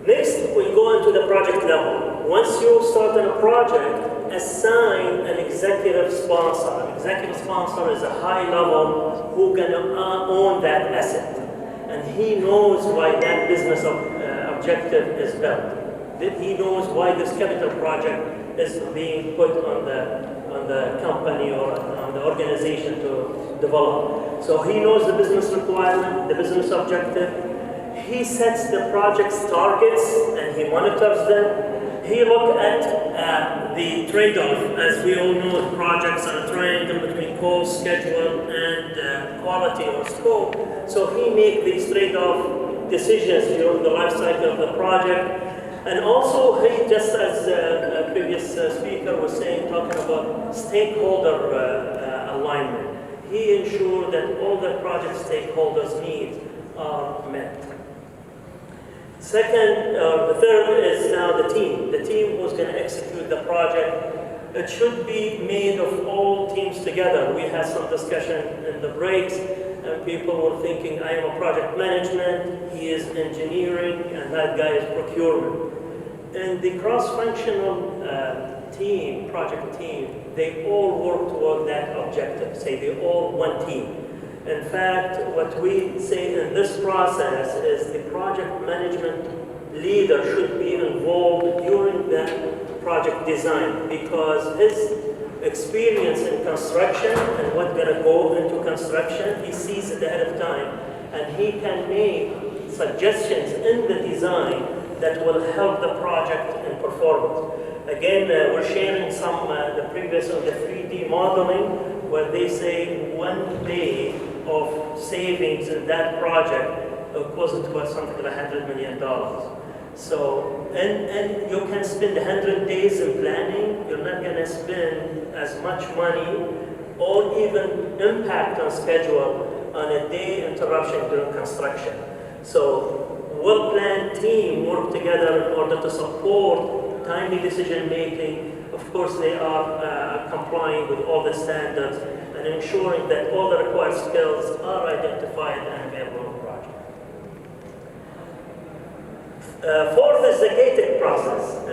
Next, we go into the project level. Once you start on a project, assign an executive sponsor. An executive sponsor is a high level who can own that asset. And he knows why that business objective is built. He knows why this capital project is being put on the company or on the organization to develop. So he knows the business requirement, the business objective. He sets the project's targets and he monitors them. He looks at the trade-off. As we all know, projects are a triangle between cost, schedule, and quality or scope. So he makes these trade-off decisions during the life cycle of the project. And also, he, just as a previous speaker was saying, talking about stakeholder alignment, he ensured that all the project stakeholders' needs are met. Second, the third is now the team. The team who's going to execute the project. It should be made of all teams together. We had some discussion in the breaks, and people were thinking, I am a project management, he is engineering, and that guy is procurement. And the cross-functional team, project team, they all work toward that objective. Say they all one team. In fact, what we say in this process is the project management leader should be involved during the project design, because his experience in construction and what's going to go into construction, he sees it ahead of time, and he can make suggestions in the design that will help the project in performance. Again, we're sharing some the previous on the 3D modeling, where they say 1 day of savings in that project equals to something like $100 million. So, and you can spend 100 days in planning, you're not going to spend as much money or even impact on schedule on a day interruption during construction. So, well-planned team work together in order to support timely decision-making. Of course, they are complying with all the standards and ensuring that all the required skills are identified and available on the project. Fourth is the gating process.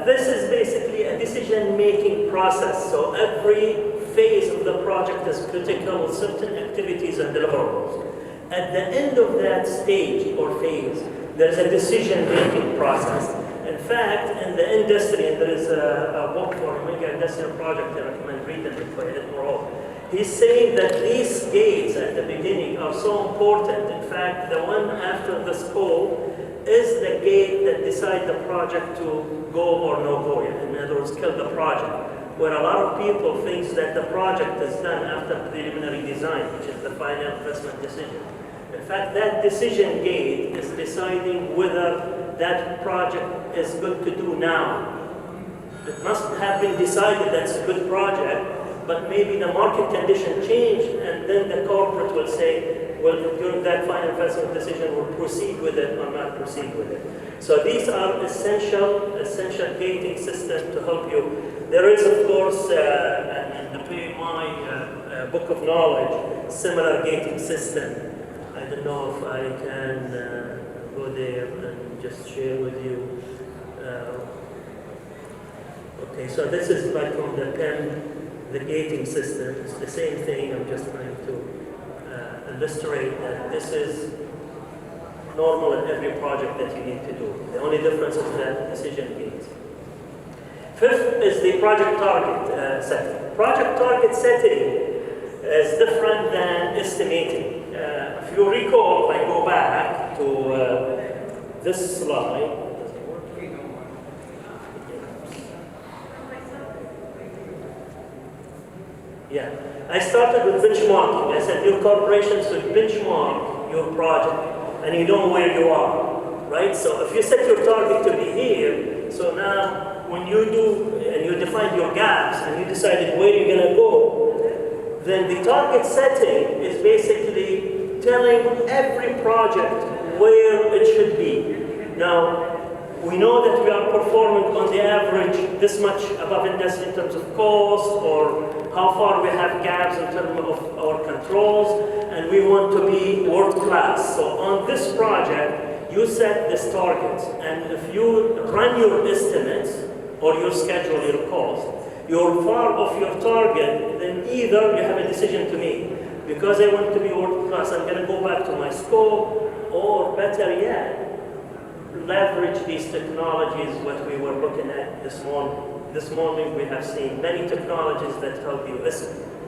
This is basically a decision-making process. So every phase of the project is critical with certain activities and deliverables. At the end of that stage or phase, there is a decision-making process. In fact, in the industry, and there is a book for a mega industrial project I recommend reading it by Ed Moreau. He's saying that these gates at the beginning are so important. In fact, the one after the scope is the gate that decides the project to go or no go. In other words, kill the project. Where a lot of people think that the project is done after preliminary design, which is the final investment decision. In fact, that decision gate is deciding whether that project is good to do now. It must have been decided that's a good project, but maybe the market condition changed, and then the corporate will say, well, during that final investment decision, we'll proceed with it or not proceed with it. So these are essential gating systems to help you. There is, of course, in the PMI Book of Knowledge, similar gating system. I don't know if I can go there and just share with you. Okay, so this is like from the PEM, the gating system. It's the same thing. I'm just trying to illustrate that this is normal in every project that you need to do. The only difference is the decision gate. Fifth is the project target setting. Project target setting is different than estimating. If you recall, if I go back to this slide, yeah, I started with benchmarking. I said your corporation should benchmark your project, and you know where you are, right? So if you set your target to be here, so now when you do and you define your gaps and you decided where you're going to go, then the target setting is basically telling every project where it should be. Now, we know that we are performing on the average this much above industry in terms of cost, or how far we have gaps in terms of our controls, and we want to be world class. So on this project, you set this target, and if you run your estimates or your schedule, your cost, you're far off your target, then either you have a decision to make. Because I want to be world class, I'm going to go back to my scope, or better yet, leverage these technologies, what we were looking at this morning. This morning we have seen many technologies that help you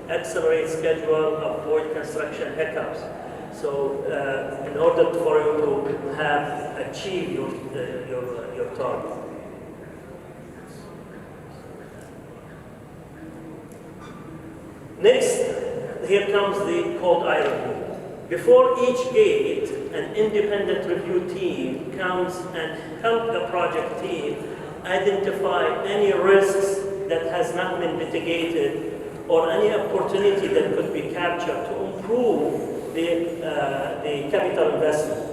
accelerate schedule, avoid construction hiccups. So in order for you to have achieve your target. Next, here comes the cold iron rule. Before each gate an independent review team comes and help the project team identify any risks that has not been mitigated or any opportunity that could be captured to improve the capital investment.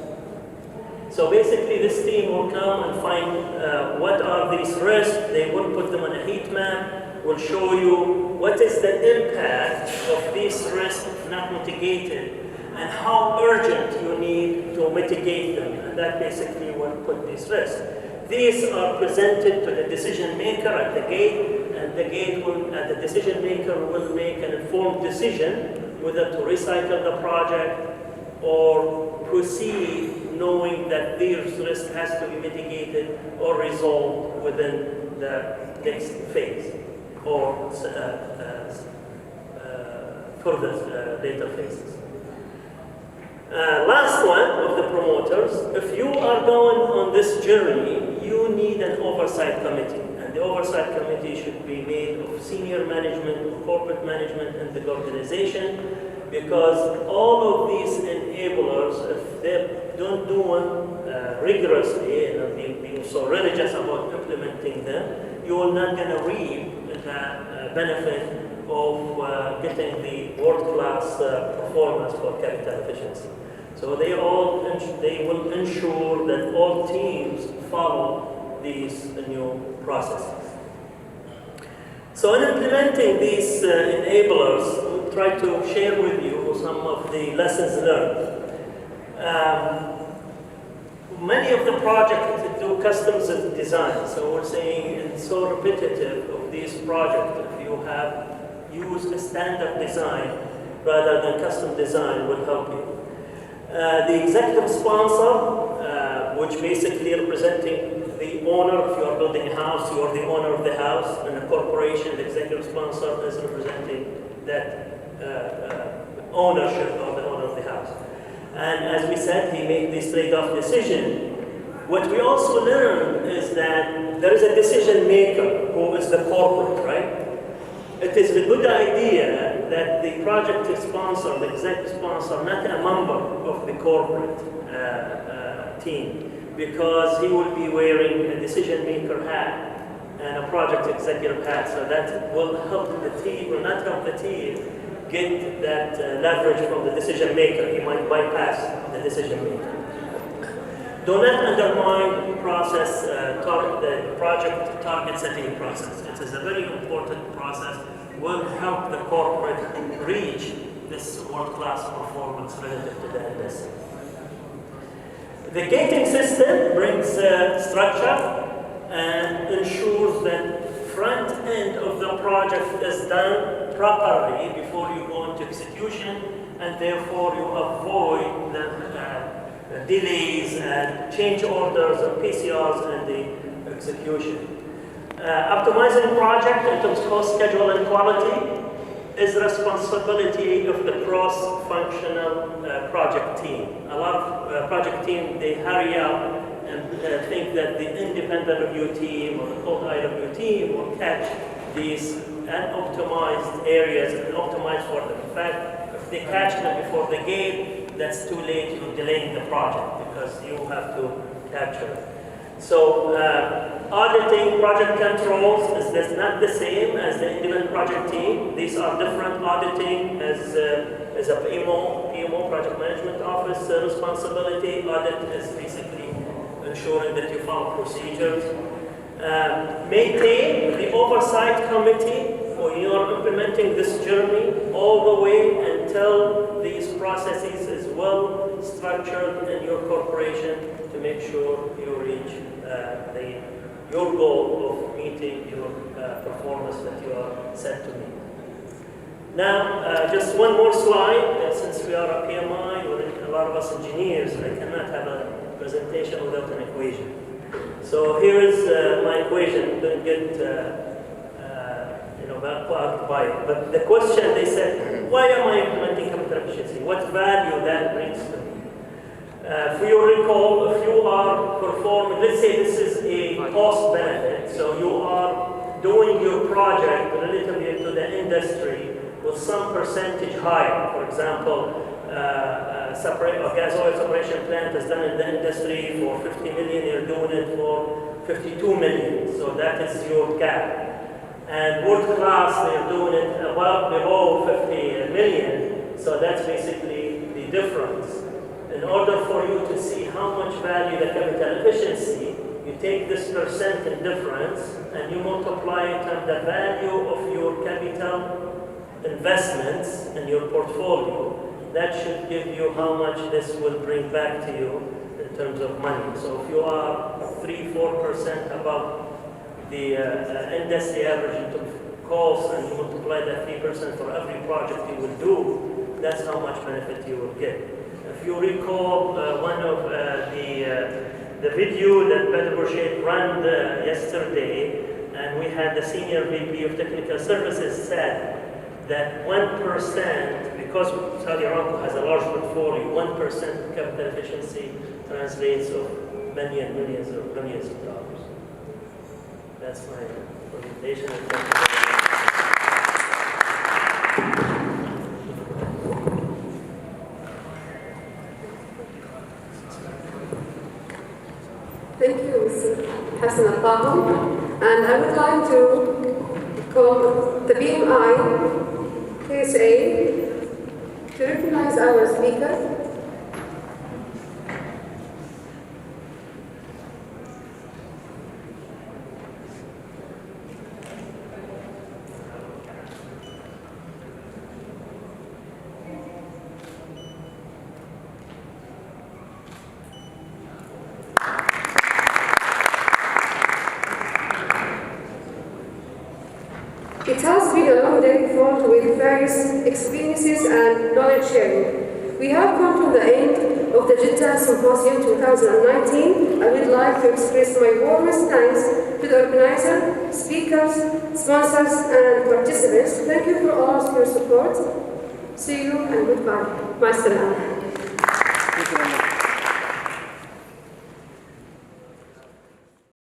So basically this team will come and find what are these risks. They will put them on a heat map, will show you what is the impact of these risks not mitigated and how urgent you need to mitigate them. And that basically will put these risks. These are presented to the decision maker at the gate, and the decision maker will make an informed decision whether to recycle the project or proceed, knowing that this risk has to be mitigated or resolved within the next phase or further later phases. Last one of the promoters, if you are going on this journey, you need an oversight committee. And the oversight committee should be made of senior management, or corporate management in the organization, because all of these enablers, if they don't do them rigorously and being so religious about implementing them, you will not going to reap the benefit of getting the world-class performance for capital efficiency. So they will ensure that all teams follow these new processes. So in implementing these enablers, we'll try to share with you some of the lessons learned. Many of the projects do customs design, so we're saying it's so repetitive of these projects. If you have used a standard design rather than custom design will help you. The executive sponsor, which basically representing the owner. If you are building a house, you are the owner of the house, and a corporation, the executive sponsor is representing that ownership of the owner of the house. And as we said, he made this trade-off decision. What we also learned is that there is a decision maker who is the corporate, right? It is a good idea that the project sponsor, the executive sponsor, not a member of the corporate team, because he will be wearing a decision maker hat and a project executive hat. So that will help the team, will not help the team get that leverage from the decision maker. He might bypass the decision maker. Do not undermine the process, the project target setting process. It is a very important process. Will help the corporate reach this world-class performance relative to the investment. The gating system brings structure and ensures that front end of the project is done properly before you go into execution, and therefore you avoid the delays and change orders and PCRs in the execution. Optimizing project in terms of cost, schedule, and quality is the responsibility of the cross-functional project team. A lot of project team, they hurry up and think that the independent review team or the cold eye review team will catch these unoptimized areas and optimize for them. In fact, if they catch them before the gate, that's too late. You're delaying the project because you have to capture it. So auditing project controls is not the same as the independent project team. These are different. Auditing as a PMO, Project Management Office responsibility. Audit is basically ensuring that you follow procedures. Maintain the oversight committee when you are implementing this journey all the way until these processes is well structured in your corporation to make sure you reach your goal of meeting your performance that you are set to meet. Now, just one more slide. Since we are a PMI, with a lot of us engineers, I cannot have a presentation without an equation. So here is my equation. Don't get plugged by it. But the question they said, why am I implementing capital efficiency? What value that brings to me? If you recall, if you are performing, let's say this is a cost benefit, so you are doing your project relatively to the industry with some percentage higher. For example, gas oil separation plant is done in the industry for 50 million, you're doing it for 52 million. So that is your gap. And world class, they're doing it above, below 50 million. So that's basically the difference. In order for you to see how much value the capital efficiency, you take this percent in difference and you multiply it on the value of your capital investments in your portfolio. That should give you how much this will bring back to you in terms of money. So if you are 3-4% above the industry average in terms of cost, and you multiply that 3% for every project you will do, that's how much benefit you will get. If you recall one of the video that Beto Burchett ran yesterday, and we had the senior VP of Technical Services said that 1%, because Saudi Aramco has a large portfolio, 1% of capital efficiency translates to many and millions or billions of dollars. That's my presentation. Thank you, Mr. Hassan Al-Taham. And I would like to call the BMI KSA to recognize our speaker. It has been a long day filled with various experiences and knowledge sharing. We have come to the end of the Jeddah Symposium 2019. I would like to express my warmest thanks to the organizer, speakers, sponsors, and participants. Thank you for all your support. See you and goodbye. Ma salam.